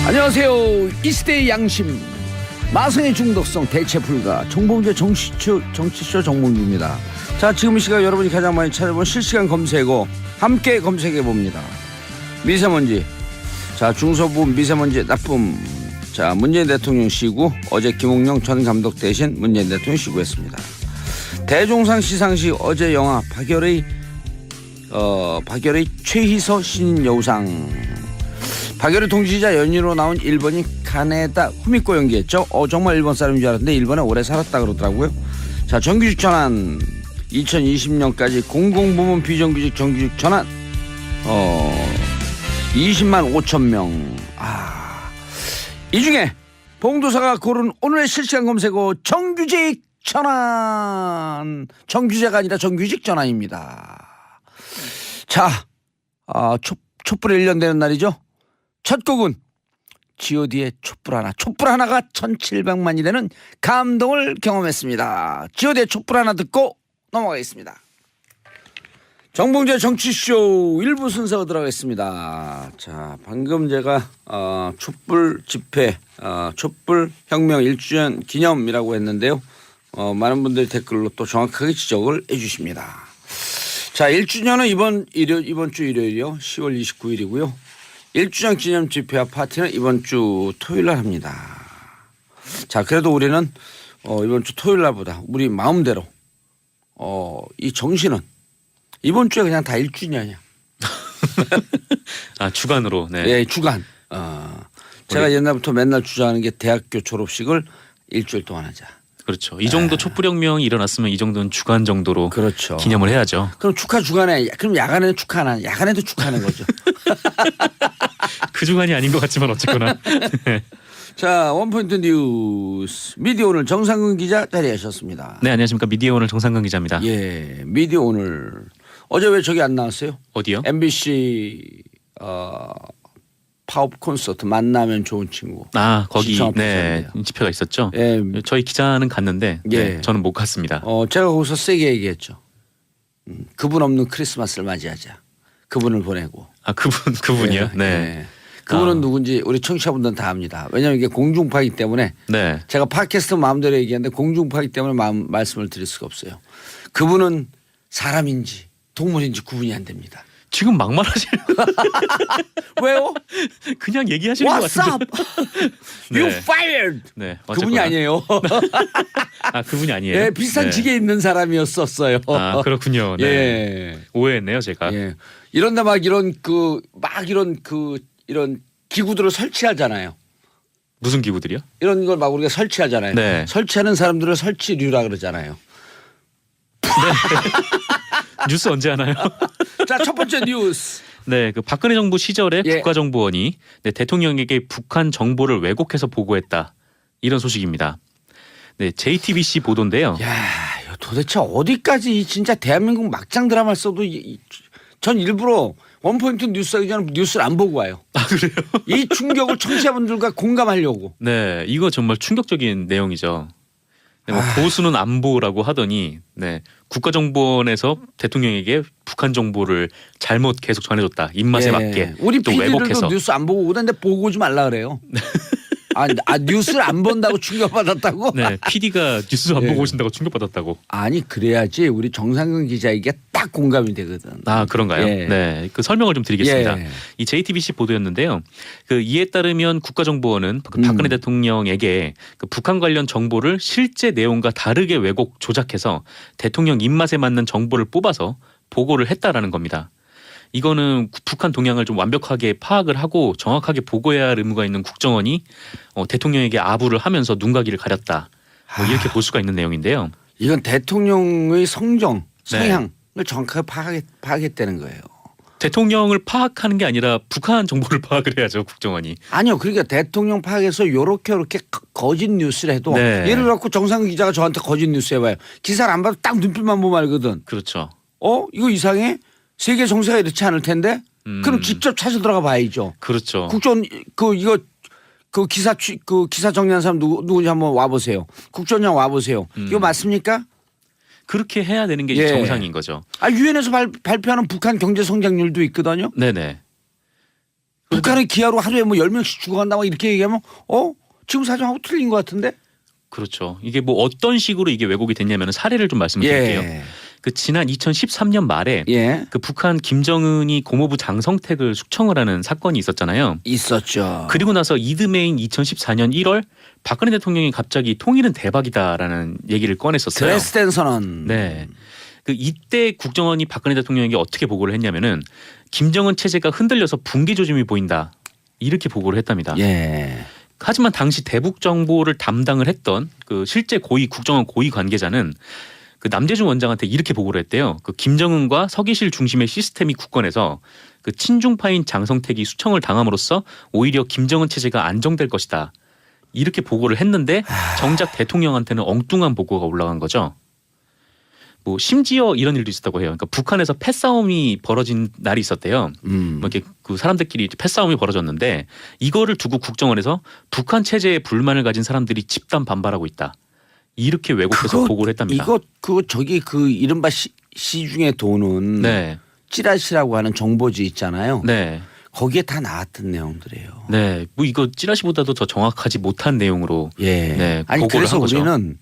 안녕하세요. 이 시대의 양심, 마성의 중독성 대체 불가 정봉재 정치쇼 정봉주입니다. 자, 지금 이 시각 여러분이 가장 많이 찾아본 실시간 검색어 함께 검색해봅니다. 미세먼지. 자, 중서부 미세먼지 나쁨. 자, 문재인 대통령 시구. 어제 김홍영 전 감독 대신 문재인 대통령 시구했습니다. 대종상 시상식. 어제 영화 박열의 최희서 신인 여우상. 박열의 동지자 연인으로 나온 일본인 카네다 후미코 연기했죠. 정말 일본 사람인 줄 알았는데 일본에 오래 살았다 그러더라고요. 자, 정규직 전환. 2020년까지 공공부문 비정규직 정규직 전환 20만 5천 명. 이 중에 봉도사가 고른 오늘의 실시간 검색어 정규직 전환. 정규제가 아니라 정규직 전환입니다. 자, 촛불에 1년 되는 날이죠. 첫 곡은 god의 촛불 하나. 촛불 하나가 1700만이 되는 감동을 경험했습니다. god의 촛불 하나 듣고 넘어가겠습니다. 정봉재 정치쇼 1부 순서가 들어가겠습니다. 자, 방금 제가 촛불 집회, 촛불 혁명 1주년 기념이라고 했는데요. 많은 분들이 댓글로 또 정확하게 지적을 해 주십니다. 자, 1주년은 이번 주 일요일이요. 10월 29일이고요. 1주년 기념 집회와 파티는 이번 주 토요일 날 합니다. 자, 그래도 우리는 이번 주 토요일 날보다 우리 마음대로 이 정신은 이번 주에 그냥 다 1주년이야. 주간으로. 네. 예, 주간. 제가 옛날부터 맨날 주장하는 게 대학교 졸업식을 일주일 동안 하자. 그렇죠. 이 정도 촛불혁명이 일어났으면 이 정도는 주간 정도로 그렇죠. 기념을 해야죠. 그럼 축하 주간에, 그럼 야간에는 축하하나? 야간에도 축하하는 거죠. 그 주간이 아닌 것 같지만 어쨌거나. 자, 원포인트 뉴스 미디어 오늘 정상근 기자 자리하셨습니다. 네, 안녕하십니까. 미디어 오늘 정상근 기자입니다. 예, 미디어 오늘 어제 왜 저기 안 나왔어요? 어디요? MBC 파업 콘서트 만나면 좋은 친구. 거기 네 집회가 있었죠. 예, 저희 기자는 갔는데 네, 저는 못 갔습니다. 제가 거기서 세게 얘기했죠. 그분 없는 크리스마스를 맞이하자. 그분을 보내고. 그분이요? 예, 네. 예. 그분은 누군지 우리 청취자분들은 다 압니다. 왜냐하면 이게 공중파이기 때문에 네. 제가 팟캐스트 마음대로 얘기하는데 공중파이기 때문에 말씀을 드릴 수가 없어요. 그분은 사람인지 동물인지 구분이 안 됩니다. 지금 막말하시는 왜요? 그냥 얘기하시는 것 What's 같은데. up? You fired. 네, 그분이 아니에요. 그분이 아니에요. 네, 비슷한 직에 있는 사람이었었어요. 그렇군요. 네. 예. 오해했네요, 제가. 예. 이런데 이런 기구들을 설치하잖아요. 무슨 기구들이요? 이런 걸 막 우리가 설치하잖아요. 네. 설치하는 사람들을 설치류라 그러잖아요. 뉴스 언제 하나요? 자, 첫 번째 뉴스. 네, 그 박근혜 정부 시절에 예. 국가정보원이 대통령에게 북한 정보를 왜곡해서 보고했다. 이런 소식입니다. 네, JTBC 보도인데요. 야, 이거 도대체 어디까지 진짜 대한민국 막장 드라마를 써도 전 일부러 원포인트 뉴스 하기 전에 뉴스를 안 보고 와요. 그래요? 이 충격을 청취자분들과 공감하려고. 네, 이거 정말 충격적인 내용이죠. 네, 보수는 안보라고 하더니 국가정보원에서 대통령에게 북한 정보를 잘못 계속 전해줬다. 입맛에 맞게. 우리 또 PD들도 왜곡해서. 뉴스 안 보고 오던데 보고 오지 말라 그래요. 뉴스를 안 본다고 충격받았다고? 네, PD가 뉴스 안 보고 오신다고 충격받았다고. 아니, 그래야지 우리 정상근 기자에게 딱 공감이 되거든. 그런가요? 예. 네, 그 설명을 좀 드리겠습니다. 예. 이 JTBC 보도였는데요. 이에 따르면 국가정보원은 박근혜 대통령에게 북한 관련 정보를 실제 내용과 다르게 왜곡 조작해서 대통령 입맛에 맞는 정보를 뽑아서 보고를 했다라는 겁니다. 이거는 북한 동향을 좀 완벽하게 파악을 하고 정확하게 보고해야 할 의무가 있는 국정원이 대통령에게 아부를 하면서 눈가기를 가렸다. 이렇게 볼 수가 있는 내용인데요. 이건 대통령의 성향을 정확하게 파악했다는 거예요. 대통령을 파악하는 게 아니라 북한 정보를 파악을 해야죠, 국정원이. 아니요. 그러니까 대통령 파악해서 요렇게 거짓 뉴스를 해도 예를 갖고 정상근 기자가 저한테 거짓 뉴스 해봐요. 기사를 안 봐도 딱 눈빛만 보면 알거든. 그렇죠. 이거 이상해? 세계 정세가 이렇지 않을 텐데? 그럼 직접 찾아 들어가 봐야죠. 그렇죠. 국정원 기사 정리한 사람 누군지 한번 와보세요. 국정원 와보세요. 이거 맞습니까? 그렇게 해야 되는 게 정상인 거죠. 유엔에서 발표하는 북한 경제 성장률도 있거든요. 네네. 북한의 기아로 하루에 뭐 10명씩 죽어간다고 이렇게 얘기하면 지금 사정하고 틀린 것 같은데? 그렇죠. 이게 뭐 어떤 식으로 이게 왜곡이 됐냐면 사례를 좀 말씀을 드릴게요. 예. 그 지난 2013년 말에 예. 그 북한 김정은이 고모부 장성택을 숙청을 하는 사건이 있었잖아요. 있었죠. 그리고 나서 이듬해인 2014년 1월 박근혜 대통령이 갑자기 통일은 대박이다라는 얘기를 꺼냈었어요. 드레스덴 선언. 네. 그 이때 국정원이 박근혜 대통령에게 어떻게 보고를 했냐면은 김정은 체제가 흔들려서 붕괴 조짐이 보인다. 이렇게 보고를 했답니다. 예. 하지만 당시 대북 정보를 담당을 했던 그 실제 국정원 고위 관계자는 그 남재준 원장한테 이렇게 보고를 했대요. 그 김정은과 서기실 중심의 시스템이 굳건해서 그 친중파인 장성택이 수청을 당함으로써 오히려 김정은 체제가 안정될 것이다. 이렇게 보고를 했는데 정작 대통령한테는 엉뚱한 보고가 올라간 거죠. 뭐 심지어 이런 일도 있었다고 해요. 그러니까 북한에서 패싸움이 벌어진 날이 있었대요. 뭐 이렇게 그 사람들끼리 패싸움이 벌어졌는데 이거를 두고 국정원에서 북한 체제에 불만을 가진 사람들이 집단 반발하고 있다. 이렇게 왜곡해서 보고를 했답니다. 이거 저기 그 이른바 시중에 도는 네. 찌라시라고 하는 정보지 있잖아요. 네. 거기에 다 나왔던 내용들이에요. 네. 뭐 이거 찌라시보다도 더 정확하지 못한 내용으로 예. 네, 아니 보고를 그래서 한 거죠. 우리는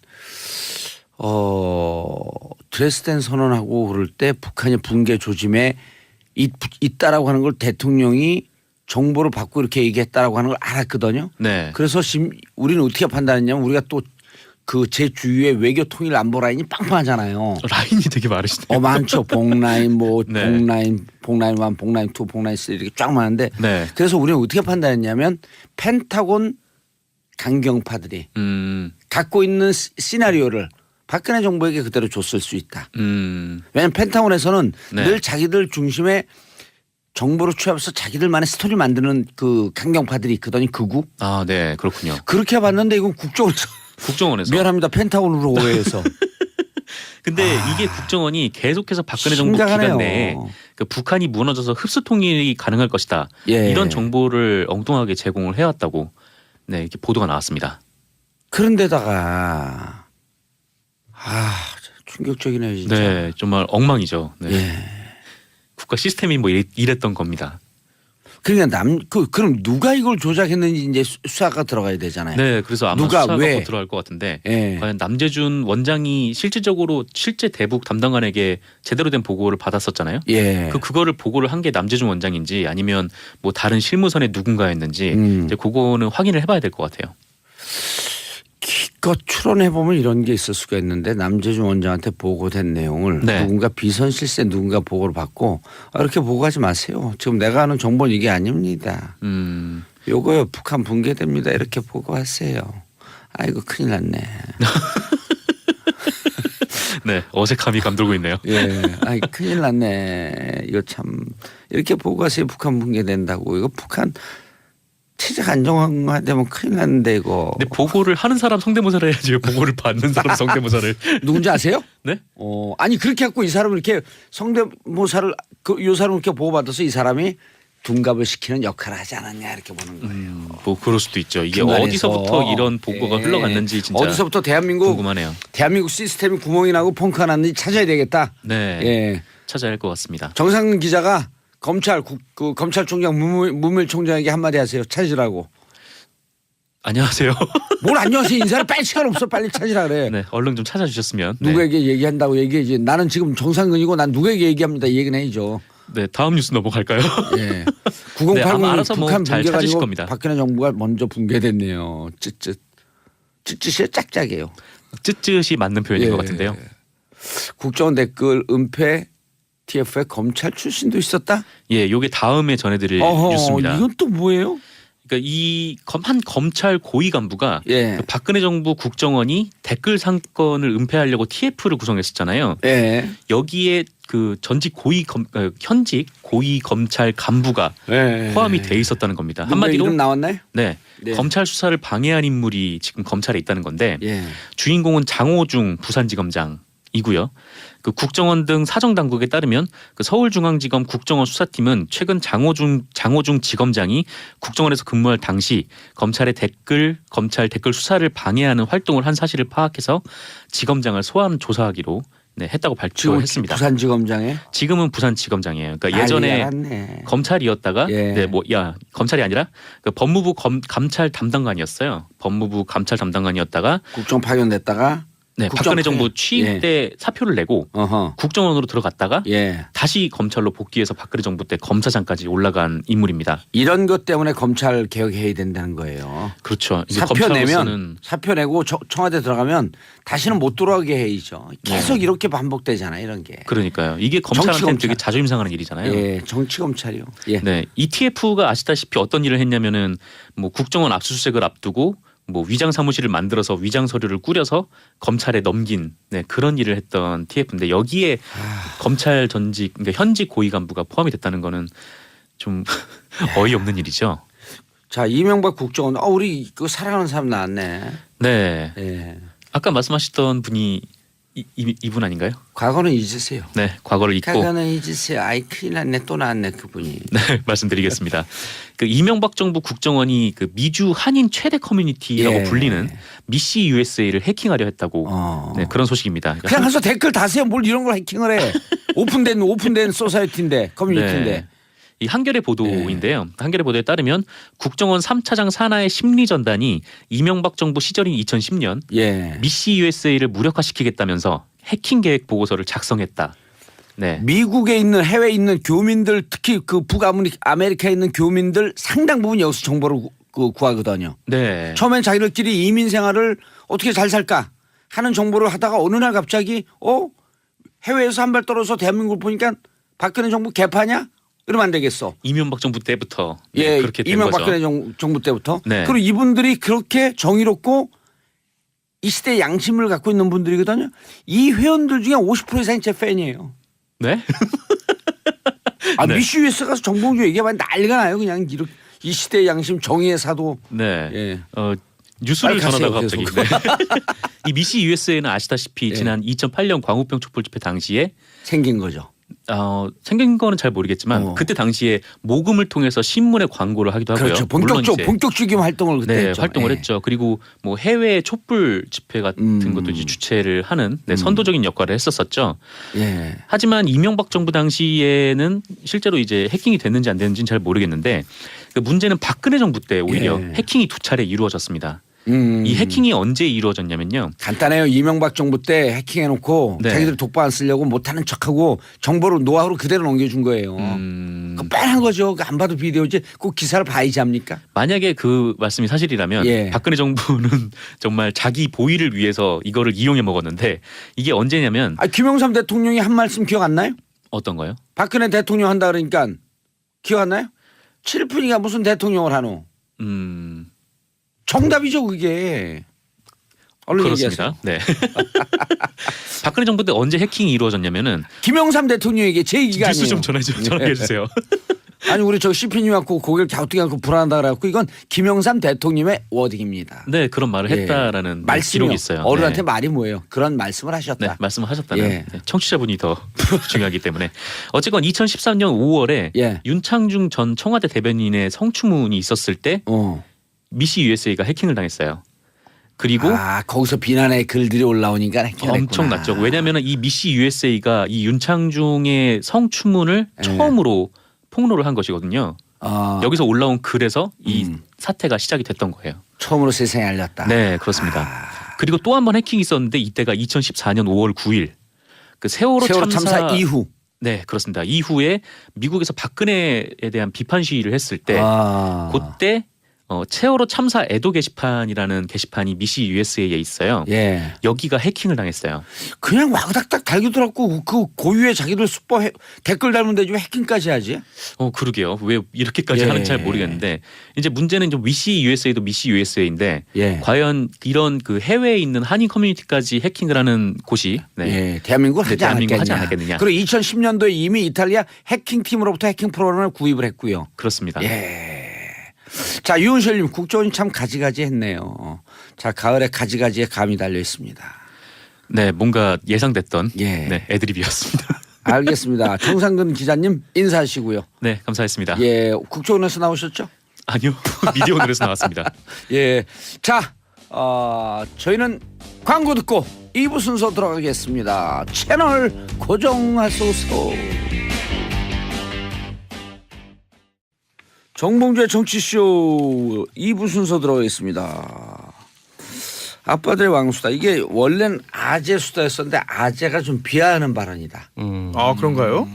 드레스덴 선언하고 그럴 때 북한이 붕괴 조짐에 있다라고 하는 걸 대통령이 정보를 받고 이렇게 얘기했다라고 하는 걸 알았거든요. 네. 그래서 우리는 어떻게 판단했냐면 우리가 또 그 제 주위에 외교 통일 안보 라인이 빵빵하잖아요. 라인이 되게 많으시네요. 많죠. 복라인 뭐 네. 복라인 1, 복라인 2, 복라인 3 이렇게 쫙 많은데 네. 그래서 우리는 어떻게 판단했냐면 펜타곤 강경파들이 갖고 있는 시나리오를 박근혜 정부에게 그대로 줬을 수 있다. 왜냐하면 펜타곤에서는 네. 늘 자기들 중심에 정보를 취합해서 자기들만의 스토리 만드는 그 강경파들이 있거든요. 극우. 아, 네. 그렇군요. 그렇게 봤는데 이건 국정원에서. 미안합니다. 펜타곤으로 오해해서. 근데 이게 국정원이 계속해서 박근혜 정부 심각하네요. 기간 내에 그 북한이 무너져서 흡수 통일이 가능할 것이다. 예. 이런 정보를 엉뚱하게 제공을 해왔다고 네, 이렇게 보도가 나왔습니다. 그런데다가 충격적이네요. 진짜. 네, 정말 엉망이죠. 네. 예. 국가 시스템이 뭐 이랬던 겁니다. 그러니까 그럼 누가 이걸 조작했는지 이제 수사가 들어가야 되잖아요. 네, 그래서 아마 누가 수사가 왜? 곧 들어갈 것 같은데 예. 과연 남재준 원장이 실질적으로 실제 대북 담당관에게 제대로 된 보고를 받았었잖아요. 예. 그거를 보고를 한 게 남재준 원장인지 아니면 뭐 다른 실무선의 누군가였는지 이제 그거는 확인을 해봐야 될 것 같아요. 기껏 추론해 보면 이런 게 있을 수가 있는데 남재준 원장한테 보고된 내용을 네. 누군가 비선실세 누군가 보고를 받고 이렇게 보고하지 마세요. 지금 내가 아는 정보는 이게 아닙니다. 요거요 북한 붕괴됩니다. 이렇게 보고하세요. 아이고 큰일 났네. 네, 어색함이 감돌고 있네요. 예, 아이 큰일 났네. 이거 참 이렇게 보고하세요. 북한 붕괴된다고. 이거 북한 체제가 안정화되면 큰일 났는데 이거. 근데 보고를 하는 사람 성대모사를 해야지 왜 보고를 받는 사람 성대모사를. 누군지 아세요? 네? 아니 그렇게 갖고 이 사람을 이렇게 성대모사를 요 사람을 이렇게 보고받아서 이 사람이 둔갑을 시키는 역할을 하지 않았냐 이렇게 보는 거예요. 뭐 그럴 수도 있죠. 이게 중간에서. 어디서부터 이런 보고가 예. 흘러갔는지 진짜 어디서부터 대한민국 궁금하네요. 시스템이 구멍이 나고 펑크가 났는지 찾아야 되겠다. 네, 예. 찾아야 할 것 같습니다. 정상근 기자가 검찰총장 문무일총장에게 한마디 하세요. 찾으라고. 안녕하세요. 뭘 안녕하세요. 인사를 빨리 시간 없어. 빨리 찾으라 그래. 네, 얼른 좀 찾아주셨으면. 네. 누구에게 얘기한다고 얘기해야지. 나는 지금 정상근이고 난 누구에게 얘기합니다. 이 얘기는 해야죠. 네, 다음 뉴스 넘어갈까요? 예. 네, 아마 9080 알아서 뭐 북한 잘 붕괴가 찾으실 아니고 겁니다. 박근혜 정부가 먼저 붕괴됐네요. 쯧쯧이에요. 짝짝이에요. 쯧쯧이 맞는 표현인 예. 것 같은데요. 국정원 댓글 은폐 TF에 검찰 출신도 있었다? 예, 요게 다음에 전해드릴 뉴스입니다. 이건 또 뭐예요? 그러니까 한 검찰 고위 간부가 예. 그 박근혜 정부 국정원이 댓글 사건을 은폐하려고 TF를 구성했었잖아요. 예. 여기에 그 현직 고위 검찰 간부가 예. 포함이 돼 있었다는 겁니다. 누구의 한마디로 이름 나왔나요? 네, 네. 검찰 수사를 방해한 인물이 지금 검찰에 있다는 건데 예. 주인공은 장호중 부산지검장이고요. 그 국정원 등 사정 당국에 따르면 그 서울중앙지검 국정원 수사팀은 최근 장호중 지검장이 국정원에서 근무할 당시 검찰 댓글 수사를 방해하는 활동을 한 사실을 파악해서 지검장을 소환 조사하기로 네, 했다고 지금 발표했습니다. 부산지검장에 지금은 부산지검장이에요. 그러니까 예전에 알았네. 검찰이었다가 예. 네, 검찰이 아니라 그 법무부 감찰 담당관이었어요. 법무부 감찰 담당관이었다가 국정 파견됐다가 네, 박근혜 정부 취임 때 사표를 내고 어허. 국정원으로 들어갔다가 예. 다시 검찰로 복귀해서 박근혜 정부 때 검사장까지 올라간 인물입니다. 이런 것 때문에 검찰 개혁해야 된다는 거예요. 그렇죠. 이제 사표 검찰로서는 내면 사표 내고 청와대 들어가면 다시는 못 돌아오게 해야죠. 계속 네. 이렇게 반복되잖아요. 이런 게. 그러니까요. 이게 검찰한테는 정치 되게 검찰. 자존심 상하는 일이잖아요. 예, 정치 검찰이요. 예. 네, ETF가 아시다시피 어떤 일을 했냐면은 뭐 국정원 압수수색을 앞두고 뭐 위장 사무실을 만들어서 위장 서류를 꾸려서 검찰에 넘긴 네, 그런 일을 했던 TF인데 여기에 검찰 전직 그러니까 현직 고위 간부가 포함이 됐다는 거는 좀 어이없는 일이죠. 자, 이명박 국정원. 우리 그 사랑하는 사람 나왔네. 네, 예. 아까 말씀하셨던 분이 이분 아닌가요? 과거는 잊으세요. 네, 과거를 잊고 과거는 잊으세요. 아이 큰일 났네. 또 나왔네 그분이. 네, 말씀드리겠습니다. 그 이명박 정부 국정원이 그 미주 한인 최대 커뮤니티라고 예. 불리는 미시 USA를 해킹하려 했다고 네, 그런 소식입니다. 그냥 가서 댓글 다세요. 뭘 이런 걸 해킹을 해. 오픈된 소사이티인데 커뮤니티인데. 네. 이 한겨레 보도인데요. 한겨레 보도에 따르면 국정원 3차장 산하의 심리전단이 이명박 정부 시절인 2010년 예. 미시 USA를 무력화시키겠다면서 해킹 계획 보고서를 작성했다. 네. 미국에 있는 해외에 있는 교민들 특히 그 북아메리카에 있는 교민들 상당 부분 여기서 정보를 구하거든요. 네. 처음엔 자기들끼리 이민 생활을 어떻게 잘 살까 하는 정보를 하다가 어느 날 갑자기 해외에서 한 발 떨어져서 대한민국을 보니까 박근혜 정부 개파냐? 이러면 안 되겠어. 이명박 정부 때부터 네, 예, 그렇게 된 이명박 거죠. 박근혜 정부 때부터. 네. 그리고 이분들이 그렇게 정의롭고 이 시대의 양심을 갖고 있는 분들이거든요. 이 회원들 중에 50% 이상이 제 팬이에요. 네? 네. 미시 US 가서 정봉주 얘기해봐 난리가 나요. 그냥 이렇게 이 시대의 양심 정의의 사도. 네. 예. 뉴스를 빨리 가세요, 전하다가 갑자기. 네. 이 미시 USA는 아시다시피 예. 지난 2008년 광우병 촛불 집회 당시에 생긴 거죠. 생긴 거는 잘 모르겠지만 그때 당시에 모금을 통해서 신문에 광고를 하기도 하고요. 그렇죠. 물론 이제 본격적인 활동을 그때 네, 했죠. 활동을 예. 했죠. 그리고 뭐 해외 촛불 집회 같은 것도 이제 주최를 하는 선도적인 역할을 했었었죠. 예. 하지만 이명박 정부 당시에는 실제로 이제 해킹이 됐는지 안 됐는지는 잘 모르겠는데 그 문제는 박근혜 정부 때 오히려 예. 해킹이 2차례 이루어졌습니다. 이 해킹이 언제 이루어졌냐면요. 간단해요. 이명박 정부 때 해킹해놓고 네. 자기들 독보 안 쓰려고 못하는 척하고 정보를 노하우로 그대로 넘겨준 거예요. 그 뻔한 거죠. 안 봐도 비디오지. 꼭 기사를 봐야지 합니까? 만약에 그 말씀이 사실이라면 예. 박근혜 정부는 정말 자기 보위를 위해서 이거를 이용해 먹었는데 이게 언제냐면 김영삼 대통령이 한 말씀 기억 안 나요? 어떤 거요? 박근혜 대통령 한다 그러니까 기억 안 나요? 칠푼이가 무슨 대통령을 하노? 정답이죠 그게. 얼른 그렇습니다. 얘기하세요. 네. 박근혜 정부 때 언제 해킹이 이루어졌냐면은 김영삼 대통령에게 제 얘기가 뉴스 아니에요. 좀 전하게 해주세요. 아니 우리 저 CP님 갖고 고개를 갸우뚱하고 불안하다 그래갖고 이건 김영삼 대통령의 워딩입니다. 네, 그런 말을 예. 했다라는 말씀이요. 기록이 있어요. 어른한테 네. 말이 뭐예요? 그런 말씀을 하셨다. 네, 말씀을 하셨다는 예. 네, 청취자분이 더 중요하기 때문에 어쨌건 2013년 5월에 예. 윤창중 전 청와대 대변인의 성추문이 있었을 때 어. 미시 USA가 해킹을 당했어요. 그리고 거기서 비난의 글들이 올라오니까 해킹을 엄청났죠. 왜냐하면 이 미시 USA가 이 윤창중의 성추문을 처음으로 폭로를 한 것이거든요. 여기서 올라온 글에서 이 사태가 시작이 됐던 거예요. 처음으로 세상에 알렸다. 네, 그렇습니다. 그리고 또 한 번 해킹이 있었는데 이때가 2014년 5월 9일 그 세월호 참사 이후. 네, 그렇습니다. 이후에 미국에서 박근혜에 대한 비판 시위를 했을 때 그때 세월호 참사 애도 게시판이라는 게시판이 미시 USA에 있어요. 예. 여기가 해킹을 당했어요. 그냥 와그닥닥 달기더라고. 그 고유의 자기들 수법 댓글 달면 되지 왜 해킹까지 하지? 그러게요. 왜 이렇게까지 예. 하는지 잘 모르겠는데 이제 문제는 좀 미시 USA도 미시 USA인데 예. 과연 이런 그 해외에 있는 한인 커뮤니티까지 해킹을 하는 곳이 예. 대한민국 네, 대한민국 하지 않았겠느냐. 그리고 2010년도에 이미 이탈리아 해킹 팀으로부터 해킹 프로그램을 구입을 했고요. 그렇습니다. 예. 자, 유은실님 국정원이 참 가지가지했네요. 자, 가을에 가지가지에 감이 달려 있습니다. 네, 뭔가 예상됐던 예. 네, 애드립이었습니다. 알겠습니다. 정상근 기자님 인사하시고요. 네, 감사했습니다. 예, 국정원에서 나오셨죠? 아니요, 미디어오늘에서 나왔습니다. 예, 자 저희는 광고 듣고 2부 순서 들어가겠습니다. 채널 고정하소서. 정봉주의 정치쇼 2부 순서 들어가겠습니다. 아빠들의 왕수다. 이게 원래는 아재 수다였었는데 아재가 좀 비하하는 발언이다. 아 그런가요?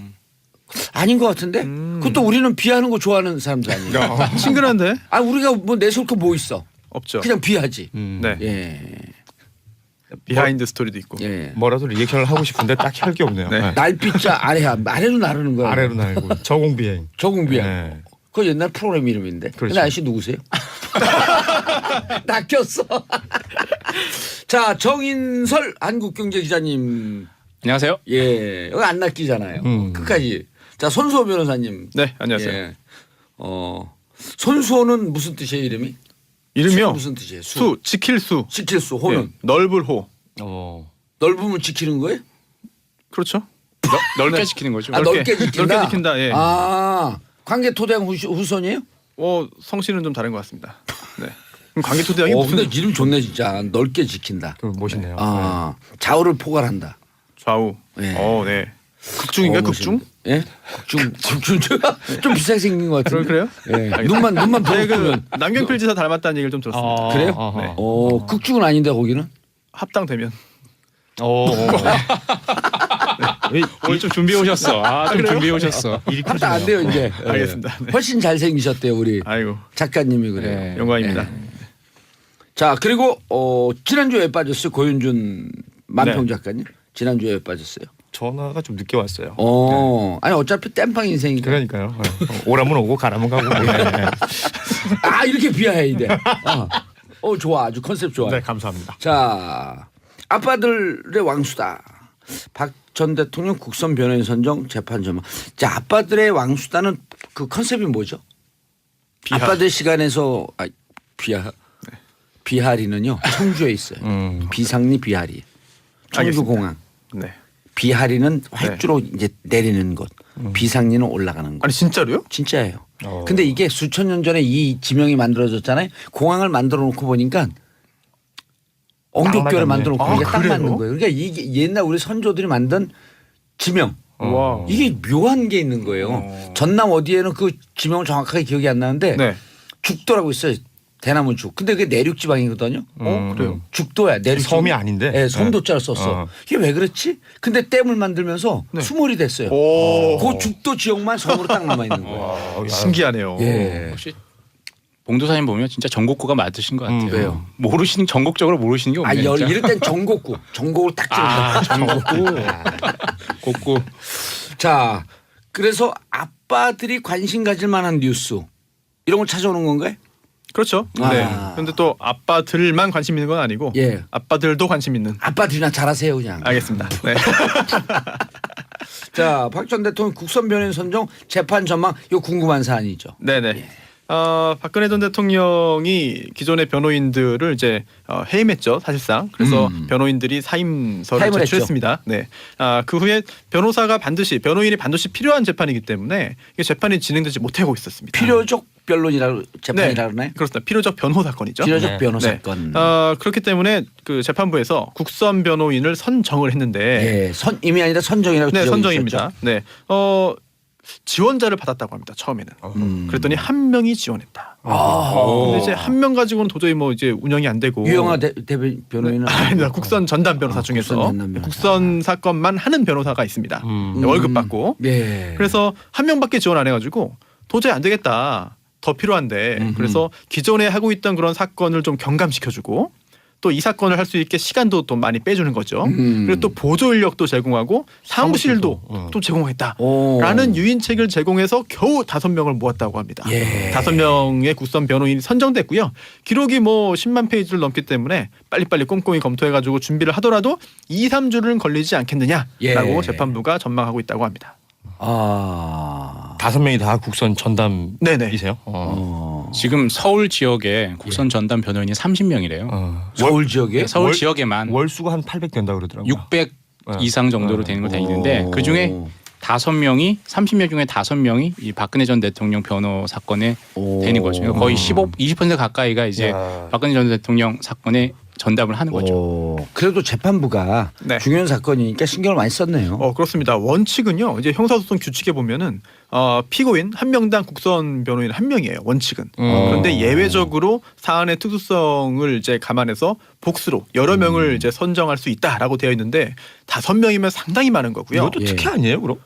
아닌 것 같은데? 그것도 우리는 비하하는 거 좋아하는 사람들 아니에요? 친근한데? 아 우리가 뭐 내세울 거 뭐 있어? 없죠. 그냥 비하지. 네. 예. 비하인드 스토리도 있고. 예. 뭐라도 리액션을 하고 싶은데 딱히 할 게 없네요. 네. 네. 날빛자 아래로 나르는 거야. 아래로 날고 저공비행. 저공비야. 네. 그거 옛날 프로그램 이름인데. 그렇죠. 근데 아저씨 누구세요? 낚였어. 자 정인설 한국경제 기자님. 안녕하세요. 예, 여기 안 낚이잖아요. 끝까지. 자 손수호 변호사님. 네 안녕하세요. 예. 손수호는 무슨 뜻이에요 이름이? 이름이요? 수가 무슨 뜻이에요? 수 지킬 수. 지킬 수 호는 예, 넓을 호. 넓으면 지키는 거예요? 그렇죠. 넓게 지키는 거죠. 아 넓게 지킨다. 넓게 지킨다. 예. 아 관계토대왕 후손이에요? 성씨는 좀 다른 것 같습니다. 네. 그럼 관계토대왕이 무슨 근데 이름 좋네 진짜. 넓게 지킨다. 그 멋있네요. 아 좌우를 포괄한다. 좌우. 예. 네. 극중인가 극중? 예? 극중 좀 비슷하게 생긴 것 같은데. 그래요? 예. 눈만 네, 보면 그 남경필 지사 닮았다는 얘기를 좀 들었습니다. 그래요? 네. 극중은 아닌데 거기는? 합당되면. 오늘 좀 준비해 오셨어. 좀 준비해 오셨어. 합당 안 돼요 이제. 예. 알겠습니다. 네. 훨씬 잘 생기셨대요 우리 아이고 작가님이 그래요. 네. 영광입니다. 자 그리고 지난주에 왜 빠졌어요 고윤준 만평 네. 작가님? 지난주에 왜 빠졌어요? 전화가 좀 늦게 왔어요. 아니 어차피 땜빵 인생이니까. 그러니까요. 오라면 오고 가라면 가고. 네. 아 이렇게 비하해야 돼. 좋아 아주 컨셉 좋아. 네 감사합니다. 자 아빠들의 왕수다. 박 전 대통령 국선 변호인 선정 재판 전망. 자 아빠들의 왕수다는 그 컨셉이 뭐죠? 비하. 아빠들 시간에서 비하리는요 청주에 있어요. 비상리 비하리. 청주공항. 네. 비하리는 활주로 이제 내리는 곳. 비상리는 올라가는 곳. 아니 진짜로요? 진짜예요. 근데 이게 수천 년 전에 이 지명이 만들어졌잖아요. 공항을 만들어 놓고 보니까 엉겹결을 만들어 놓고 이게 딱 그래요? 맞는 거예요. 그러니까 이게 옛날 우리 선조들이 만든 지명. 와. 이게 묘한 게 있는 거예요. 전남 어디에는 그 지명을 정확하게 기억이 안 나는데 네. 죽도라고 있어요. 대나무 죽. 근데 그게 내륙 지방이거든요. 그래요? 죽도야. 내륙 섬이 아닌데? 네, 섬도자를 썼어. 이게 왜 그렇지? 근데 댐을 만들면서 수몰이 됐어요. 그 죽도 지역만 섬으로 딱 남아 있는 거예요. 신기하네요. 예. 혹시 봉도사님 보면 진짜 전곡구가 맞으신 것 같아요. 왜요? 모르시는 전곡적으로 모르시는 게 없네요. 진짜. 이럴 땐 전곡구. 전곡을 딱 찍는 거예요. 전곡구. 곡구. 자, 그래서 아빠들이 관심 가질 만한 뉴스 이런 걸 찾아오는 건가요? 그렇죠. 아. 네. 그런데 또 아빠들만 관심 있는 건 아니고 예. 아빠들도 관심 있는. 아빠들이나 잘하세요 그냥. 알겠습니다. 네. 자, 박 전 대통령 국선 변호인 선정 재판 전망 이거 궁금한 사안이죠. 네네. 박근혜 전 대통령이 기존의 변호인들을 이제 해임했죠 사실상. 그래서 변호인들이 사임서를 사임을 제출했습니다. 네. 그 후에 변호인이 반드시 필요한 재판이기 때문에 이게 재판이 진행되지 못하고 있었습니다. 필요적 변론이라고 재판이라 그러나요? 그렇습니다. 필요적 변호 사건이죠. 필요적 네. 변호 네. 사건. 그렇기 때문에 그 재판부에서 국선 변호인을 선정을 했는데 예, 선임이 아니라 선정이라고 네, 지적해 선정입니다. 주셨죠. 네. 지원자를 받았다고 합니다. 처음에는. 그랬더니 한 명이 지원했다. 근데 이제 한 명 가지고는 도저히 뭐 이제 운영이 안 되고. 유영아 대변 변호인은 아닙니다. 국선 전담 변호사 중에서 국선 전담 변호사. 국선 사건만 하는 변호사가 있습니다. 월급 받고. 예. 그래서 한 명밖에 지원 안 해가지고 도저히 안 되겠다. 더 필요한데. 그래서 기존에 하고 있던 그런 사건을 좀 경감시켜주고 또 이 사건을 할 수 있게 시간도 또 많이 빼주는 거죠. 그리고 또 보조 인력도 제공하고 사무실도 또 제공했다라는 유인책을 제공해서 겨우 5명을 모았다고 합니다. 예. 5명의 국선 변호인이 선정됐고요. 기록이 뭐 10만 페이지를 넘기 때문에 빨리빨리 꼼꼼히 검토해가지고 준비를 하더라도 2, 3주는 걸리지 않겠느냐라고 예. 재판부가 전망하고 있다고 합니다. 5명이 다 국선 전담이세요? 지금 서울 지역에 국선 전담 변호인이 30명이래요. 서울 지역에 서울 지역에만 월수가 한 800 된다 그러더라고요. 600 이상 정도로 되는 걸 되는데 그 중에 5명이 30명 중에 5명이 이 박근혜 전 대통령 변호 사건에 되는 거죠. 그러니까 거의 20% 가까이가 이제 야. 박근혜 전 대통령 사건에 전담을 하는 거죠. 그래도 재판부가 네. 중요한 사건이니까 신경을 많이 썼네요. 그렇습니다. 원칙은요. 이제 형사소송 규칙에 보면은 피고인 한 명당 국선 변호인 한 명이에요. 원칙은. 그런데 예외적으로 사안의 특수성을 이제 감안해서 복수로 여러 명을 이제 선정할 수 있다라고 되어 있는데 5명이면 상당히 많은 거고요. 이것도 특혜 아니에요, 그럼?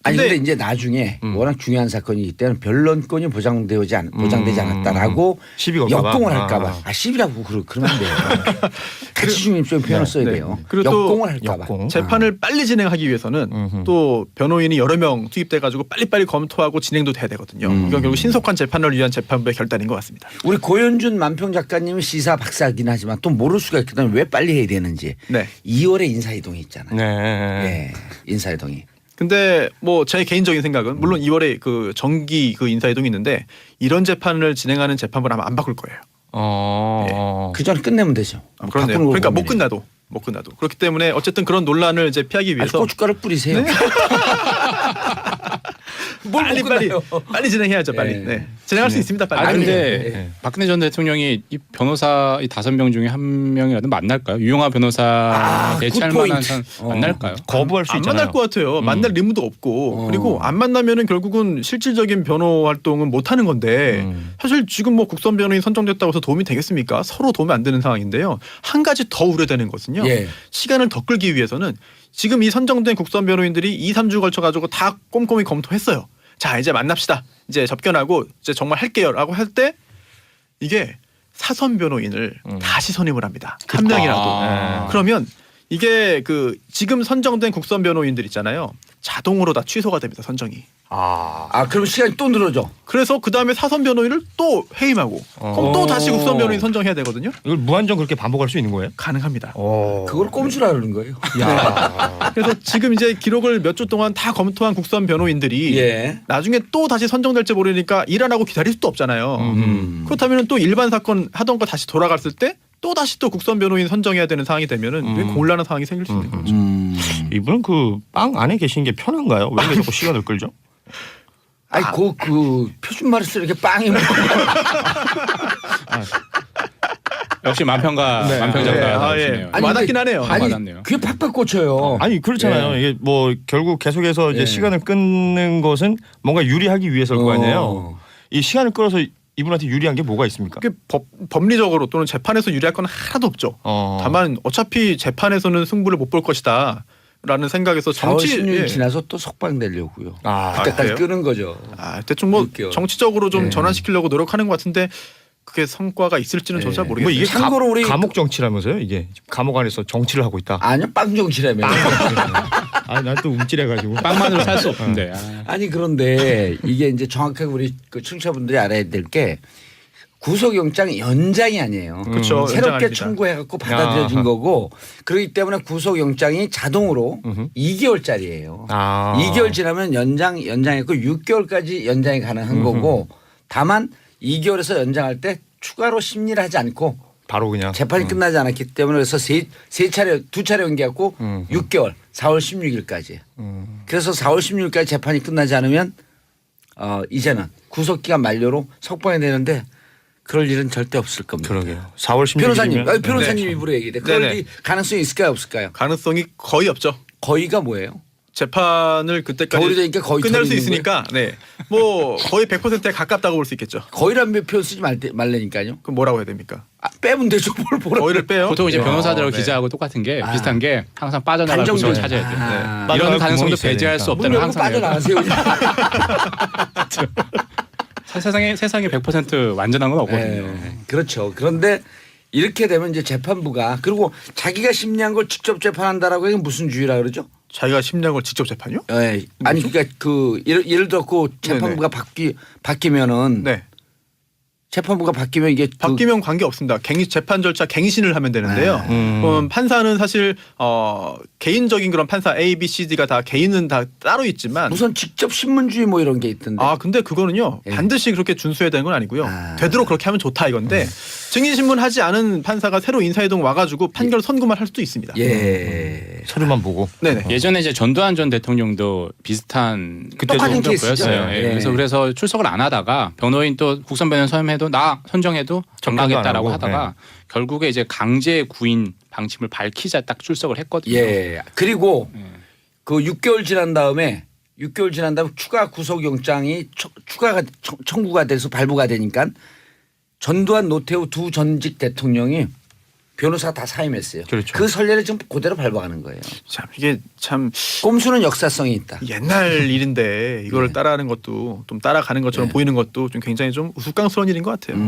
아니 근데 이제 나중에 워낙 중요한 사건이기 때문에 변론권이 보장되지 않았다라고 시비가 올까봐? 역공을 할까봐. 시비라고 그러면 안 돼요. 같이 중립적인 표현을 써야 돼요. 그리고 또 역공을 할까봐. 역공. 재판을 빨리 진행하기 위해서는 또 변호인이 여러 명 투입돼 가지고 빨리빨리 검토하고 진행도 돼야 되거든요. 이건 결국 신속한 재판을 위한 재판부의 결단인 것 같습니다. 우리 고현준 만평 작가님은 시사 박사긴 하지만 또 모를 수가 있거든요. 왜 빨리 해야 되는지. 네. 2월에 인사이동이 있잖아요. 네. 인사이동이. 근데 뭐 제 개인적인 생각은 물론 2월에 그 정기 그 인사이동이 있는데 이런 재판을 진행하는 재판부는 아마 안 바꿀 거예요. 그 전에 끝내면 되죠. 그렇네요. 바꾸는 거 그러니까 보면은. 못 끝나도 그렇기 때문에 어쨌든 그런 논란을 이제 피하기 아니, 위해서 고춧가루 뿌리세요. 빨리 진행해야죠. 빨리. 네. 네. 진행할 수 있습니다. 빨리. 근데 네. 박근혜 전 대통령이 이 변호사 이 5명 중에 한 명이라도 만날까요? 유용하 변호사 대체할 굿 만한 포인트. 사람 만날까요? 거부할 수 안 있잖아요. 만날 것 같아요. 만날 의무도 없고 그리고 안 만나면은 결국은 실질적인 변호 활동은 못 하는 건데 사실 지금 뭐 국선 변호인 선정됐다고 해서 도움이 되겠습니까? 서로 도움이 안 되는 상황인데요. 한 가지 더 우려되는 것은요. 예. 시간을 더 끌기 위해서는 지금 이 선정된 국선 변호인들이 2, 3주 걸쳐 가지고 다 꼼꼼히 검토했어요. 자 이제 만납시다. 이제 접견하고 이제 정말 할게요라고 할 때 이게 사선 변호인을 다시 선임을 합니다. 한 명이라도. 그러면 이게 그 지금 선정된 국선 변호인들 있잖아요. 자동으로 다 취소가 됩니다. 선정이. 그럼 시간이 또 늘어져. 그래서 그 다음에 사선 변호인을 또 해임하고 그럼 또 다시 국선 변호인 선정해야 되거든요. 이걸 무한정 그렇게 반복할 수 있는 거예요? 가능합니다. 그걸 꼼수라 그러는 거예요. 그래서 지금 이제 기록을 몇 주 동안 다 검토한 국선 변호인들이 예. 나중에 또 다시 선정될지 모르니까 일 안 하고 기다릴 수도 없잖아요. 그렇다면 또 일반 사건 하던 거 다시 돌아갔을 때 또 다시 또 국선 변호인 선정해야 되는 상황이 되면은 왜 곤란한 상황이 생길 수 있는 거죠. 이분은 그 빵 안에 계신 게 편한가요? 왜 이렇게 자꾸 시간을 끌죠? 아니 그 표준 말을 이렇게 빵이 뭐. 역시 만평가 네, 만평자가 예. 와닿긴 하네요. 아니 와닿네요. 귀에 팍팍 꽂혀요. 아니 그렇잖아요. 예. 이게 뭐 결국 계속해서 이제 예. 시간을 끊는 것은 뭔가 유리하기 위해서일 거 아니에요. 이 시간을 끌어서 이분한테 유리한 게 뭐가 있습니까? 그게 법리적으로 또는 재판에서 유리할 건 하나도 없죠. 다만 어차피 재판에서는 승부를 못 볼 것이다. 라는 생각에서 4월 정치 16일 지나서 또 속박내려고요. 아, 그때까지 그래요? 끄는 거죠. 대충 뭐 6개월. 정치적으로 좀 네. 전환시키려고 노력하는 것 같은데 그게 성과가 있을지는 저는 잘 뭐 모르겠어요. 이게 참고로 우리 감옥 정치라면서요? 이게 감옥 안에서 정치를 하고 있다. 아니요 빵정치라며. 난 또 움찔해가지고. 빵만으로 살 수 없는데. 아니 그런데 이게 이제 정확하게 우리 그 청취자분들이 알아야 될 게 구속영장 연장이 아니에요. 그렇죠. 연장 새롭게 아닙니다. 청구해갖고 받아들여진 아하. 거고 그렇기 때문에 구속영장이 자동으로 2개월짜리예요. 2개월 지나면 연장했고 6개월까지 연장이 가능한 거고 다만 2개월에서 연장할 때 추가로 심리를 하지 않고 바로 그냥 재판이 끝나지 않았기 때문에 그래서 두 차례 연기했고 6개월 4월 16일까지. 그래서 4월 16일까지 재판이 끝나지 않으면 이제는 구속기간 만료로 석방이 되는데 그럴 일은 절대 없을 겁니다. 그러게요. 4월 16일이면 변호사님 입으로 얘기해. 그럴 네네. 일 가능성이 있을까요 없을까요? 가능성이 거의 없죠. 거의가 뭐예요? 재판을 그때까지 겨울이 되니까 거의 끝낼 수 털리는 있으니까 뭐 거의 100%에 가깝다고 볼 수 있겠죠. 거의란 표현 쓰지 말라니까요. 그럼 뭐라고 해야 됩니까? 빼면 되죠. 뭘 보라고. 거의를 빼요. 보통 이제 변호사들하고 네. 기자하고 똑같은 게 비슷한 게 항상 빠져나갈 단정적인- 구석을 찾아야 돼요. 아. 이런 빠져나갈 가능성도 구멍이 있어야 배제할 수 되니까. 없다는 문 열고 항상 빠져나가세요. 세상에 100% 완전한 건 없거든요. 네, 그렇죠. 그런데 이렇게 되면 이제 재판부가 그리고 자기가 심리한 걸 직접 재판한다라고 하면 무슨 주의라 그러죠? 자기가 심리한 걸 직접 재판요? 네. 아니 그러니까 그 예를 들어 그 재판부가 바뀌면은 네. 재판부가 바뀌면 이게 바뀌면 관계 없습니다. 재판 절차 갱신을 하면 되는데요. 판사는 사실 개인적인 그런 판사 A, B, C, D가 다 개인은 다 따로 있지만 우선 직접 신문주의 뭐 이런 게 있던데. 근데 그거는요. 예. 반드시 그렇게 준수해야 되는 건 아니고요. 되도록 그렇게 하면 좋다 이건데 증인신문 하지 않은 판사가 새로 인사이동 와가지고 판결 선고만 할 수도 있습니다. 예. 서류만 보고. 네네. 예전에 이제 전두환 전 대통령도 비슷한 똑같은 케이스죠. 보였어요. 네. 예, 그래서 출석을 안 하다가 변호인 또 국선 변호인 선임해도 나 선정해도 정하겠다라고 하고, 하다가 결국에 이제 강제 구인 방침을 밝히자 딱 출석을 했거든요. 예. 그리고 그 6개월 지난 다음에 추가 구속영장이 추가가 청구가 돼서 발부가 되니까 전두환 노태우 두 전직 대통령이 변호사 다 사임했어요. 그렇죠. 그 선례를 지금 그대로 밟아가는 거예요. 참 이게 참 꼼수는 역사성이 있다. 옛날 일인데 이거를 따라하는 것도 좀 따라가는 것처럼 보이는 것도 좀 굉장히 좀 우스꽝스러운 일인 것 같아요.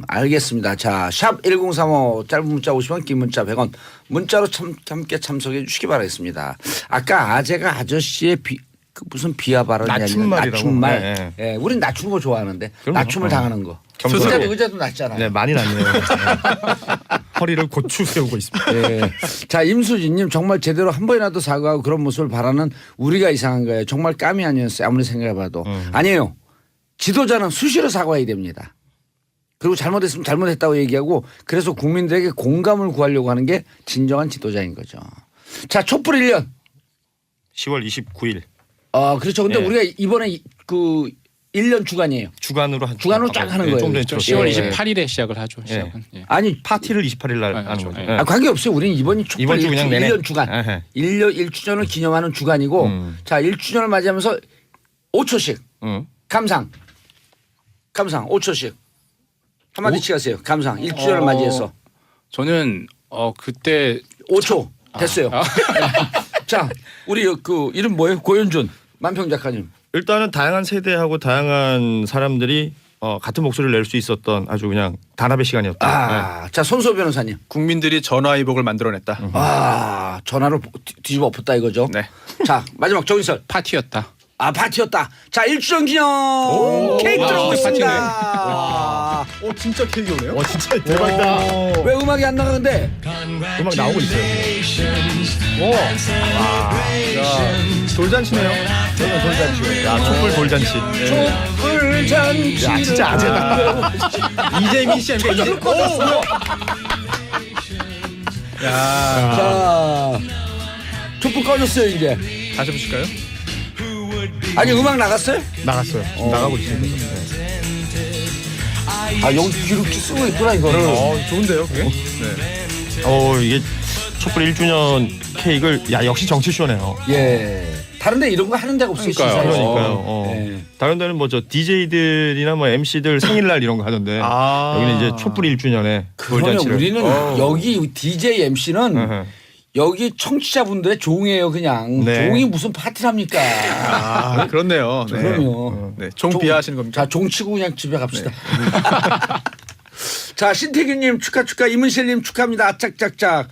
알겠습니다. 자, 샵 1035 짧은 문자 50원 긴 문자 100원 문자로 함께 참석해 주시기 바라겠습니다. 아까 아재가 아저씨의 그 무슨 비하 발언이 아니라 낮춤말이라고. 낮춤말. 네, 예, 우린 낮추는 거 좋아하는데 그럼요. 낮춤을 당하는 거. 겸손하게. 의자도 낮잖아요. 네, 많이 났네요. 허리를 고추 세우고 있습니다. 예. 자, 임수진님 정말 제대로 한 번이라도 사과하고 그런 모습을 바라는 우리가 이상한 거예요. 정말 깜이 아니었어요. 아무리 생각해봐도. 아니에요. 지도자는 수시로 사과해야 됩니다. 그리고 잘못했으면 잘못했다고 얘기하고 그래서 국민들에게 공감을 구하려고 하는 게 진정한 지도자인 거죠. 자, 촛불 1년. 10월 29일 그렇죠. 근데 예. 우리가 이번에 그 1년 주간이에요. 주간으로 주간으로 쫙 하는 거예요. 좀 전에 그렇죠. 10월 예. 28일에 시작을 하죠. 시작은. 예. 아니 파티를 28일 날 하는 그렇죠. 거죠. 예. 예. 관계없어요. 우리는 이번이 촛불 이번 주 그냥 내내. 1년 주간. 에헤. 1주년을 기념하는 주간이고 자 1주년을 맞이하면서 5초씩 감상 5초씩 한마디씩 하세요. 감상 1주년을 맞이해서 저는 그때 5초 됐어요. 자 우리 그 이름 뭐예요? 고현준 만평 작가님. 일단은 다양한 세대하고 다양한 사람들이 같은 목소리를 낼 수 있었던 아주 그냥 단합의 시간이었다. 자 손소 변호사님. 국민들이 전화위복을 만들어냈다. 전화를 뒤집어 엎었다 이거죠. 네. 자 마지막 정인설. 파티였다. 파티였다. 자 1주년 기념 케이크 들어오고 있습니다. 진짜 케이크 오네요. 진짜 대박이다. 왜 음악이 안 나가 근데? 음악 나오고 있어요. 돌잔치네요. 야, 촛불 돌잔치. 촛불 잔치. 야, 진짜 아재다. 이재민 씨 아닙니까? 이제 자 촛불 꺼졌어요 이제. 다시 보실까요? 아니 음악 나갔어요? 나갔어요. 나가고 있습니다. 여기 기록기 쓰고 있구나 이거를. 좋은데요, 그게? 네. 이게 촛불 1주년 케이크를 역시 정치 쇼네요. 예. 다른데 이런 거 하는 데가 없어요. 그러니까요. 시사에서. 그러니까요. 네. 다른 데는 뭐 저 DJ들이나 뭐 MC들 생일날 이런 거 하던데 여기는 이제 촛불 1주년에 그러면 돌잔치를. 우리는 여기 DJ MC는 어허. 여기 청취자분들의 종이에요 그냥. 네. 종이 무슨 파티를 합니까? 그렇네요. 네. 그럼요. 네. 종 비하하시는 겁니까? 자, 종 치고 그냥 집에 갑시다. 자, 신태균님 축하. 이문실님 축하합니다. 짝짝짝.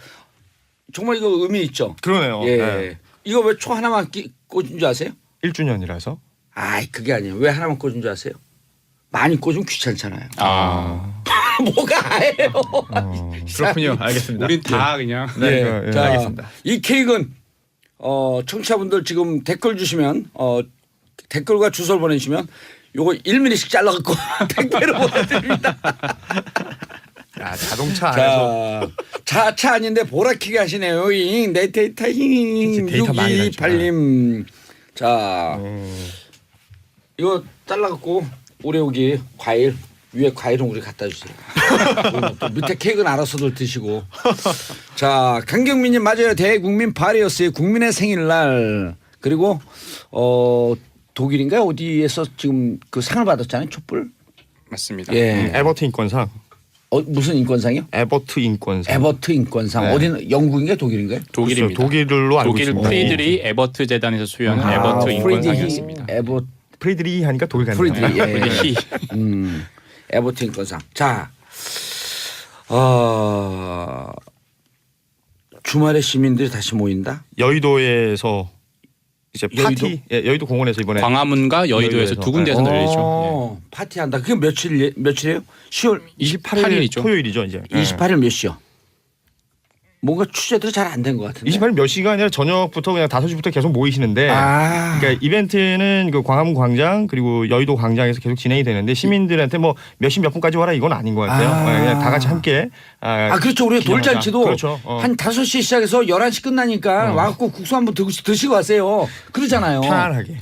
정말 이거 의미 있죠? 그러네요. 예. 네. 이거 왜 초 하나만 꽂은 줄 아세요? 1주년이라서. 그게 아니에요. 왜 하나만 꽂은 줄 아세요? 많이 꽂으면 귀찮잖아요. 뭐가 아예요? 그렇군요. 알겠습니다. 우린 다 그냥 네. 예, 자, 알겠습니다. 이 케이크는 청취자분들 지금 댓글 주시면 댓글과 주소를 보내주시면 요거 1mm씩 잘라갖고 택배로 보내드립니다. 야, 자동차 안에서 자차 아닌데 보라키게 하시네요. 내 데이터 데이터 많이 6228님. 자 이거 잘라갖고 오레오기 과일 위에 과일은 우리 갖다 주세요. 또 밑에 케이크는 알아서들 드시고. 자 강경민님 맞아요. 대국민 발이었어요. 국민의 생일날. 그리고 독일인가요? 어디에서 지금 그 상을 받았잖아요. 촛불. 맞습니다. 예. 에버트 인권상. 무슨 인권상이요? 에버트 인권상. 에버트 인권상. 네. 어디는 영국인가요? 독일인가요? 독일입니다. 독일로 알고 독일 있습니다. 프리드리 에버트 재단에서 수여하는 에버트 인권상이었습니다. 프리드리 하니까 독일 가는 프리드리. 거예요. 예. 프리드리. 에버트 인권상. 자, 주말에 시민들이 다시 모인다. 여의도에서 이제 여의도? 파티, 여의도 공원에서 이번에 광화문과 여의도에서 여의도에서. 두 군데에서 열리죠. 파티한다. 그게 며칠이에요? 10월 28일 일이죠. 토요일이죠 이제. 28일 몇 시요? 뭔가 취재들이 잘 안 된 것 같은데. 28일 몇 시가 아니라 저녁부터 그냥 5시부터 계속 모이시는데 그러니까 이벤트는 그 광화문 광장 그리고 여의도 광장에서 계속 진행이 되는데 시민들한테 뭐 몇 시 몇 분까지 와라 이건 아닌 것 같아요. 그냥 다 같이 함께 그렇죠. 우리가 기념하자. 돌잔치도 그렇죠. 한 5시 시작해서 11시 끝나니까 와갖고 국수 한번 드시고 가세요. 그러잖아요. 편안하게.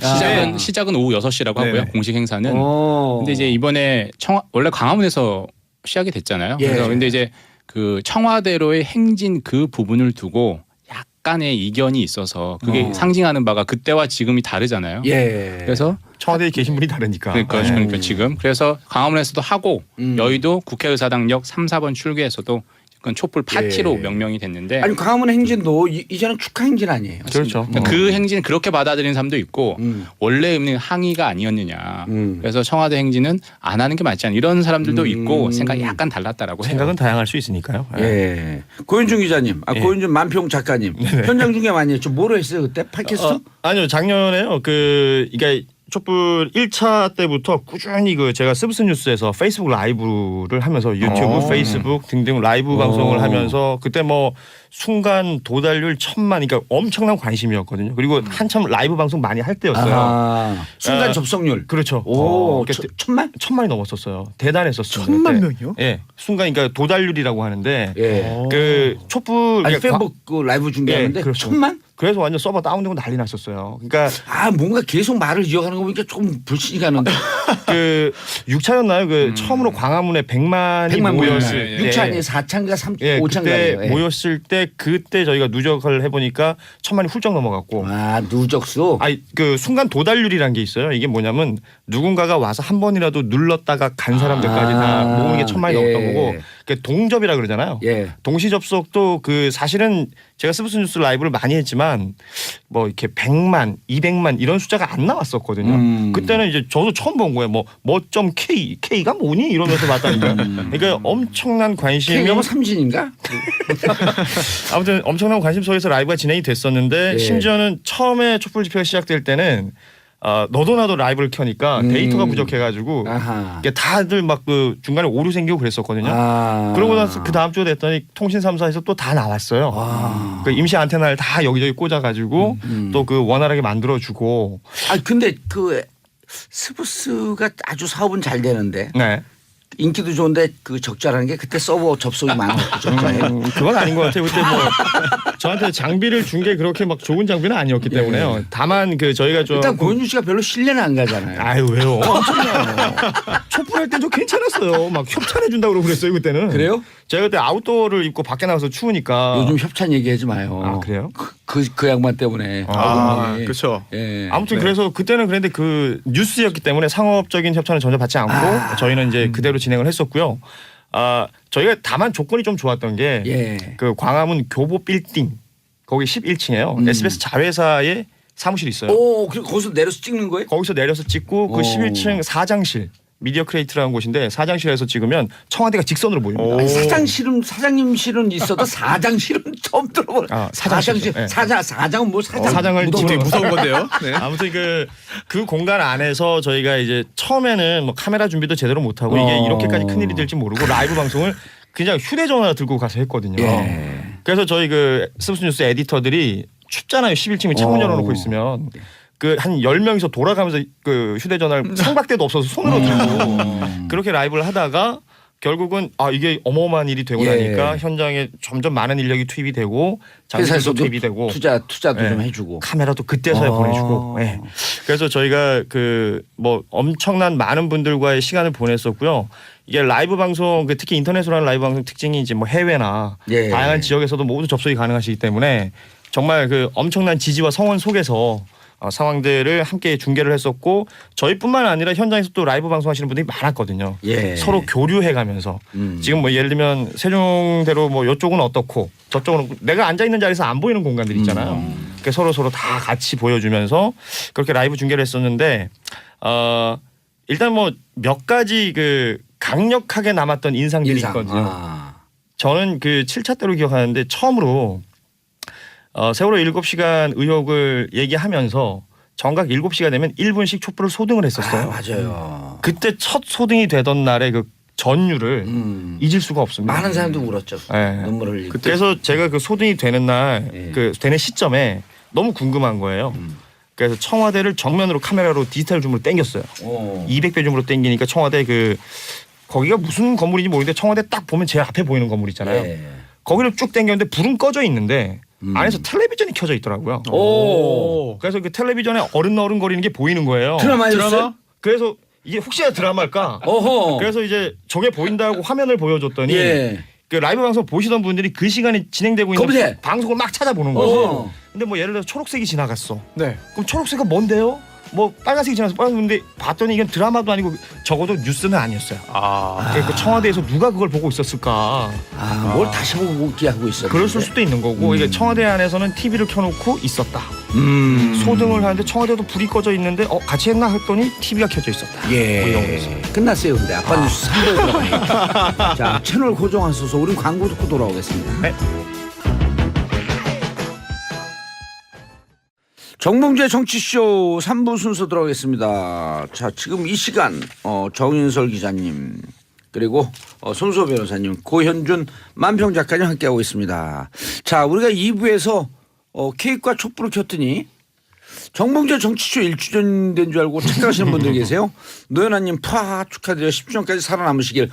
시작은 오후 6시라고 하고요. 네네. 공식 행사는. 어. 근데 이제 이번에 원래 광화문에서 시작이 됐잖아요. 예. 그래서 근데 이제 그 청와대로의 행진 그 부분을 두고 약간의 이견이 있어서 그게 상징하는 바가 그때와 지금이 다르잖아요. 예. 그래서 청와대에 계신 분이 다르니까. 그러니까 지금 그래서 광화문에서도 하고 여의도 국회의사당역 3, 4번 출구에서도 그건 촛불 파티로 예. 명명이 됐는데 아니 광화문 행진도 이제는 축하 행진 아니에요. 그렇죠. 그러니까 그 행진 그렇게 받아들이는 사람도 있고 원래 의미는 항의가 아니었느냐. 그래서 청와대 행진은 안 하는 게 맞지 않냐 이런 사람들도 있고 생각이 약간 달랐다라고 해요. 생각은 다양할 수 있으니까요. 예. 고윤중 기자님, 고윤중 만평 작가님 현장 중계 많이 했죠. 뭐로 했어요 그때 팟캐스트? 아니요 작년에요. 그러니까 촛불 1차 때부터 꾸준히 그 제가 스브스 뉴스에서 페이스북 라이브를 하면서 유튜브, 페이스북 등등 라이브 방송을 하면서 그때 뭐 순간 도달률 1000만 그러니까 엄청난 관심이었거든요. 그리고 한참 라이브 방송 많이 할 때였어요. 순간 접속률. 그렇죠. 오, 그때 1000만? 1000만이 넘었었어요. 대단했었어요. 1000만 그때. 명이요? 예. 순간 그러니까 도달률이라고 하는데 예. 그 촛불 아니 그러니까 페이스북 그 라이브 중계하는데 예, 그렇죠. 1000만? 그래서 완전 서버 다운되고 난리 났었어요. 그러니까 뭔가 계속 말을 이어가는 거 보니까 조금 불신이 가는데. 그 6차였나요? 그 처음으로 광화문에 100만이 100만 모였을 때 6차 아니에요? 4차인가 3차, 예, 5차인가. 그때 모였을 때 그때 저희가 누적을 해보니까 1000만이 훌쩍 넘어갔고 누적수. 아니 그 순간 도달률이라는 게 있어요. 이게 뭐냐면 누군가가 와서 한 번이라도 눌렀다가 간 사람들까지 다 모으는 게 1000만이 예. 넘었던 거고 그 동접이라 그러잖아요. 예. 동시 접속도 그 사실은 제가 스브스 뉴스 라이브를 많이 했지만 뭐 이렇게 100만, 200만 이런 숫자가 안 나왔었거든요. 그때는 이제 저도 처음 본 거예요. 뭐.K K가 뭐니 이러면서 봤다니까. 그러니까 엄청난 관심이 K가 뭐 삼진인가? 아무튼 엄청난 관심 속에서 라이브가 진행이 됐었는데 예. 심지어는 처음에 촛불 집회가 시작될 때는 너도 나도 라이브를 켜니까 데이터가 부족해가지고 아하. 이게 다들 막 그 중간에 오류 생기고 그랬었거든요. 그러고 나서 그 다음 주에 됐더니 통신 3사에서 또 다 나왔어요. 그 임시 안테나를 다 여기저기 꽂아가지고 또 그 원활하게 만들어주고. 근데 그 스브스가 아주 사업은 잘 되는데 네. 인기도 좋은데 그 적절한 게 그때 서버 접속이 많았죠. 그건 아닌 것 같아요. 그때 뭐 저한테 장비를 준 게 그렇게 막 좋은 장비는 아니었기 때문에요. 다만 그 저희가 좀 일단 고현주 씨가 별로 신뢰는 안 가잖아요. 아유 왜요? 촛불할 땐 좀 괜찮았어요. 막 협찬해 준다고 그러고 그랬어요 그때는. 그래요? 제가 그때 아웃도어를 입고 밖에 나가서 추우니까. 요즘 협찬 얘기하지 마요. 아 그래요? 그 양반 때문에. 그렇죠. 예. 아무튼 그래서 그때는 그런데 그 뉴스였기 때문에 상업적인 협찬을 전혀 받지 않고 저희는 이제 그대로 진행을 했었고요. 저희가 다만 조건이 좀 좋았던 게 그 예. 광화문 교보 빌딩 거기 11층에요. SBS 자회사에 사무실이 있어요. 오, 그리고 거기서 내려서 찍는 거예요? 거기서 내려서 찍고 그 11층 사장실 미디어 크리에이트라는 곳인데 사장실에서 찍으면 청와대가 직선으로 보입니다. 아니, 사장님실은 있어도 사장실은 처음 들어보는. 사장실. 네. 사장은 뭐 사장. 사장을 되게 무서운 건데요. 네. 아무튼 그 공간 안에서 저희가 이제 처음에는 뭐 카메라 준비도 제대로 못 하고 이게 이렇게까지 큰 일이 될지 모르고 라이브 방송을 그냥 휴대전화 들고 가서 했거든요. 예. 그래서 저희 그 스브스 뉴스 에디터들이 춥잖아요. 11층에 창문 열어놓고 있으면. 그 한 10명이서 돌아가면서 그 휴대전화를 상박대도 없어서 손으로 들고 그렇게 라이브를 하다가 결국은 이게 어마어마한 일이 되고 나니까 현장에 점점 많은 인력이 투입이 되고 장비도 투입이 되고 투자도 좀 해주고 카메라도 그때서야 보내주고 그래서 저희가 그 뭐 엄청난 많은 분들과의 시간을 보냈었고요. 이게 라이브 방송 특히 인터넷으로 하는 라이브 방송 특징이 이제 뭐 해외나 다양한 지역에서도 모두 접속이 가능하시기 때문에 정말 그 엄청난 지지와 성원 속에서 상황들을 함께 중계를 했었고 저희뿐만 아니라 현장에서 또 라이브 방송하시는 분들이 많았거든요. 서로 교류해가면서 지금 뭐 예를 들면 세종대로 뭐 이쪽은 어떻고 저쪽은 내가 앉아 있는 자리에서 안 보이는 공간들 있잖아요. 그러니까 서로 다 같이 보여주면서 그렇게 라이브 중계를 했었는데 일단 뭐 몇 가지 그 강력하게 남았던 인상들이 있거든요. 저는 그 7차 때로 기억하는데 처음으로 세월호 7시간 의혹을 얘기하면서 정각 7시가 되면 1분씩 촛불을 소등을 했었어요. 맞아요. 그때 첫 소등이 되던 날에 그 전율을 잊을 수가 없습니다. 많은 사람도 울었죠. 네. 눈물을 흘리고. 그래서 제가 그 소등이 되는 날 예. 그 되는 시점에 너무 궁금한 거예요. 그래서 청와대를 정면으로 카메라로 디지털 줌으로 당겼어요. 200배 줌으로 당기니까 청와대 그 거기가 무슨 건물인지 모르겠는데 청와대 딱 보면 제일 앞에 보이는 건물 있잖아요. 예. 거기를 쭉 당겼는데 불은 꺼져 있는데 안에서 텔레비전이 켜져 있더라고요. 오. 그래서 그 텔레비전에 어른거리는 게 보이는 거예요. 드라마였어요? 그래서 이게 혹시나 드라마일까? 어허. 그래서 이제 저게 보인다고 화면을 보여줬더니 예. 그 라이브 방송 보시던 분들이 그 시간에 진행되고 있는 검색. 방송을 막 찾아보는 거예요. 어허. 근데 뭐 예를 들어서 초록색이 지나갔어. 네. 그럼 초록색은 뭔데요? 뭐 빨간색이 지나서 빨간색인데 봤더니 이건 드라마도 아니고 적어도 뉴스는 아니었어요. 그러니까 청와대에서 누가 그걸 보고 있었을까? 뭘 다시 보고 하고 있어. 그랬을 수도 있는 거고 이게 청와대 안에서는 TV를 켜놓고 있었다. 음. 소등을 하는데 청와대도 불이 꺼져 있는데 같이 했나 했더니 TV가 켜져 있었다. 예. 뭐 이런 거였어요. 끝났어요. 근데 아빠 뉴스 3부에 들어가요. 자, 채널 고정하셔서 우린 광고 듣고 돌아오겠습니다. 네. 정봉주의 정치쇼 3부 순서 들어가겠습니다. 자, 지금 이 시간 정윤설 기자님 그리고 손수호 변호사님, 고현준 만평 작가님 함께하고 있습니다. 자, 우리가 2부에서 케이크와 촛불을 켰더니 정봉주의 정치쇼 1주년 된 줄 알고 착각하시는 분들 계세요. 노현아님 푸하 축하드려요. 10주년까지 살아남으시길.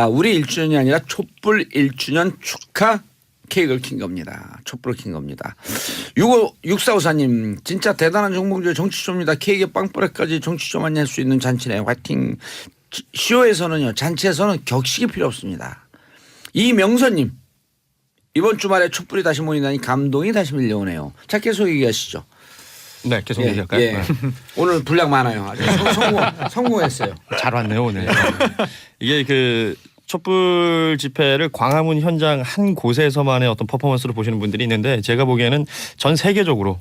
우리 1주년이 아니라 촛불 1주년 축하 케이크를 킨 겁니다. 촛불을 킨 겁니다. 6564님 진짜 대단한 정봉주의 정치쇼입니다. 케이크에 빵뿌레까지 정치쇼만 할 수 있는 잔치네. 화이팅. 쇼에서는요. 잔치에서는 격식이 필요 없습니다. 이명선님 이번 주말에 촛불이 다시 모인다니 감동이 다시 밀려오네요. 자 계속 얘기하시죠. 네, 계속 얘기할까요? 예. 네. 오늘 분량 많아요. 아주 성공했어요. 잘 왔네요 오늘. 이게 그 촛불 집회를 광화문 현장 한 곳에서만의 어떤 퍼포먼스로 보시는 분들이 있는데 제가 보기에는 전 세계적으로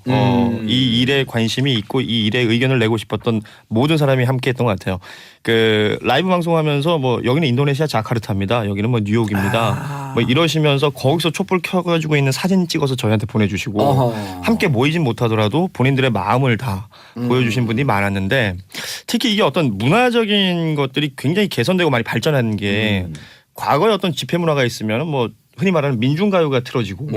이 일에 관심이 있고 이 일에 의견을 내고 싶었던 모든 사람이 함께했던 것 같아요. 그 라이브 방송하면서 뭐 여기는 인도네시아 자카르타입니다. 여기는 뭐 뉴욕입니다. 뭐 이러시면서 거기서 촛불 켜가지고 있는 사진 찍어서 저희한테 보내주시고 함께 모이진 못하더라도 본인들의 마음을 다 보여주신 분들이 많았는데 특히 이게 어떤 문화적인 것들이 굉장히 개선되고 많이 발전하는 게 과거에 어떤 집회 문화가 있으면 뭐 흔히 말하는 민중가요가 틀어지고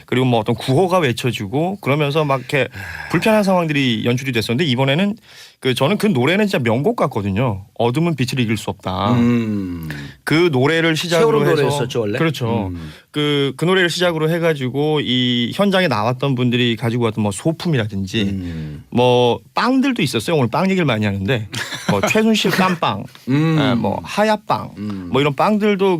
그리고 뭐 어떤 구호가 외쳐지고 그러면서 막 이렇게 불편한 상황들이 연출이 됐었는데 이번에는 저는 그 노래는 진짜 명곡 같거든요. 어둠은 빛을 이길 수 없다. 그 노래를 시작으로 해서 노래였었죠, 원래? 그렇죠. 그 노래를 시작으로 해가지고 이 현장에 나왔던 분들이 가지고 왔던 뭐 소품이라든지 뭐 빵들도 있었어요. 오늘 빵 얘기를 많이 하는데 뭐 최순실 깜빵, 뭐 하야빵, 뭐 이런 빵들도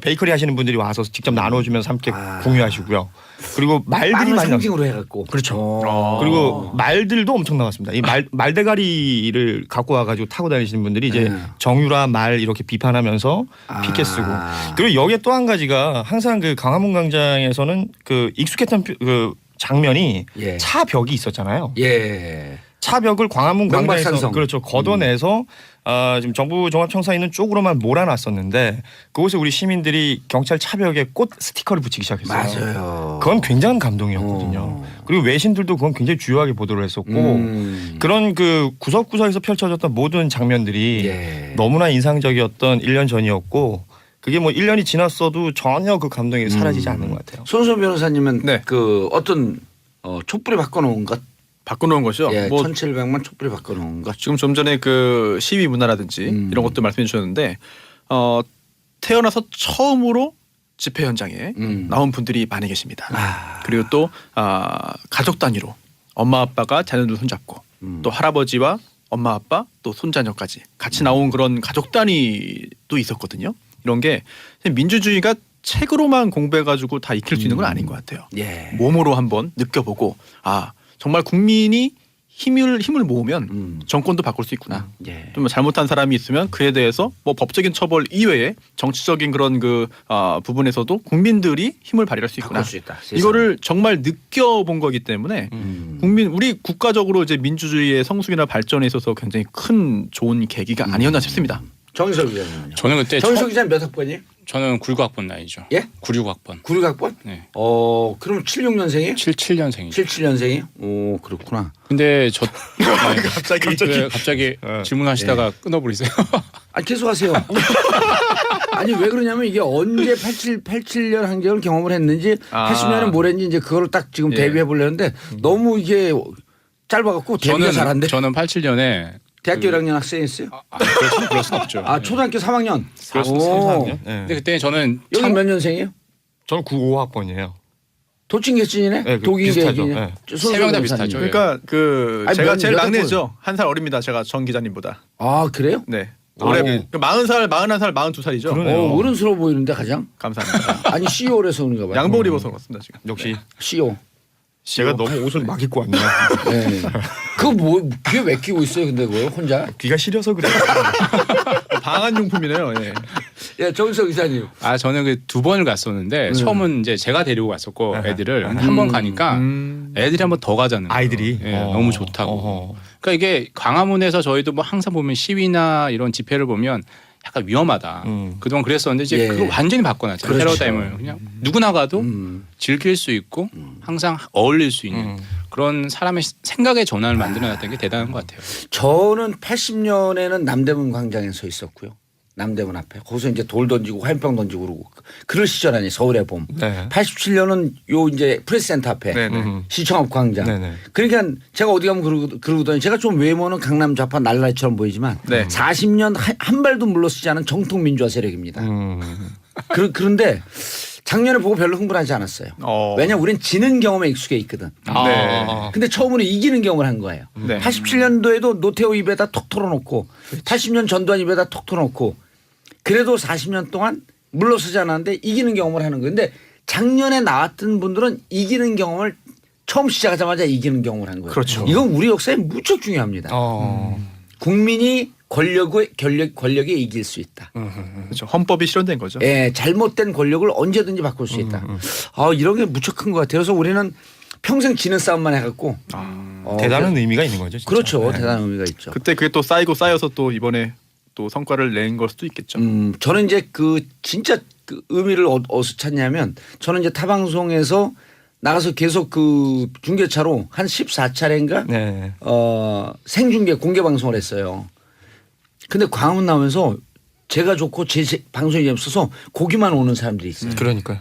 베이커리 하시는 분들이 와서 직접 나눠주면서 함께 공유하시고요. 그리고 말들이 많이 나왔어요. 상징으로 해갖고. 그렇죠. 그리고 말들도 엄청 나왔습니다. 이 말대가리를 갖고 와가지고 타고 다니시는 분들이 이제 정유라 말 이렇게 비판하면서 피켓 쓰고 그리고 여기에 또 한 가지가 항상 그 광화문 광장에서는 그 익숙했던 그 장면이 차 벽이 있었잖아요. 예. 차 벽을 광화문 광장에서 명박산성. 그렇죠 걷어내서 지금 정부 종합청사 있는 쪽으로만 몰아놨었는데 그곳에 우리 시민들이 경찰 차벽에 꽃 스티커를 붙이기 시작했어요. 맞아요. 그건 굉장한 감동이었거든요. 그리고 외신들도 그건 굉장히 주요하게 보도를 했었고 그런 그 구석구석에서 펼쳐졌던 모든 장면들이 너무나 인상적이었던 1년 전이었고 그게 뭐 1년이 지났어도 전혀 그 감동이 사라지지 않는 것 같아요. 손수호 변호사님은 네. 그 어떤 촛불이 바꿔놓은 것 바꿔놓은 거죠. 예, 뭐 1700만 촛불이 바꿔놓은 것. 지금 좀 전에 그 시위 문화라든지 이런 것도 말씀해 주셨는데 태어나서 처음으로 집회 현장에 나온 분들이 많이 계십니다. 그리고 또 가족 단위로 엄마 아빠가 자녀들 손잡고 또 할아버지와 엄마 아빠 또 손자녀까지 같이 나온 그런 가족 단위도 있었거든요. 이런 게 민주주의가 책으로만 공부해가지고 다 익힐 수 있는 건 아닌 것 같아요. 예. 몸으로 한번 느껴보고 정말 국민이 힘을 모으면 정권도 바꿀 수 있구나. 예. 좀 잘못한 사람이 있으면 그에 대해서 뭐 법적인 처벌 이외에 정치적인 그런 부분에서도 국민들이 힘을 발휘할 수 있구나. 바꿀 수 있다. 세상에. 이거를 정말 느껴본 거기 때문에 우리 국가적으로 이제 민주주의의 성숙이나 발전에 있어서 굉장히 큰 좋은 계기가 아니었나 싶습니다. 정의석 기자님은요. 저는 그때 정의석 기자는 몇 학번이에요? 저는 96학번 나이죠. 예? 96학번. 96학번? 네. 그럼 76년생이에요? 77년생이죠. 77년생이요? 오, 그렇구나. 근데 저 갑자기 질문하시다가 끊어버리세요. 아니, 계속 하세요. 아니, 왜 그러냐면 이게 언제 87년 한경을 경험을 했는지 80년에 뭘 했는지 이제 그걸 딱 지금 예. 대비해 보려는데 너무 이게 짧아갖고 대비가 잘 안 돼. 저는 87년에 대학교 1학년 학생이었어요? 그럴 순 없죠. 아, 초등학교 3학년. 그럴 수 오. 3학년? 네. 근데 그때 저는 여기 몇 년생이에요? 저는 95학번이에요. 도찐개찐이네? 네, 독일 비슷하죠. 계획이네. 네. 세명다 비슷하죠. 그러니까 아니, 제가 제일 몇 막내죠. 한 살 어립니다. 제가 정 기자님보다. 아, 그래요? 네. 오. 올해 40살, 41살, 42살이죠. 그러네요. 어른스러워 보이는데 가장? 감사합니다. 아니, CEO라서 그런가 봐요. 양복을 입어서 그렇습니다 지금. 역시 CEO. 제가 너무 옷을 막 입고 왔네요. 네. 그거 뭐, 귀에 왜 끼고 있어요, 근데 그거 혼자? 귀가 시려서 그래요. 방한 용품이네요. 예. 예, 정석 기자님. 아 저는 그 2번을 갔었는데 처음은 이제 제가 데리고 갔었고 애들을 한 번 가니까 애들이 한 번 더 가자는 거예요. 아이들이 예, 너무 좋다고. 그러니까 이게 광화문에서 저희도 뭐 항상 보면 시위나 이런 집회를 보면 약간 위험하다. 그동안 그랬었는데 이제 예. 그걸 완전히 바꿔놨잖아요. 그렇죠. 패러다임을 그냥 누구나 가도 즐길 수 있고 항상 어울릴 수 있는 그런 사람의 생각의 전환을 만들어놨다는 게 대단한 것 같아요. 저는 80년에는 남대문 광장에 서 있었고요. 남대문 앞에. 거기서 이제 돌 던지고 화염병 던지고 그러고. 그럴 시절 아니에요. 서울의 봄. 네. 87년은 요 이제 프레스센터 앞에. 네네. 시청 앞 광장. 네네. 그러니까 제가 어디 가면 그러거든요. 제가 좀 외모는 강남 좌파 날라리처럼 보이지만 네. 40년 한 발도 물러서지 않은 정통 민주화 세력입니다. 그런데 작년에 보고 별로 흥분하지 않았어요. 왜냐하면 우린 지는 경험에 익숙해 있거든. 네. 근데 처음으로 이기는 경험을 한 거예요. 네. 87년도에도 노태우 입에다 톡 털어놓고 80년 전두환 입에다 톡 털어놓고 그래도 40년 동안 물러서지 않았는데 이기는 경험을 하는 거예요. 근데 작년에 나왔던 분들은 이기는 경험을 처음 시작하자마자 이기는 경험을 한 거예요. 그렇죠. 이건 우리 역사에 무척 중요합니다. 국민이 권력에 이길 수 있다. 그렇죠. 헌법이 실현된 거죠. 예, 잘못된 권력을 언제든지 바꿀 수 있다. 이런 게 무척 큰 것 같아요. 그래서 우리는 평생 지는 싸움만 해갖고 대단한 의미가 있는 거죠. 진짜. 그렇죠. 네. 대단한 의미가 있죠. 그때 그게 또 쌓여서 또 이번에 또 성과를 낸 걸 수도 있겠죠. 저는 이제 그 진짜 그 의미를 어디서 찾냐면 저는 이제 타방송에서 나가서 계속 그 중계차로 한 14차례인가 네. 생중계 공개 방송을 했어요. 근데 광화문 나오면서 제가 좋고 제 방송이 없어서 거기만 오는 사람들이 있어요. 그러니까요.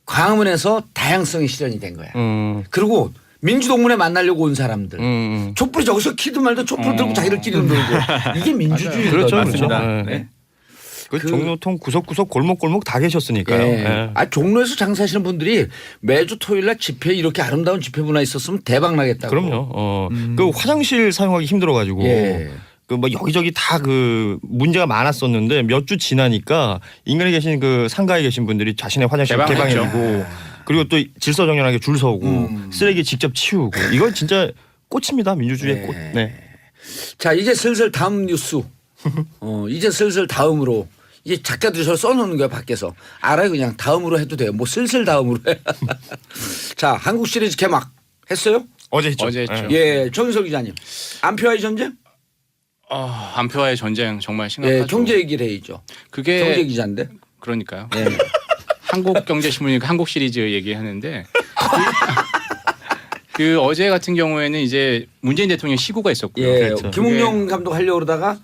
광화문에서 다양성이 실현이 된 거야. 그리고 민주동문회 만나려고 온 사람들. 촛불이 저기서 키도 말도 촛불 들고 자기들끼리 놀고. 이게 민주주의거든요. 그렇죠. 맞습니다. 그렇죠. 네. 그 종로통 구석구석 골목골목 다 계셨으니까요. 예. 예. 종로에서 장사하시는 분들이 매주 토요일 날 집회 이렇게 아름다운 집회 문화 있었으면 대박 나겠다고. 그럼요. 그 화장실 사용하기 힘들어가지고 예. 그 뭐 여기저기 다 그 문제가 많았었는데 몇 주 지나니까 인근에 계신 그 상가에 계신 분들이 자신의 화장실 개방했죠. 개방해주고 그리고 또 질서정연하게 줄 서고 쓰레기 직접 치우고 이거 진짜 꽃입니다. 민주주의의 꽃. 네. 자, 이제 슬슬 다음 뉴스. 이제 슬슬 다음으로. 이제 작가들이 저를 써놓는 거야 밖에서. 알아요 그냥 다음으로 해도 돼요. 뭐 슬슬 다음으로 해. 자, 한국 시리즈 개막 했어요? 어제 했죠. 어제 했죠. 예, 정인석 기자님. 안표와의 전쟁? 안표와의 전쟁 정말 심각하죠. 예, 경제 얘기를 해야죠. 그게 경제 기자인데. 그러니까요. 예. 한국경제신문이니까 한국 시리즈 얘기하는데 그 어제 같은 경우에는 이제 문재인 대통령 시구가 있었고요. 예, 그렇죠. 김웅룡 감독 하려고 그러다가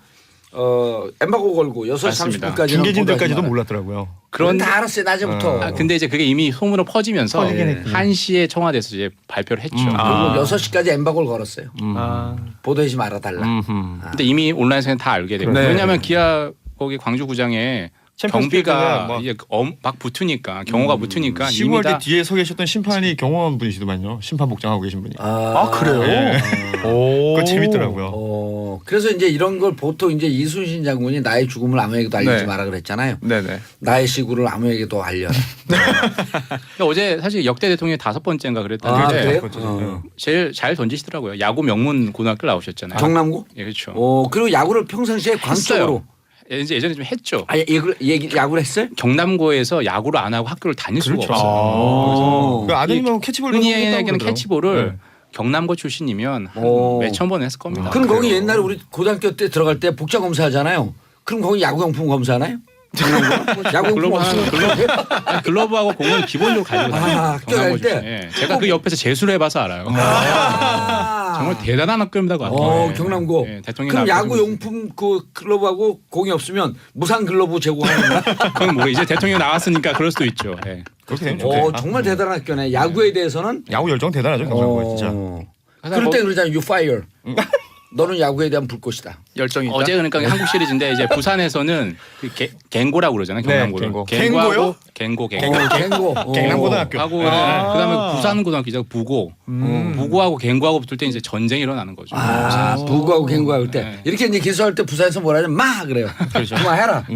엠바고 걸고 6시 맞습니다. 30분까지는 중계진들까지도 몰랐더라고요. 그런 다 알았어요 낮에부터. 근데 이제 그게 이미 소문으로 퍼지면서 퍼지긴 했군요. 1시에 청와대에서 이제 발표를 했죠. 그리고 6시까지 엠바고를 걸었어요. 보도하지 말아달라. 근데 이미 온라인에서는 다 알게 되고 네. 왜냐하면 기아 거기 광주구장에 경비가 막 이제 막 붙으니까 경호가 붙으니까 이미 10월 때 다 뒤에 서 계셨던 심판이 경호원 분이시더만요. 심판 복장하고 계신 분이. 그래요? 그거 재밌더라고요. 그래서 이제 이런 걸 보통 이제 이순신 장군이 나의 죽음을 아무에게도 알리지 네. 마라 그랬잖아요. 네네. 나의 시구를 아무에게도 알려라. 어제 사실 역대 대통령이 5번째인가 그랬다는데 그래요? 제일 잘 던지시더라고요. 야구 명문 고등학교 나오셨잖아요. 경남고? 예, 그렇죠. 그리고 야구를 평상시에 광적으로. 예전에 좀 했죠. 야구를 했어요? 경남고에서 야구를 안 하고 학교를 다닐 수가 그렇죠. 없어요. 그 아드님하고 캐치볼 흔히에게는 캐치볼을 경남고 출신이면 한 몇천 번 했을 겁니다. 그럼 거기 옛날에 우리 고등학교 때 들어갈 때 복장 검사하잖아요. 그럼 거기 야구 용품 검사하나요? 야구용품 없으면 글러브하고 공은 기본적으로 가지고 다니는 학교 갈 때? 예, 제가 그 옆에서 제수를 해봐서 알아요. 정말 대단한 학교입니다. 그 학교. 경남고. 예, 대통령 그럼 앞에서 야구용품 그 글러브하고 공이 없으면 무상 글러브 제공하는 거야? 그건 뭐 이제 대통령 나왔으니까 그럴 수도 있죠. 예. 그렇게 되면 좋겠다. 정말 대단한 학교네. 야구에 대해서는 야구 열정 대단하죠 경남고 진짜. 그럴 때 그러잖아. You fire. 너는 야구에 대한 불꽃이다. 열정이 있다. 어제 그러니까 한국 시리즈인데 이제 부산에서는 그 갱고라고 그러잖아요. 경남고를. 갱고. 갱고요? 갱고. 갱고. 경남고등학교. 하고 그다음에 부산고등학교죠. 부고. 부고하고 갱고하고 붙을 때 이제 전쟁이 일어나는 거죠. 부구하고 갱구하고 할 때 네. 이렇게 이제 기수할 때 부산에서 뭐라 하냐면 마 그래요. 그만해라.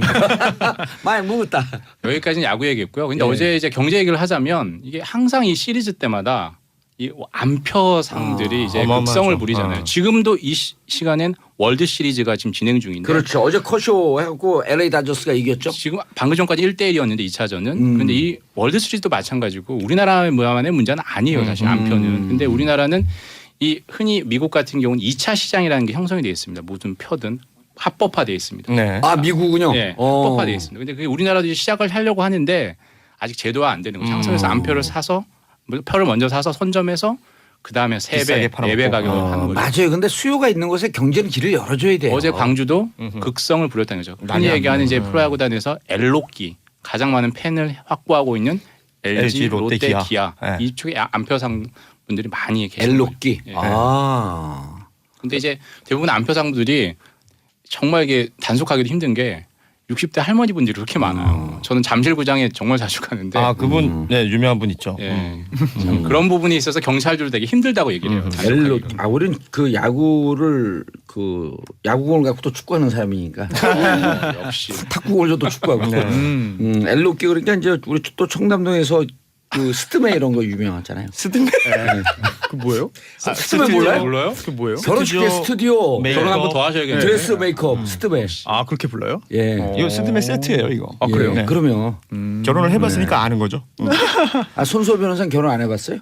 많이 묵었다. 여기까지는 야구 얘기했고요. 근데 어제 이제 경제 얘기를 하자면 이게 항상 이 시리즈 때마다 이 안표상들이 이제 어마어마하죠. 극성을 부리잖아요. 지금도 이 시간엔 월드 시리즈가 지금 진행 중인데 그렇죠. 어제 커쇼 해갖고 LA 다저스가 이겼죠. 지금 방금 전까지 1대1이었는데 2차전은 그런데 이 월드 시리즈도 마찬가지고 우리나라만의 문제는 아니에요. 사실 안표는. 근데 우리나라는 이 흔히 미국 같은 경우는 2차 시장이라는 게 형성이 되어 있습니다. 모든 표든 합법화되어 있습니다. 네. 미국은요. 네, 합법화되어 있습니다. 근데 그게 우리나라도 이제 시작을 하려고 하는데 아직 제도화 안 되는 거죠. 항상 그래서 안표를 사서 표를 먼저 사서 선점해서 그 다음에 3배, 4배 가격을 하는 거죠. 맞아요. 근데 수요가 있는 곳에 경제는 길을 열어줘야 돼요. 어제 광주도 극성을 부렸다는 거죠. 흔히 얘기하는 이제 프로야구단에서 엘로끼 가장 많은 팬을 확보하고 있는 LG, 롯데, 기아 네. 이쪽에 안표상 분들이 많이 계십니다. 엘로끼. 예. 근데 이제 대부분 안표상들이 정말 이게 단속하기도 힘든 게 60대 할머니 분들이 그렇게 많아요. 저는 잠실구장에 정말 자주 가는데 그분 네 유명한 분 있죠. 예. 참 그런 부분이 있어서 경찰들 되게 힘들다고 얘기를 해요. 엘로. 우리는 그 야구를 그 야구공을 갖고 또 축구하는 사람이니까 역시 탁구공을 줘도 축구하고. 엘로끼 그러니까 이제 우리 또 청담동에서 그 스트메 이런 거 유명하잖아요. 스드메? 그 뭐예요? 스트메 몰라요? 몰라요? 그 뭐예요? 결혼식 때 스튜디오 메이크업. 결혼 한번 더 하셔야겠네요. 드레스 메이크업 스트메. 아 그렇게 불러요? 예. 이거 스드메 세트예요 이거. 아 그래요? 예, 그러면 결혼을 해봤으니까 아는 거죠. 손수호 변호사는 결혼 안 해봤어요?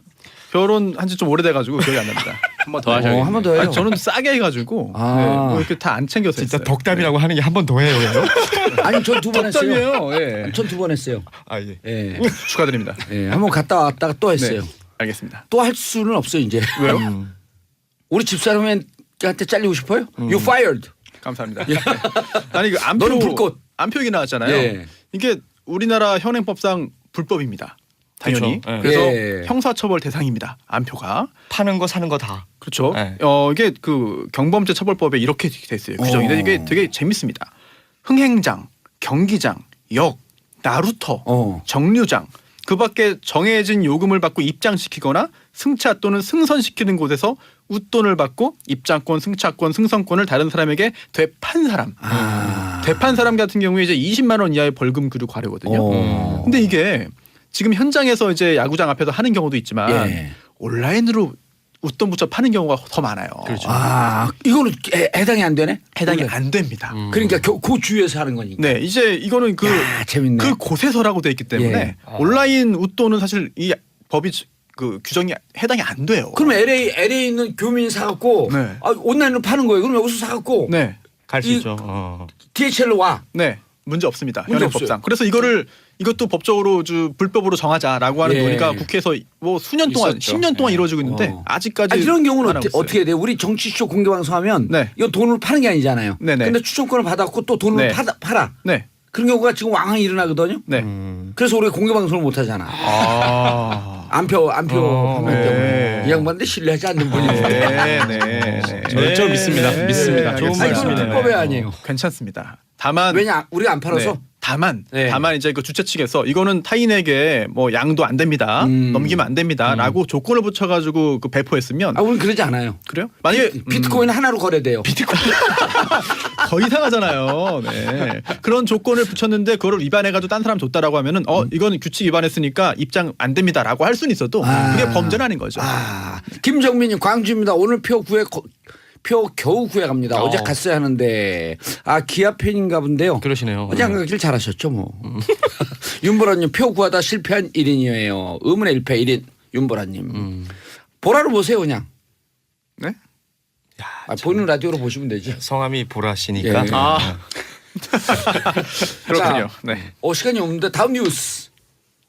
결혼한 지 좀 오래돼가지고 기억이 안 납니다. 한번 더 하셔야겠네요. 한 번 더 해요. 아니, 저는 싸게 해가지고 뭐 이렇게 다 안 챙겨서 진짜 했어요. 덕담이라고 하는 게 한 번 더 해요. 아니 전 두 번 했어요. 덕담이에요. 예. 전 두 번 했어요. 아 예. 예. 축하드립니다. 예. 한번 갔다 왔다가 또 했어요. 네, 알겠습니다. 또 할 수는 없어요 이제. 왜요? 우리 집사람한테 잘리고 싶어요? You fired. 감사합니다. 아니 그 안표 너는 불꽃. 안표 얘기 나왔잖아요. 예. 이게 우리나라 현행법상 불법입니다. 당연히. 그렇죠. 예. 그래서 예. 형사처벌 대상입니다. 안표가. 파는 거 사는 거 다. 그렇죠. 네. 이게 그 경범죄 처벌법에 이렇게 돼 있어요. 규정이. 근데 이게 되게 재밌습니다. 흥행장, 경기장, 역, 나루터, 정류장 그밖에 정해진 요금을 받고 입장시키거나 승차 또는 승선시키는 곳에서 웃돈을 받고 입장권, 승차권, 승선권을 다른 사람에게 되판 사람. 되판 사람 같은 경우에 이제 20만 원 이하의 벌금 규류 과료거든요. 근데 이게 지금 현장에서 이제 야구장 앞에서 하는 경우도 있지만 예. 온라인으로 웃돈 붙여 파는 경우가 더 많아요. 그렇죠. 이거는 해당이 안 되네? 해당이 원래. 안 됩니다. 그러니까 그 주위에서 하는 거니까. 네, 이제 이거는 재밌네. 그 곳에서라고 돼 있기 때문에 예. 온라인 웃돈은 사실 이 법이 그 규정이 해당이 안 돼요. 그럼 LA 있는 교민이 사갖고 네. 온라인으로 파는 거예요. 그럼 여기서 사갖고 네, 갈 수 이- 있죠. DHL로 와. 네, 문제 없습니다. 문제 현행법상. 없어요. 그래서 이것도 법적으로 불법으로 정하자라고 하는 예. 논의가 국회에서 뭐 수년 동안, 있었죠. 10년 동안 이루어지고 있는데 아직까지 이런 경우는 하나 없어요. 어떻게 돼요? 우리 정치쇼 공개방송하면 네. 이거 돈을 파는 게 아니잖아요. 네네. 근데 추천권을 받았고 또 돈을 네. 팔아. 네, 그런 경우가 지금 왕왕 일어나거든요. 네. 그래서 우리가 공개방송을 못 하잖아. 안표 판매 네. 때문에 이 양반들 신뢰하지 않는 분인데. 네. 절대 믿습니다. 믿습니다. 좋은 아니 그건 말씀이네요. 불법이 아니에요. 괜찮습니다. 다만 왜냐 우리가 안 팔아서. 네. 다만 네. 이제 그 주최 측에서 이거는 타인에게 뭐 양도 안 됩니다. 넘기면 안 됩니다라고 조건을 붙여가지고 그 배포했으면 우리는 그러지 않아요. 그래요? 만약에 비트코인 하나로 거래돼요. 더 이상하잖아요. 네. 그런 조건을 붙였는데 그거를 위반해가지고 딴 사람 줬다라고 하면은 이건 규칙 위반했으니까 입장 안 됩니다라고 할 수는 있어도 그게 범죄는 아닌 거죠. 김정민이 광주입니다. 오늘 표 겨우 구해갑니다. 어제 갔어야 하는데 기아 팬인가 본데요. 그러시네요. 어제 안 가길 잘하셨죠 뭐. 윤보라님 표 구하다 실패한 1인이에요. 의문의 1패 1인 윤보라님. 보라로 보세요 그냥. 네? 보이는 라디오로 보시면 되죠. 성함이 보라 씨니까. 예. 그렇군요. 자, 네. 시간이 없는데 다음 뉴스.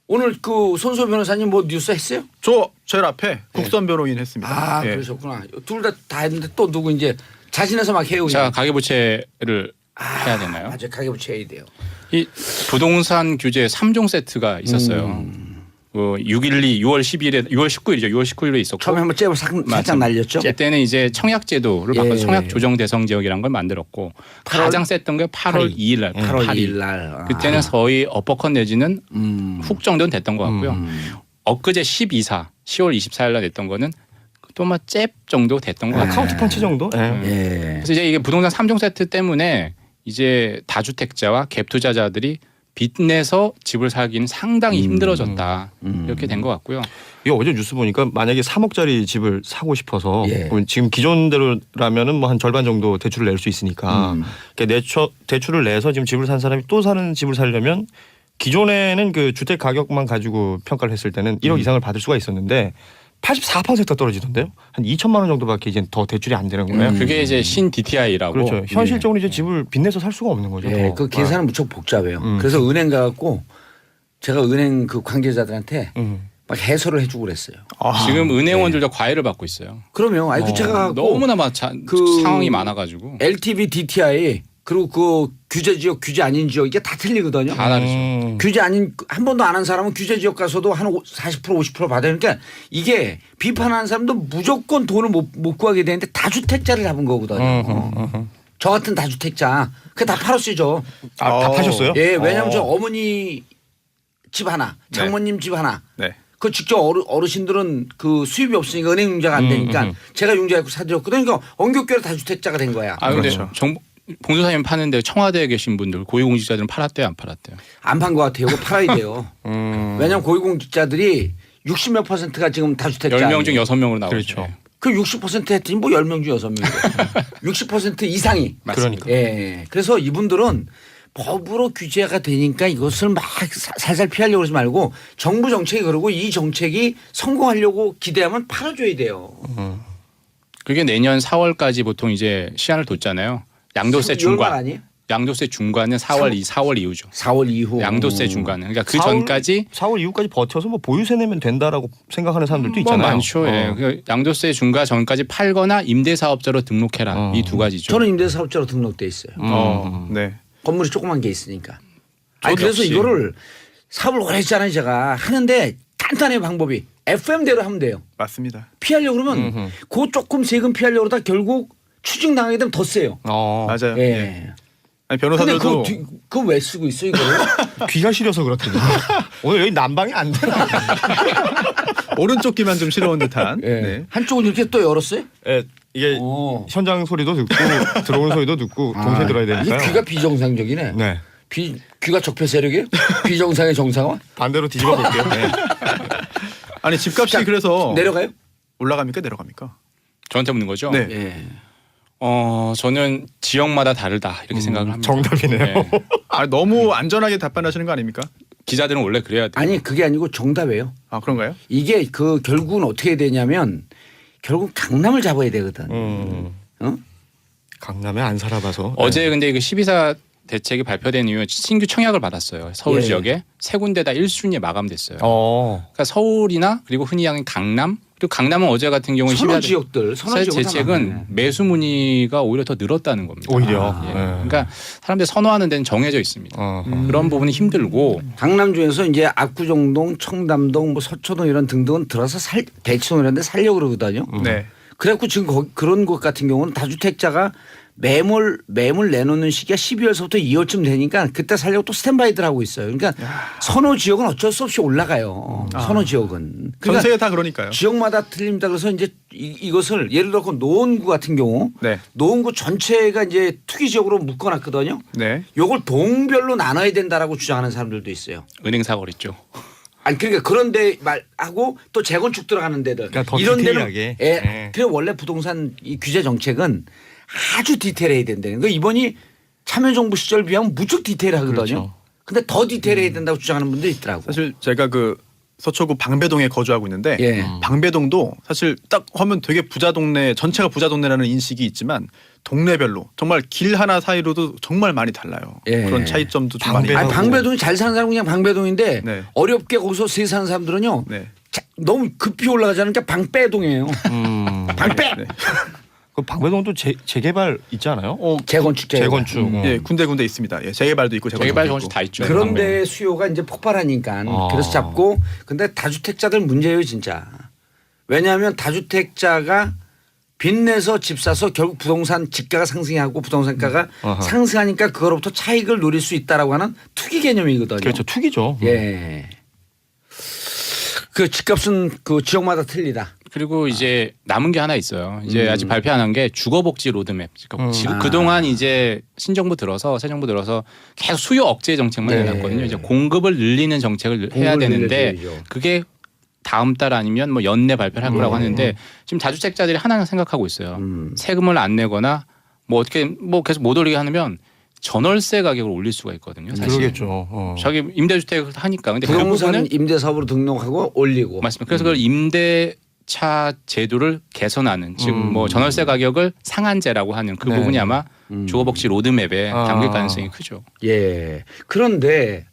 오늘 그 손소 변호사님 뭐 뉴스 했어요? 저 제일 앞에 국선 변호인 했습니다. 아, 예. 그러셨구나. 둘 다 했는데 또 누구 이제 자신에서 막 해요. 자, 그냥. 가계부채를 해야 되나요? 맞아요. 가계부채 해야 돼요. 이 부동산 규제 3종 세트가 있었어요. 612, 6월 10일에 6월 19일이죠. 6월 19일에 있었고 처음에 한번 잽을 살짝 맞습니다. 날렸죠. 그때는 이제 청약 제도를 예. 바꿔서 청약 조정 대상 지역이라는 걸 만들었고 가장 셌던 게 8월 2일 날 8월 8일. 2일 날. 그때는 거의 어퍼컷 내지는 훅 정도는 됐던 것 같고요. 엊그제 10월 24일 날 냈던 거는 또 막 잽 정도 됐던 것 같아요. 카운트 펀치 정도? 예. 예. 그래서 이제 이게 부동산 3종 세트 때문에 이제 다주택자와 갭 투자자들이 빚내서 집을 사기는 상당히 힘들어졌다. 이렇게 된 것 같고요. 이거 어제 뉴스 보니까 만약에 3억짜리 집을 사고 싶어서 예. 그럼 지금 기존대로라면은 뭐 한 절반 정도 대출을 낼 수 있으니까 대출을 내서 지금 집을 산 사람이 또 사는 집을 살려면 기존에는 그 주택 가격만 가지고 평가를 했을 때는 1억 이상을 받을 수가 있었는데 84%가 떨어지던데요. 한 2천만 원 정도밖에 이제 더 대출이 안 되는 거예요. 그게 이제 신 DTI라고. 그렇죠. 현실적으로 이제 집을 빚내서 살 수가 없는 거죠. 예, 더. 그 계산은 무척 복잡해요. 그래서 은행 가갖고 제가 은행 그 관계자들한테 막 해설을 해주고 그랬어요. 지금 은행원들도 과외를 받고 있어요. 그러면 아니 그 제가 갖고 너무나 그 상황이 많아가지고 LTV, DTI 그리고 그 규제 지역, 규제 아닌 지역 이게 다 틀리거든요. 다 다르죠. 규제 아닌 한 번도 안 한 사람은 규제 지역 가서도 한 40% 50% 받아요. 그러니까 이게 비판하는 사람도 무조건 돈을 못 구하게 되는데 다주택자를 잡은 거거든요. 저 같은 다주택자 그 다 팔았어요. 다 파셨어요? 예, 왜냐하면 저 어머니 집 하나, 장모님 집 하나. 네. 그 직접 어르신들은 그 수입이 없으니까 은행 융자가 안 되니까 제가 융자해서 사드렸거든요. 그러니까 원격결 다주택자가 된 거야. 아 근데 그렇죠. 봉도사님 파는데 청와대에 계신 분들 고위공직자들은 팔았대요, 안 팔았대요? 안 판 것 같아요. 그거 팔아야 돼요. 왜냐하면 고위공직자들이 60몇 %가 지금 다주택자. 10명 중 6명으로 나오죠. 그렇죠. 그 60% 했더니 뭐 10명 중 6명이고 60% 이상이. 그러니까. 예. 그래서 이분들은 법으로 규제가 되니까 이것을 막 살살 피하려고 그러지 말고 정부 정책이 그러고 이 정책이 성공하려고 기대하면 팔아줘야 돼요. 그게 내년 4월까지 보통 이제 시한을 뒀잖아요. 양도세 이월 말 중간. 아니에요? 양도세 중간은 4월 이후죠. 4월 이후. 양도세 중간은. 그러니까 그 4월 전까지 4월 이후까지 버텨서 뭐 보유세 내면 된다라고 생각하는 사람들도 뭐 있잖아요. 많죠. 예. 그 양도세 중과 전까지 팔거나 임대사업자로 등록해라. 이 두 가지죠. 저는 임대사업자로 등록돼 있어요. 네. 건물이 조그만 게 있으니까. 아니 저도 그래서 역시. 이거를 사업을 오래 했잖아요 제가. 하는데 간단해요 방법이. FM대로 하면 돼요. 맞습니다. 피하려고 그러면 그 조금 세금 피하려고 그러다 결국 추징당하게 되면 더 세요. 맞아요. 예. 예. 아니 근데 변호사들도 그거 왜 쓰고 있어 이거를? 귀가 시려서 그렇거든요. 오늘 여기 난방이 안 되나? 오른쪽 귀만 좀 시려운 듯한. 예. 네. 한쪽은 이렇게 또 열었어요? 예, 이게 오. 현장 소리도 듣고 들어오는 소리도 듣고 동시에 들어야 이게 되니까요. 귀가 비정상적이네. 네. 귀가 적폐 세력이에요? 비정상의 정상화? 반대로 뒤집어 볼게요. 네. 아니 집값이 자, 그래서 내려가요? 올라갑니까 내려갑니까? 저한테 묻는 거죠? 네. 예. 저는 지역마다 다르다 이렇게 생각을 합니다. 정답이네요. 네. 아 너무 안전하게 답변하시는 거 아닙니까? 기자들은 원래 그래야 돼요. 아니 그게 아니고 정답이에요. 아 그런가요? 이게 그 결국은 어떻게 되냐면 결국 강남을 잡아야 되거든. 어? 강남에 안 살아봐서. 어제 근데 그 12사 대책이 발표된 이후에 신규 청약을 받았어요. 서울 예. 지역에 세 군데다 1순위에 마감됐어요. 그러니까 서울이나 그리고 흔히 하는 강남 그리고 강남은 어제 같은 경우는 선호 12사 지역들, 선호 지역은 대책은 매수 문의가 오히려 더 늘었다는 겁니다. 오히려. 예. 네. 그러니까 사람들이 선호하는 데는 정해져 있습니다. 그런 부분이 힘들고 강남 중에서 이제 압구정동, 청담동, 뭐 서초동 이런 등등은 들어서 대치동 이런 데 살려고 그러거든요. 네. 그래갖고 지금 그런 곳 같은 경우는 다주택자가 매물 내놓는 시기가 12월서부터 2월쯤 되니까 그때 살려고 또 스탠바이들 하고 있어요. 그러니까 선호 지역은 어쩔 수 없이 올라가요. 선호 지역은. 그러니까 전세가 다 그러니까요. 지역마다 틀립니다. 그래서 이제 이것을 예를 들어 노원구 같은 경우 네. 노원구 전체가 이제 투기 지역으로 묶어놨거든요. 네. 요걸 동별로 나눠야 된다라고 주장하는 사람들도 있어요. 은행 사거리 있죠. 아니 그러니까 그런데 말하고 또 재건축 들어가는 데들 그러니까 더 이런 데는 디테일하게. 예. 네. 그래 원래 부동산 이 규제 정책은 아주 디테일해야 된다는 거. 이번이 참여정부 시절 비하면 무척 디테일하거든요. 그렇죠. 근데 더 디테일해야 된다고 주장하는 분도 있더라고. 사실 제가 그 서초구 방배동에 거주하고 있는데 예. 방배동도 사실 딱 하면 되게 부자 동네 전체가 부자 동네라는 인식이 있지만 동네별로 정말 길 하나 사이로도 정말 많이 달라요. 예. 그런 차이점도 좀 많이 아니, 있고. 방배동이 잘 사는 사람은 그냥 방배동인데 네. 어렵게 거기서 세 사는 사람들은요. 네. 너무 급히 올라가지 않으니까 방배동이에요. 방배. 네. 그 방배동도 재개발 있지 않아요? 재건축. 재건축. 예, 군데군데 있습니다. 예, 재개발도 있고 재개발 재건축도 정식 있고. 다 있죠. 그런데 수요가 이제 폭발하니까 그래서 잡고 근데 다주택자들 문제예요 진짜. 왜냐하면 다주택자가 빚내서 집 사서 결국 부동산 집가가 상승하고 부동산가가 상승하니까 그거로부터 차익을 노릴 수 있다라고 하는 투기 개념이거든요. 그렇죠. 투기죠. 예. 그 집값은 그 지역마다 틀리다. 그리고 이제 남은 게 하나 있어요. 이제 아직 발표 안 한 게 주거복지 로드맵. 그러니까 지금 그동안 이제 신정부 들어서 새 정부 들어서 계속 수요 억제 정책만 네. 해놨거든요. 이제 공급을 늘리는 정책을 해야 공급을 되는데 늘려줘야죠. 그게 다음 달 아니면 뭐 연내 발표를 할 거라고 하는데 지금 다주택자들이 하나는 생각하고 있어요. 세금을 안 내거나 뭐 어떻게 뭐 계속 못 오르게 하면 전월세 가격을 올릴 수가 있거든요. 사실. 그러겠죠. 자기 임대주택을 하니까 근데 그 부동산 부분은 임대사업으로 등록하고 올리고. 맞습니다. 그래서 그걸 임대차 제도를 개선하는 지금 뭐 전월세 가격을 상한제라고 하는 그 네. 부분이 아마 주거복지 로드맵에 담길 가능성이 크죠. 예. 그런데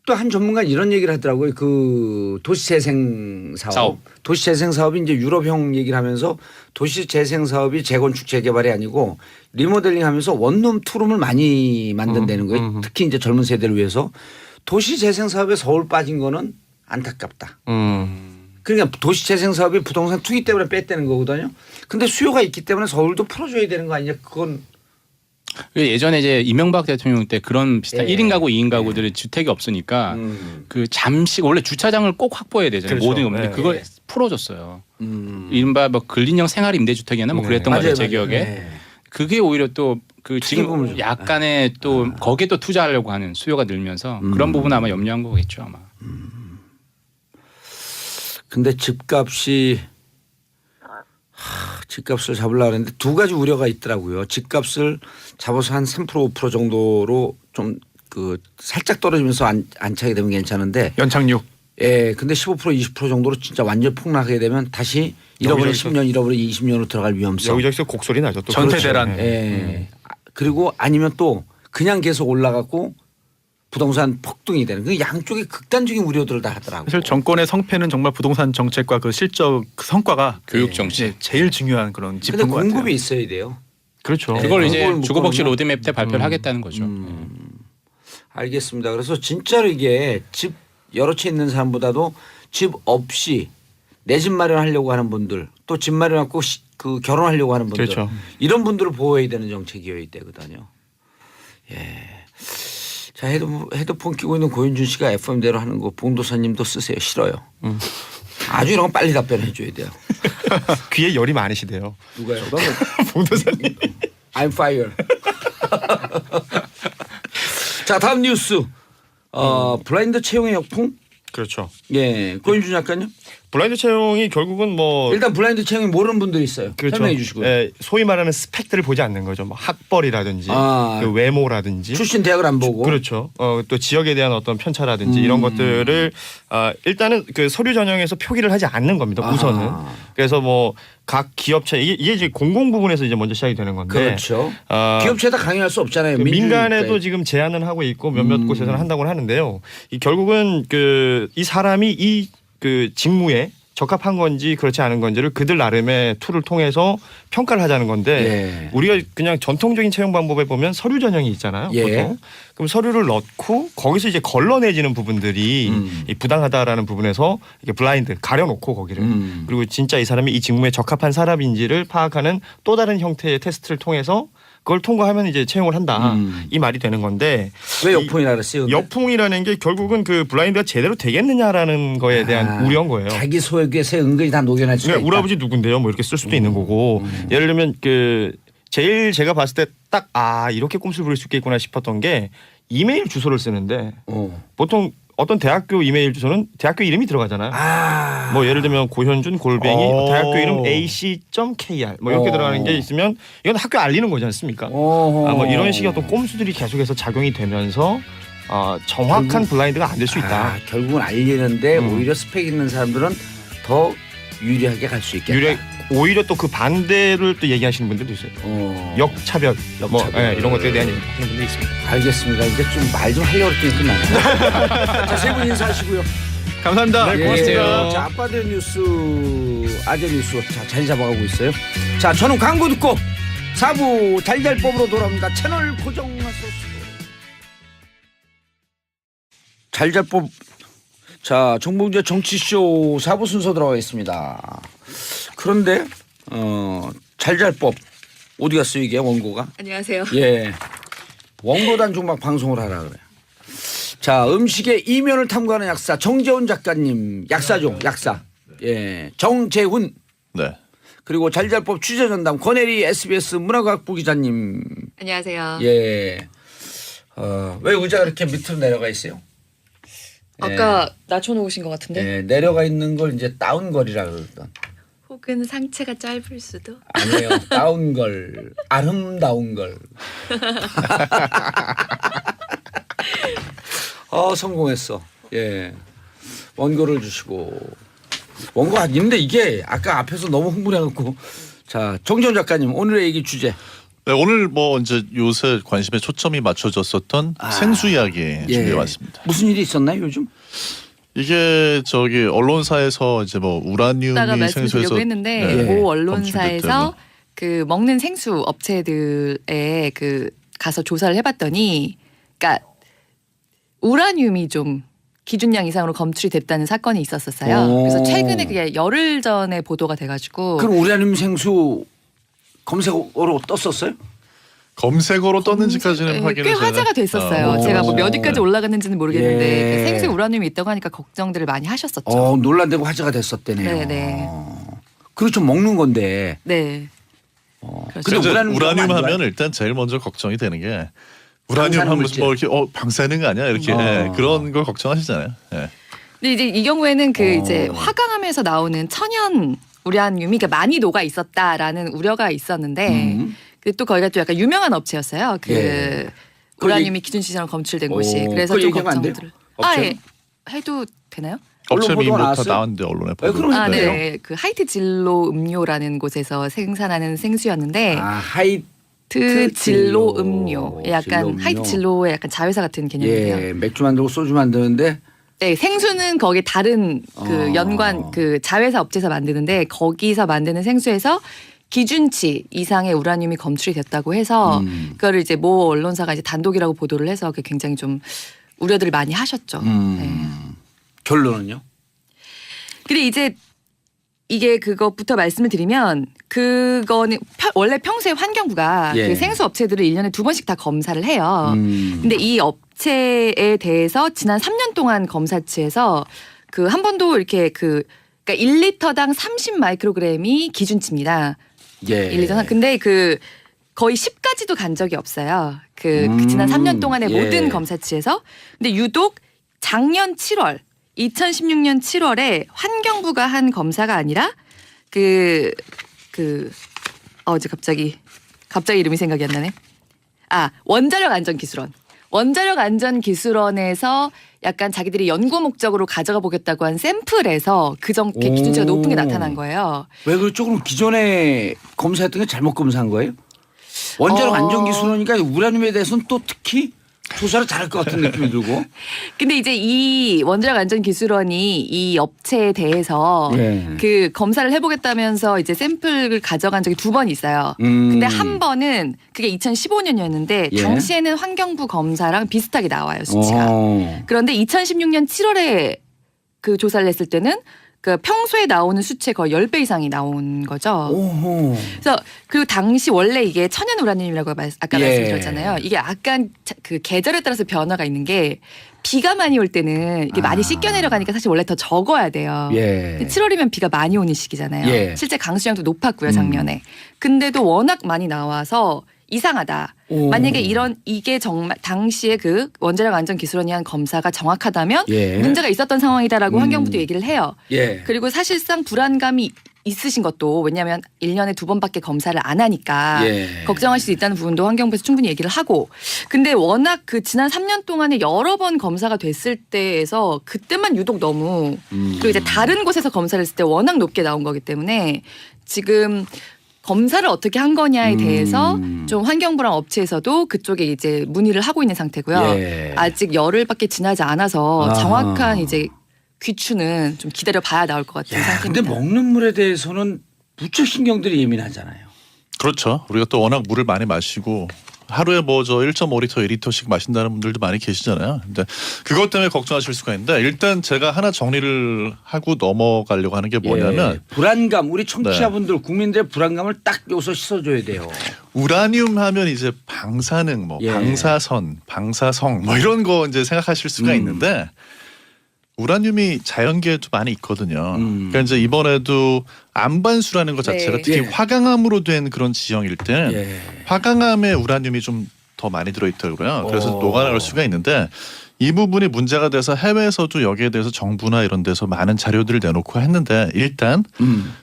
또 한 전문가 이런 얘기를 하더라고요. 그 도시재생 사업. 도시재생 사업이 이제 유럽형 얘기를 하면서 도시재생 사업이 재건축 재개발이 아니고 리모델링 하면서 원룸 투룸을 많이 만든다는 거예요. 특히 이제 젊은 세대를 위해서 도시재생 사업에 서울 빠진 거는 안타깝다. 그러니까 도시재생 사업이 부동산 투기 때문에 뺐다는 거거든요. 근데 수요가 있기 때문에 서울도 풀어줘야 되는 거 아니냐. 그건 예전에 이제 이명박 대통령 때 그런 비슷한 예. 1인 가구, 2인 가구들이 주택이 없으니까 그 잠시 원래 주차장을 꼭 확보해야 되잖아요. 그렇죠. 모든 건데 네. 그걸 풀어줬어요. 이른바 뭐 근린형 생활 임대주택이었나 뭐 그랬던 거 같아요. 제 기억에. 네. 그게 오히려 또 그 부분을 지금 좀- 약간의 또 거기에 또 투자하려고 하는 수요가 늘면서 그런 부분 아마 염려한 거겠죠 아마. 근데 집값이 집값을 잡으려고 했는데 두 가지 우려가 있더라고요. 집값을 잡아서 한 3% 5% 정도로 좀 그 살짝 떨어지면서 안착이 되면 괜찮은데 연착륙. 예, 근데 15% 20% 정도로 진짜 완전 폭락하게 되면 다시 잃어버린 여기저기서- 10년 잃어버린 20년으로 들어갈 위험성. 여기저기서 곡소리 나죠. 또 전세대란. 그렇죠. 예. 그리고 아니면 또 그냥 계속 올라가고 부동산 폭등이 되는 그 양쪽의 극단적인 우려들을 다 하더라고요. 사실 정권의 성패는 정말 부동산 정책과 그 실적 그 성과가 교육 정책. 예, 제일 중요한 그런 근데 짚은 것 같아요. 공급이 있어야 돼요. 그렇죠. 네. 그걸 이제 그걸 묶어놓으면- 주거복지 로드맵 때 발표를 하겠다는 거죠. 알겠습니다. 그래서 진짜로 이게 집 여러 채 있는 사람보다도 집 없이 내 집 마련하려고 하는 분들 또 집 마련하고 그 결혼하려고 하는 분들 그렇죠. 이런 분들을 보호해야 되는 정책이어야 되거든요. 예. 자 헤드폰 끼고 있는 고윤준 씨가 FM대로 하는 거 봉도사님도 쓰세요. 싫어요. 아주 이런 건 빨리 답변해 줘야 돼요. 귀에 열이 많으시대요. 누가요? 봉도사님. I'm fire. 자 다음 뉴스. 블라인드 채용의 역풍. 그렇죠. 예, 고윤준 작가님. 블라인드 채용이 결국은 뭐 일단 블라인드 채용이 모르는 분들이 있어요. 그렇죠. 설명해 주시고요. 예, 소위 말하는 스펙들을 보지 않는 거죠. 뭐 학벌이라든지 아. 그 외모라든지 출신 대학을 안 보고. 그렇죠. 또 지역에 대한 어떤 편차라든지 이런 것들을 일단은 그 서류 전형에서 표기를 하지 않는 겁니다. 우선은. 아하. 그래서 뭐 각 기업체 이게 이제 공공 부분에서 이제 먼저 시작이 되는 건데. 그렇죠. 아, 기업체에다 강요할 수 없잖아요. 그 민간에도 민주주의니까. 지금 제안은 하고 있고 몇몇 곳에서는 한다고 하는데요. 이 결국은 그 이 사람이 이 그 직무에 적합한 건지 그렇지 않은 건지를 그들 나름의 툴을 통해서 평가를 하자는 건데 예. 우리가 그냥 전통적인 채용 방법에 보면 서류 전형이 있잖아요. 예. 보통. 그럼 서류를 넣고 거기서 이제 걸러내지는 부분들이 이 부당하다라는 부분에서 이게 블라인드 가려놓고 거기를 그리고 진짜 이 사람이 이 직무에 적합한 사람인지를 파악하는 또 다른 형태의 테스트를 통해서 그걸 통과하면 이제 채용을 한다. 이 말이 되는 건데 왜 역풍이라 그랬어요? 근데? 역풍이라는 게 결국은 그 블라인드가 제대로 되겠느냐라는 거에 대한 우려인 거예요. 자기 소유에서 은근히 다 녹여낼 수가 그러니까 있다. 우리 아버지 누군데요? 뭐 이렇게 쓸 수도 있는 거고 예를 들면 그 제일 제가 봤을 때 딱 이렇게 꼼수를 부릴 수 있겠구나 싶었던 게 이메일 주소를 쓰는데 보통 어떤 대학교 이메일 주소는 대학교 이름이 들어가잖아요. 뭐 예를 들면 고현준 골뱅이 대학교 이름 ac.kr 뭐 이렇게 들어가는 게 있으면 이건 학교 알리는 거지 않습니까? 뭐 이런 식의 어떤 꼼수들이 계속해서 작용이 되면서 정확한 블라인드가 안 될 수 있다. 결국은 알리는데 음. 오히려 스펙 있는 사람들은 더 유리하게 갈 수 있겠다. 오히려 또 그 반대를 또 얘기하시는 분들도 있어요. 역차별, 뭐 이런 것들에 대한 얘기 하시는 분들이 있습니다. 알겠습니다. 이제 좀 말 좀 하려고 했더니 끝나네. 자, 세 분 인사하시고요. 감사합니다. 네, 고맙습니다. 자, 아빠들 뉴스, 아재 뉴스 자리 잡아가고 있어요. 자, 저는 광고 듣고 4부 잘잘법으로 돌아옵니다. 채널 고정하소서. 잘잘법. 자, 정봉재 정치쇼 4부 순서 들어가겠습니다. 그런데 잘잘법 어디 갔어요 이게 원고가? 안녕하세요. 예, 원고 단중 막 방송을 하라 그래. 자, 음식의 이면을 탐구하는 약사 정재훈 작가님, 약사죠, 약사. 예, 정재훈. 네. 그리고 잘잘법 취재전담 권혜리 SBS 문화과학부 기자님. 안녕하세요. 예. 왜 의자가 이렇게 밑으로 내려가 있어요? 아까 낮춰놓으신 것 같은데. 예, 내려가 있는 걸 이제 다운걸이라 그러던. 혹은 상체가 짧을 수도. 아니에요. 다운걸. 아름다운 걸. 성공했어. 예. 원고를 주시고. 원고가 있는데 이게 아까 앞에서 너무 흥분해갖고. 자, 정재훈 작가님 오늘의 얘기 주제. 네, 오늘 뭐 이제 요새 관심에 초점이 맞춰졌었던 생수 이야기 준비해 왔습니다. 무슨 일이 있었나요 요즘? 이게 저기 언론사에서 이제 뭐 우라늄이 이따가 생수에서 말씀드리려고 했는데 네. 모 언론사에서 검출됐다고. 그 먹는 생수 업체들에 그 가서 조사를 해봤더니, 그러니까 우라늄이 좀 기준량 이상으로 검출이 됐다는 사건이 있었었어요. 오. 그래서 최근에 그게 열흘 전에 보도가 돼가지고. 그럼 우라늄 생수 검색어로 떴었어요? 검색어로 떴는지까지는 확인을 꽤 화제가 됐었어요. 오. 제가 뭐 몇 위까지 올라갔는지는 모르겠는데 예. 그 생수에 우라늄이 있다고 하니까 걱정들을 많이 하셨었죠. 논란되고 화제가 됐었대네요. 네네. 그렇죠, 먹는 건데. 네. 근데 그래서 우라늄 우라늄 안 좋아요? 하면 일단 제일 먼저 걱정이 되는 게 우라늄 방사능 하면 물질. 뭐 이렇게 방사능 거 아니야 이렇게 그런 걸 걱정하시잖아요. 예. 근데 이제 이 경우에는 그 이제 화강암에서 나오는 천연 우라늄이 그러니까 많이 녹아 있었다라는 우려가 있었는데 근데 또 거기가 또 약간 유명한 업체였어요. 그 예. 우라늄이 기준 시장으로 검출된 곳이. 그래서 그거 좀 얘기하면 안 돼요? 걱정들을. 업체는? 예. 해도 되나요? 언론 업체미 보도가 뭐다 나왔어요? 나왔는데 언론에 왜 보도. 그러니까요. 네. 그 하이트 진로 음료라는 곳에서 생산하는 생수였는데 하이트 진로 음료. 약간 진로 음료. 하이트 진로의 약간 자회사 같은 개념이에요. 예, 맥주 만들고 소주 만드는데 네, 생수는 거기 다른 그 연관 그 자회사 업체에서 만드는데 거기서 만드는 생수에서 기준치 이상의 우라늄이 검출이 됐다고 해서 그거를 이제 모 언론사가 이제 단독이라고 보도를 해서 그게 굉장히 좀 우려들을 많이 하셨죠. 네. 결론은요? 근데 이제 이게 그것부터 말씀을 드리면 그거는 원래 평소에 환경부가 예. 그 생수 업체들을 1년에 2번씩 다 검사를 해요. 근데 이 업체에 대해서 지난 3년 동안 검사치에서 그 한 번도 이렇게 그러니까 1리터당 30 마이크로그램이 기준치입니다. 예. 1리터당. 근데 그 거의 10까지도 간 적이 없어요. 그 지난 3년 동안의 예. 모든 검사치에서. 근데 유독 작년 7월 2016년 7월에 환경부가 한 검사가 아니라 어제 갑자기 이름이 생각이 안 나네. 원자력 안전기술원. 원자력 안전기술원에서 약간 자기들이 연구 목적으로 가져가 보겠다고 한 샘플에서 그전께 기준치가 높은 게 나타난 거예요. 왜 그렇죠? 그럼 기존에 검사했던 게 잘못 검사한 거예요? 원자력 안전기술원이니까 우라늄에 대해서는 또 특히 조사를 잘할 것 같은 느낌이 들고. 근데 이제 이 원자력 안전기술원이 이 업체에 대해서 예. 그 검사를 해보겠다면서 이제 샘플을 가져간 적이 2번 있어요. 근데 한 번은 그게 2015년이었는데 예. 당시에는 환경부 검사랑 비슷하게 나와요, 수치가. 그런데 2016년 7월에 그 조사를 했을 때는 그 평소에 나오는 수치의 거의 10배 이상이 나온 거죠. 오호. 그래서 그리고 당시 원래 이게 천연 우라늄이라고 아까 예. 말씀드렸잖아요. 이게 약간 그 계절에 따라서 변화가 있는 게 비가 많이 올 때는 이게 많이 씻겨 내려가니까 사실 원래 더 적어야 돼요. 예. 7월이면 비가 많이 오는 시기잖아요. 예. 실제 강수량도 높았고요, 작년에. 근데도 워낙 많이 나와서 이상하다. 오. 만약에 이게 정말 당시에 그 원자력 안전기술원이 한 검사가 정확하다면 예. 문제가 있었던 상황이다라고 환경부도 얘기를 해요. 예. 그리고 사실상 불안감이 있으신 것도 왜냐하면 1년에 2번밖에 검사를 안 하니까 예. 걱정하실 수 있다는 부분도 환경부에서 충분히 얘기를 하고 근데 워낙 그 지난 3년 동안에 여러 번 검사가 됐을 때에서 그때만 유독 너무 그리고 이제 다른 곳에서 검사를 했을 때 워낙 높게 나온 거기 때문에 지금 검사를 어떻게 한 거냐에 대해서 좀 환경부랑 업체에서도 그쪽에 이제 문의를 하고 있는 상태고요. 예. 아직 열흘밖에 지나지 않아서 아하. 정확한 이제 귀추는 좀 기다려 봐야 나올 것 같은 야, 근데 상태입니다. 먹는 물에 대해서는 무척 신경들이 예민하잖아요. 그렇죠. 우리가 또 워낙 물을 많이 마시고 하루에 뭐 저 1.5리터, 2리터씩 마신다는 분들도 많이 계시잖아요. 근데 그것 때문에 걱정하실 수가 있는데 일단 제가 하나 정리를 하고 넘어가려고 하는 게 뭐냐면 예. 불안감 우리 청취자분들 국민들의 불안감을 딱 여기서 씻어줘야 돼요. 우라늄 하면 이제 방사능, 뭐 예. 방사선, 방사성 뭐 이런 거 이제 생각하실 수가 있는데 우라늄이 자연계에도 많이 있거든요. 그러니까 이제 이번에도 안반수라는 것 자체가 네. 특히 예. 화강암으로 된 그런 지형일 때는 예. 화강암에 우라늄이 좀 더 많이 들어있더라고요. 그래서 오. 녹아나갈 수가 있는데 이 부분이 문제가 돼서 해외에서도 여기에 대해서 정부나 이런 데서 많은 자료들을 내놓고 했는데 일단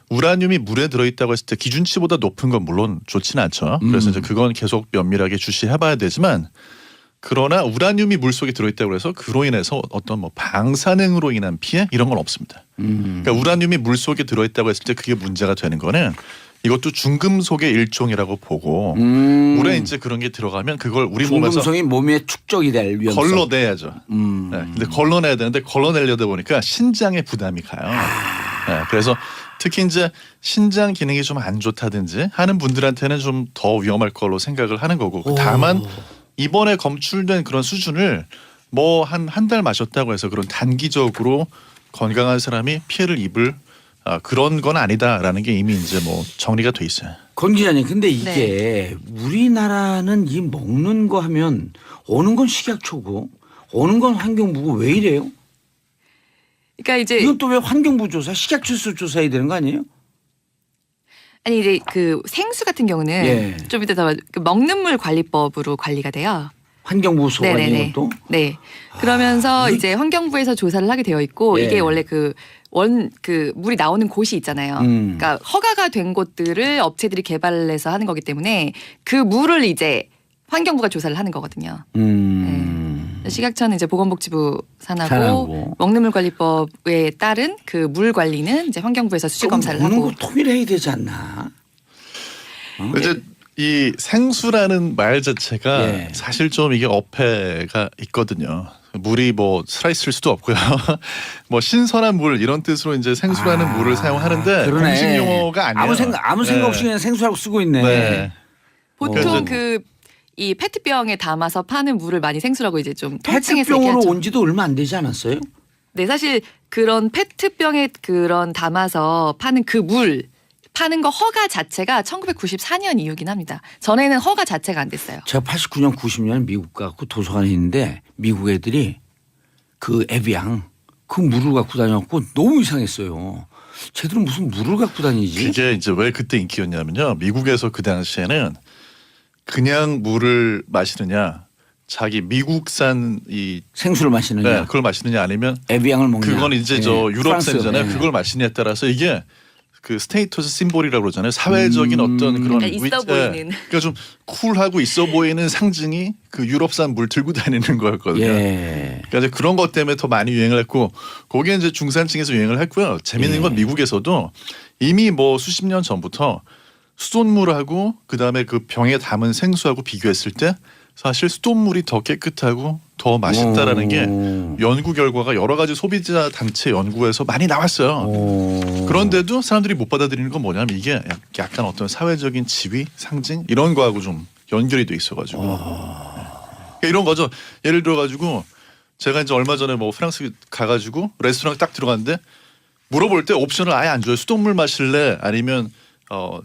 우라늄이 물에 들어있다고 했을 때 기준치보다 높은 건 물론 좋지는 않죠. 그래서 이제 그건 계속 면밀하게 주시해봐야 되지만 그러나 우라늄이 물속에 들어있다고 해서 그로 인해서 어떤 뭐 방사능으로 인한 피해 이런 건 없습니다. 그러니까 우라늄이 물속에 들어있다고 했을 때 그게 문제가 되는 거는 이것도 중금속의 일종이라고 보고 물에 이제 그런 게 들어가면 그걸 우리 몸에서 중금속이 몸에 축적이 될 위험성. 걸러내야죠. 네, 근데 걸러내야 되는데 걸러내려다 보니까 신장에 부담이 가요. 네, 그래서 특히 이제 신장 기능이 좀 안 좋다든지 하는 분들한테는 좀 더 위험할 걸로 생각을 하는 거고 다만 이번에 검출된 그런 수준을 뭐 한 달 마셨다고 해서 그런 단기적으로 건강한 사람이 피해를 입을 그런 건 아니다라는 게 이미 이제 뭐 정리가 돼 있어요. 권 기자님, 근데 이게 우리나라는 이 먹는 거 하면 어느 건 식약처고 어느 건 환경부고 왜 이래요? 그러니까 이제 이건 또 왜 환경부 조사, 식약처에서 조사해야 되는 거 아니에요? 아니 이제 그 생수 같은 경우는 예. 좀 이따 더 그 먹는 물 관리법으로 관리가 돼요. 환경부 소관이 네네네. 것도? 네. 그러면서 이제 환경부에서 조사를 하게 되어 있고 예. 이게 원래 그 물이 나오는 곳이 있잖아요. 그러니까 허가가 된 곳들을 업체들이 개발을 해서 하는 거기 때문에 그 물을 이제 환경부가 조사를 하는 거거든요. 식약처는 이제 보건복지부 산하고 산하고. 먹는 물 관리법에 따른 그 물 관리는 이제 환경부에서 수질 검사를 먹는 하고. 거 통일해야 되지 않나? 이제 이 생수라는 말 자체가 예. 사실 좀 이게 어폐가 있거든요. 물이 뭐 살아있을 수도 없고요. 뭐 신선한 물 이런 뜻으로 이제 생수라는 물을 사용하는데 그러네. 공식 용어가 아니에요. 아무 생각 없이 그냥 생수라고 쓰고 있네. 네. 보통 그래서- 이 페트병에 담아서 파는 물을 많이 생수라고 이제 좀 통칭해서 페트병으로 얘기하죠. 온 지도 얼마 안 되지 않았어요? 네, 사실 그런 페트병에 그런 담아서 파는 그 물 파는 거 허가 자체가 1994년 이후긴 합니다. 전에는 허가 자체가 안 됐어요. 제가 89년, 90년 미국 가고 도서관에 있는데 미국 애들이 그 에비앙 그 물을 갖고 다녀갖고 너무 이상했어요. 쟤들은 무슨 물을 갖고 다니지? 그게 이제 왜 그때 인기였냐면요. 미국에서 그 당시에는 그냥 물을 마시느냐, 자기 미국산 이 생수를 마시느냐, 그걸 마시느냐 아니면 에비앙을 먹느냐. 그건 이제 예, 저 유럽산이잖아요. 프랑스. 그걸 마시느냐에 따라서 이게 그 스테이터스 심볼이라고 그러잖아요. 사회적인 어떤 그런 약간 있어 보이는. 그러니까 좀 쿨하고 있어 보이는 상징이 그 유럽산 물 들고 다니는 거였거든요. 예. 그러니까 이제 그런 것 때문에 더 많이 유행을 했고 거기에 이제 중산층에서 유행을 했고요. 재밌는 건 미국에서도 이미 뭐 수십 년 전부터 수돗물하고 그다음에 그 병에 담은 생수하고 비교했을 때 사실 수돗물이 더 깨끗하고 더 맛있다라는 게 연구 결과가 여러 가지 소비자 단체 연구에서 많이 나왔어요. 그런데도 사람들이 못 받아들이는 건 뭐냐면 이게 약간 어떤 사회적인 지위, 상징 이런 거하고 좀 연결이 돼 있어가지고 그러니까 이런 거죠. 예를 들어가지고 제가 이제 얼마 전에 뭐 프랑스 가가지고 레스토랑 딱 들어갔는데 물어볼 때 옵션을 아예 안 줘요. 수돗물 마실래? 아니면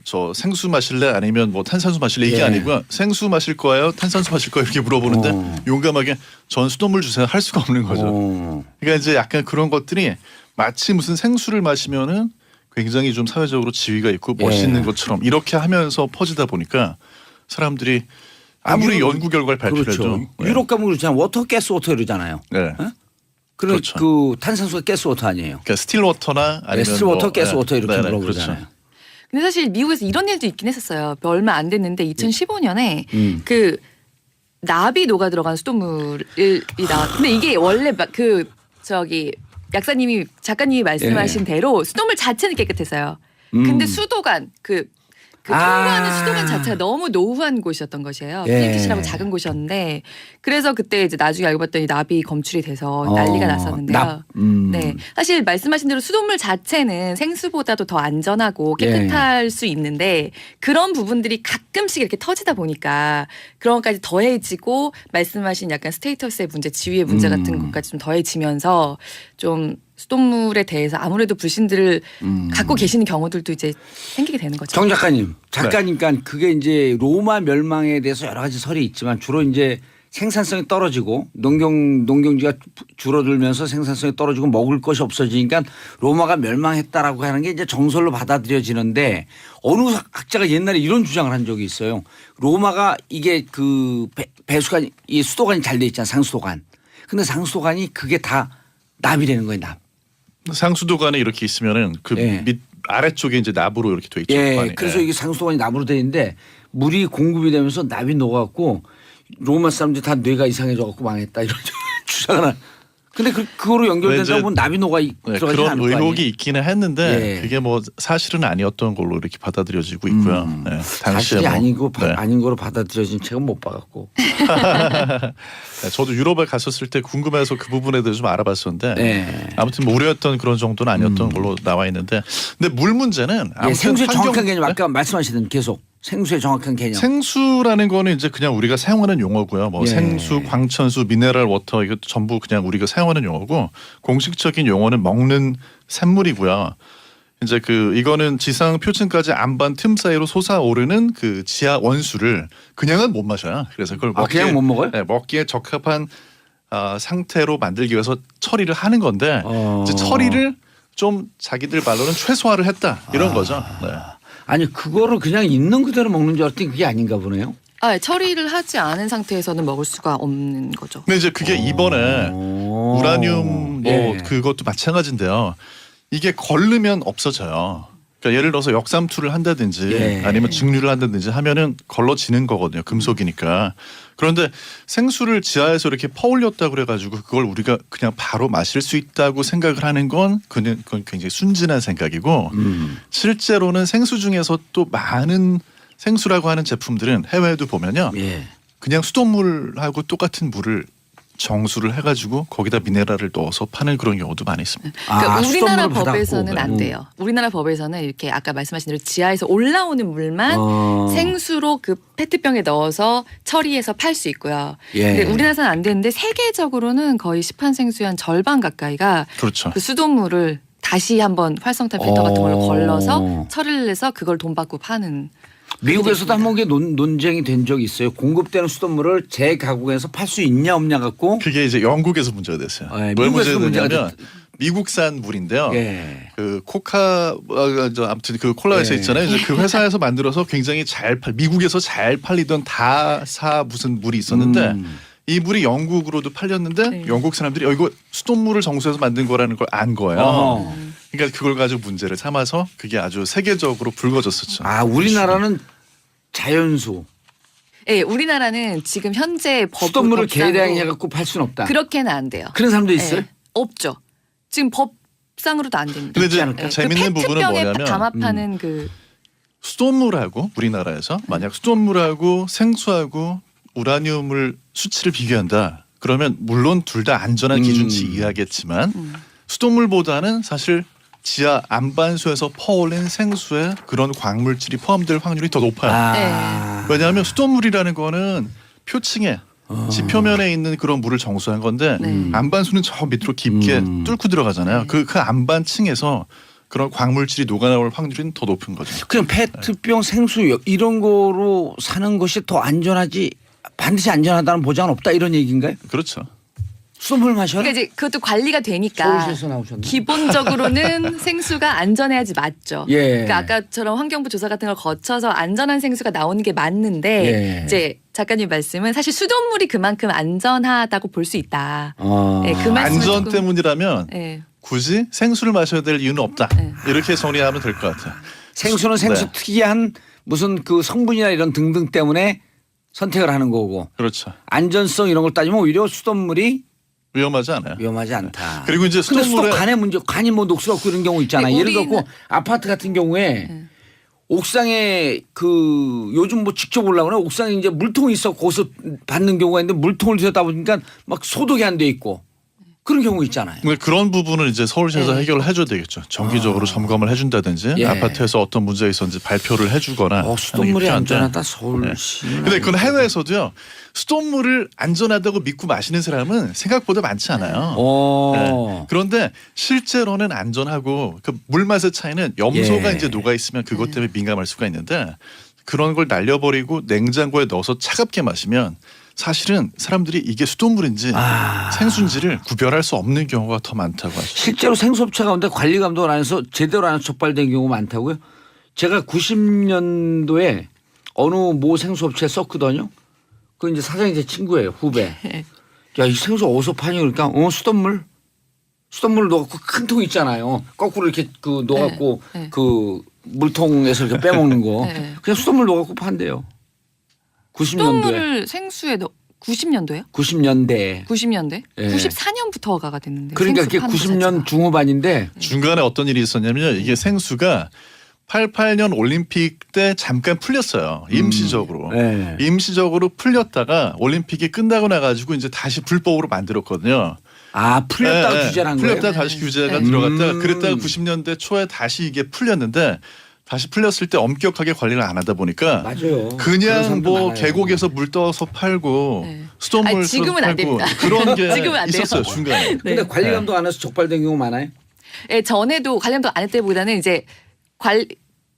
저 생수 마실래? 아니면 뭐 탄산수 마실래? 이게 예. 아니고요. 생수 마실 거예요? 탄산수 마실 거예요? 이렇게 물어보는데 용감하게 전 수돗물 주세요. 할 수가 없는 거죠. 그러니까 이제 약간 그런 것들이 마치 무슨 생수를 마시면은 굉장히 좀 사회적으로 지위가 있고 멋있는 예. 것처럼 이렇게 하면서 퍼지다 보니까 사람들이 아무리 유럽- 연구 결과를 발표를 그렇죠. 해도 유럽 가면 그렇잖아요. 워터, 가스, 워터 이러잖아요. 네. 어? 그럼 그렇죠. 그 탄산수가 가스워터 아니에요? 그러니까 스틸워터나 아니면 스틸워터, 뭐, 가스워터 이렇게 네네, 물어보잖아요. 그렇죠. 근데 사실 미국에서 이런 일도 있긴 했었어요. 얼마 안 됐는데 2015년에 그 납이 녹아 들어간 수돗물이 나왔. 근데 이게 원래 그 저기 작가님이 말씀하신 대로 수돗물 자체는 깨끗했어요. 근데 수도관 그 통과하는 수도관 자체가 너무 노후한 곳이었던 것이에요. 예. 플린트시라고 작은 곳이었는데 그래서 그때 이제 나중에 알고 봤더니 납이 검출이 돼서 난리가 났었는데요. 네, 사실 말씀하신 대로 수돗물 자체는 생수보다도 더 안전하고 깨끗할 수 있는데 그런 부분들이 가끔씩 이렇게 터지다 보니까 그런 것까지 더해지고 말씀하신 약간 스테이터스의 문제, 지위의 문제 같은 것까지 좀 더해지면서 좀 수돗물에 대해서 아무래도 불신들을 갖고 계시는 경우들도 이제 생기게 되는 거죠. 정 작가니까 그게 이제 로마 멸망에 대해서 여러 가지 설이 있지만 주로 이제 생산성이 떨어지고 농경지가 줄어들면서 생산성이 떨어지고 먹을 것이 없어지니까 로마가 멸망했다라고 하는 게 이제 정설로 받아들여지는데 어느 학자가 옛날에 이런 주장을 한 적이 있어요. 로마가 이게 그 배수관 이 수도관이 잘 돼 있잖아요. 상수도관. 근데 상수도관이 그게 다 납이라는 거예요. 납. 상수도관에 이렇게 있으면은 그 밑 아래쪽에 이제 납으로 이렇게 돼 있죠. 예. 관이. 그래서 이게 상수도관이 납으로 돼 있는데 물이 공급이 되면서 납이 녹아갖고 로마 사람들이 다 뇌가 이상해져갖고 망했다 이런 주장을 한. 근데 그거로 연결되다 보면 납이 녹아 들어가지 그런 않을 거 아니에요. 의혹이 있기는 했는데 예. 그게 뭐 사실은 아니었던 걸로 이렇게 받아들여지고 있고요. 네. 당시에 사실이 뭐, 아니고 네. 아닌 거로 받아들여진 책은 못 봐갖고. 네, 저도 유럽에 갔었을 때 궁금해서 그 부분에 대해서 좀 알아봤었는데 네. 아무튼 뭐 우려했던 그런 정도는 아니었던 걸로 나와 있는데 근데 물 문제는 아무튼 예, 생수의 정확한 개념 네? 아까 말씀하시던 계속 생수의 정확한 개념. 생수라는 거는 이제 그냥 우리가 사용하는 용어고요. 뭐 예. 생수, 광천수, 미네랄 워터 이거 전부 그냥 우리가 사용하는 용어고 공식적인 용어는 먹는 샘물이고요. 이제 이거는 지상 표층까지 안반 틈 사이로 솟아오르는 그 지하 원수를 그냥은 못 마셔요. 그래서 그걸 그냥 못 먹어요? 네, 먹기에 적합한 상태로 만들기 위해서 처리를 하는 건데 이제 처리를 좀 자기들 말로는 최소화를 했다 이런 거죠. 네. 아니 그거를 그냥 있는 그대로 먹는 줄 알았더니 그게 아닌가 보네요. 처리를 하지 않은 상태에서는 먹을 수가 없는 거죠. 근데 이제 그게 이번에 우라늄 뭐 예. 그것도 마찬가지인데요. 이게 걸르면 없어져요. 그러니까 예를 들어서 역삼투를 한다든지 예. 아니면 증류를 한다든지 하면은 걸러지는 거거든요. 금속이니까. 그런데 생수를 지하에서 이렇게 퍼올렸다 그래가지고 그걸 우리가 그냥 바로 마실 수 있다고 생각을 하는 그건 굉장히 순진한 생각이고 실제로는 생수 중에서 또 많은 생수라고 하는 제품들은 해외에도 보면요. 예. 그냥 수돗물하고 똑같은 물을 정수를 해가지고 거기다 미네랄을 넣어서 파는 그런 경우도 많이 있습니다. 그러니까 우리나라 수돗물을 받았고. 법에서는 안 돼요. 우리나라 법에서는 이렇게 아까 말씀하신 대로 지하에서 올라오는 물만 생수로 그 페트병에 넣어서 처리해서 팔 수 있고요. 예. 근데 우리나라에서는 안 되는데 세계적으로는 거의 시판 생수의 한 절반 가까이가 그렇죠. 그 수돗물을 다시 한번 활성탄 필터 같은 걸로 걸러서 처리를 해서 그걸 돈 받고 파는. 미국에서도 한 번 논쟁이 된 적이 있어요. 공급되는 수돗물을 재가공해서 팔 수 있냐 없냐 갖고. 그게 이제 영국에서 문제가 됐어요. 네, 뭘 미국에서도 문제가 문제가 됐냐면 미국산 물인데요. 예. 그 아무튼 그 콜라에서 예. 있잖아요. 이제 그 회사에서 만들어서 굉장히 미국에서 잘 팔리던 다사 무슨 물이 있었는데 이 물이 영국으로도 팔렸는데 네. 영국 사람들이 이거 수돗물을 정수해서 만든 거라는 걸 안 거예요. 어허. 그러니까 그걸 가지고 문제를 삼아서 그게 아주 세계적으로 불거졌었죠. 우리나라는 자연수 예, 우리나라는 지금 현재 수돗물을 법상으로 계량해갖고 팔 수는 없다. 그렇게는 안 돼요. 그런 사람도 있어요? 예, 없죠. 지금 법상으로도 안 됩니다. 근데 이제 않을까요? 재밌는 부분은 페트병에 뭐냐면 담합하는 그 수돗물하고 우리나라에서 만약 수돗물하고 생수하고 우라늄을 수치를 비교한다. 그러면 물론 둘 다 안전한 기준치 이하겠지만 수돗물보다는 사실 지하 안반수에서 퍼올린 생수에 그런 광물질이 포함될 확률이 더 높아요. 왜냐하면 수돗물이라는 거는 표층에 지표면에 있는 그런 물을 정수한 건데 네. 안반수는 저 밑으로 깊게 뚫고 들어가잖아요. 그 안반층에서 그런 광물질이 녹아나올 확률이 더 높은 거죠. 그냥 페트병 생수 이런 거로 사는 것이 더 안전하지 반드시 안전하다는 보장은 없다 이런 얘기인가요? 그렇죠. 수돗물 마셔? 그러니까 이제 그것도 관리가 되니까 서울시에서 나오셨네. 기본적으로는 생수가 안전해야지 맞죠. 예. 그러니까 아까처럼 환경부 조사 같은 걸 거쳐서 안전한 생수가 나오는 게 맞는데 예. 이제 작가님 말씀은 사실 수돗물이 그만큼 안전하다고 볼 수 있다. 예, 그 말씀은 안전 조금- 때문이라면 예. 굳이 생수를 마셔야 될 이유는 없다. 네. 이렇게 정리하면 될 것 같아요. 생수는 생수 네. 특이한 무슨 그 성분이나 이런 등등 때문에 선택을 하는 거고 그렇죠. 안전성 이런 걸 따지면 오히려 수돗물이 위험하지 않아요. 위험하지 않다. 그리고 이제 근데 수돗물에 간에 문제, 간이 뭐 녹슬었고 이런 경우 있잖아요. 네, 예를 우리는- 들고 아파트 같은 경우에 옥상에 그 요즘 뭐 직접 올라오나 옥상에 이제 물통이 있어 거기서 받는 경우가 있는데 물통을 들여다 보니까 막 소독이 안 돼 있고 그런 경우 있잖아요. 그런 부분은 이제 서울시에서 네. 해결을 해줘야 되겠죠. 정기적으로 점검을 해준다든지 예. 아파트에서 어떤 문제가 있었는지 발표를 해주거나. 수돗물이 하는 게 필요한데. 안전하다 서울시. 근데 그건 해외에서도요. 수돗물을 안전하다고 믿고 마시는 사람은 생각보다 많지 않아요. 네. 그런데 실제로는 안전하고 그 물 맛의 차이는 염소가 예. 이제 녹아 있으면 그것 때문에 민감할 수가 있는데 그런 걸 날려버리고 냉장고에 넣어서 차갑게 마시면 사실은 사람들이 이게 수돗물인지 생수인지를 구별할 수 없는 경우가 더 많다고 하죠. 실제로 생수업체 가운데 관리 감독을 안 해서 제대로 안 해서 적발된 경우가 많다고요? 제가 90년도에 어느 모 생수업체에 썼거든요. 그 이제 사장이 제 친구예요, 후배. 야, 이 생수 어디서 파니? 그러니까 수돗물 넣어갖고 큰 통 있잖아요. 거꾸로 이렇게 그 넣어갖고 네. 그 물통에서 이렇게 빼먹는 거. 네. 그냥 수돗물 넣어갖고 판대요. 90년도에. 수돗물을 생수에 넣 90년도에요? 90년대. 90년대? 예. 94년부터 허가가 됐는데. 그러니까 생수 그게 파는 거 90년 자체가. 중후반인데 중간에 어떤 일이 있었냐면요. 이게 생수가 88년 올림픽 때 잠깐 풀렸어요. 임시적으로. 네. 임시적으로 풀렸다가 올림픽이 끝나고 나가지고 이제 다시 불법으로 만들었거든요. 아 풀렸다가 네, 규제를 한 거예요? 풀렸다가 다시 규제가 네. 들어갔다가 그랬다가 90년대 초에 다시 이게 풀렸는데 다시 풀렸을 때 엄격하게 관리를 안 하다 보니까 맞아요. 그런 그냥 사람도 뭐 많아요. 계곡에서 물 떠서 팔고 네. 수돗물 아니, 지금은 팔고 안 됩니다. 그런 게 지금은 안 돼요. 있었어요 중간에. 근데 네. 관리 감독 안 해서 적발된 경우 많아요? 예, 전에도 관련도 안 했다기보다는 이제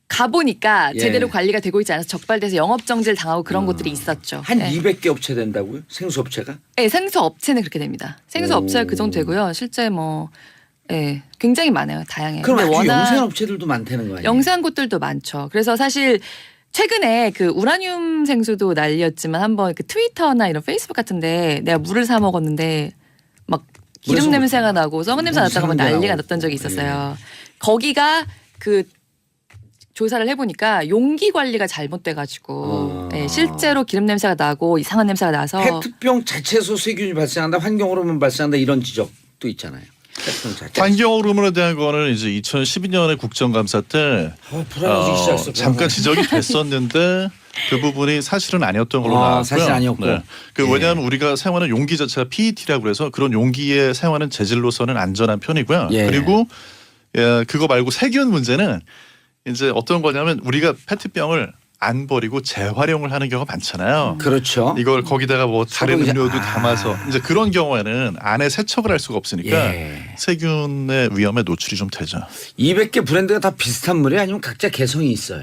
가보니까 예. 제대로 관리가 되고 있지 않아서 적발돼서 영업 정지를 당하고 그런 곳들이 있었죠. 한 예. 200개 업체 된다고요? 생수업체가? 예, 생수 업체는 그렇게 됩니다. 생수 오. 업체가 그 정도 되고요. 실제 뭐 예, 굉장히 많아요. 다양해요. 그럼 근데 아주 영세한 업체들도 많다는 거 아니에요? 영세한 곳들도 많죠. 그래서 사실 최근에 그 우라늄 생수도 난리였지만 한번 그 트위터나 이런 페이스북 같은데 내가 물을 사 먹었는데 막 기름 물에서 냄새가 나고 썩은 냄새 났다고 막 냄새 난리가 나고. 났던 적이 있었어요. 거기가 그 조사를 해보니까 용기 관리가 잘못돼가지고 예, 실제로 기름 냄새가 나고 이상한 냄새가 나서 페트병 자체에서 세균이 발생한다, 환경으로만 발생한다 이런 지적도 있잖아요. 페트병 자체. 환경오염에 대한 거는 이제 2012년에 국정감사 때 불안해지기 시작했어. 잠깐 지적이 됐었는데 그 부분이 사실은 아니었던 걸로 나왔고요. 사실 아니었고. 그 예. 왜냐하면 우리가 사용하는 용기 자체가 PET라고 그래서 그런 용기에 사용하는 재질로서는 안전한 편이고요. 예. 그리고 예, 그거 말고 세균 문제는 이제 어떤 거냐면 우리가 페트병을 안 버리고 재활용을 하는 경우가 많잖아요. 그렇죠. 이걸 거기다가 뭐 다른 소독이- 음료도 담아서 이제 그런 경우에는 안에 세척을 할 수가 없으니까 예. 세균의 위험에 노출이 좀 되죠. 200개 브랜드가 다 비슷한 물이 아니면 각자 개성이 있어요.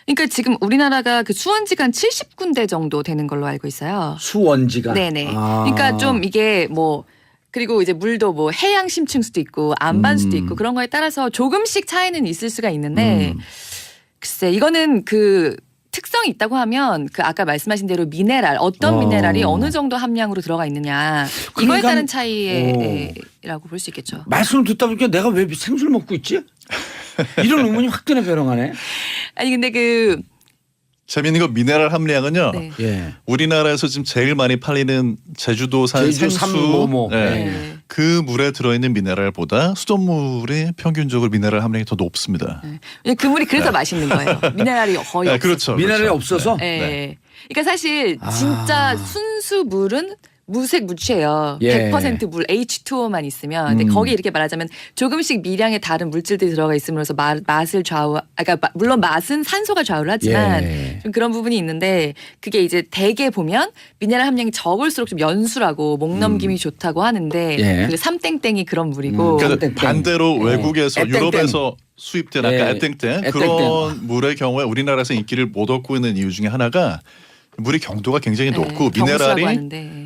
그러니까 지금 우리나라가 그 수원지가 한 70군데 정도 되는 걸로 알고 있어요. 수원지가. 네네. 아. 그러니까 좀 이게 뭐 그리고 이제 물도 뭐 해양 심층수도 있고 안반수도 있고 그런 거에 따라서 조금씩 차이는 있을 수가 있는데 글쎄 이거는 그 특성이 있다고 하면 그 아까 말씀하신 대로 미네랄 어떤 미네랄이 어느 정도 함량으로 들어가 있느냐 이거에 그러니까- 따른 차이라고 볼 수 있겠죠. 말씀을 듣다 보니까 내가 왜 생수를 먹고 있지? 이런 의문이 확 드네 벼랑하네. 아니 근데 그 재미있는 건 미네랄 함량은요. 네. 예. 우리나라에서 지금 제일 많이 팔리는 제주도산 제주 생수 삼모모. 네. 네. 그 물에 들어있는 미네랄보다 수돗물이 평균적으로 미네랄 함량이 더 높습니다. 그냥 그 물이 그래서 맛있는 거예요. 미네랄이 거의 네, 없어요. 그렇죠. 미네랄이 그렇죠. 없어서? 예. 네. 그러니까 사실 진짜 순수 물은 무색 무취예요. 예. 100% 물 H2O만 있으면. 근데 거기 이렇게 말하자면 조금씩 미량의 다른 물질들이 들어가 있음으로써 맛을 그러니까 물론 맛은 산소가 좌우를 하지만 예. 좀 그런 부분이 있는데 그게 이제 대개 보면 미네랄 함량이 적을수록 좀 연수라고 목 넘김이 좋다고 하는데 예. 그 삼땡땡이 그런 물이고 그러니까 땡땡. 반대로 예. 외국에서 에땡땡. 유럽에서 수입된 아까 예. 에땡땡 에땡땡. 그런 물의 경우에 우리나라에서 인기를 못 얻고 있는 이유 중에 하나가 물의 경도가 굉장히 높고 경수라고 미네랄이 하는데.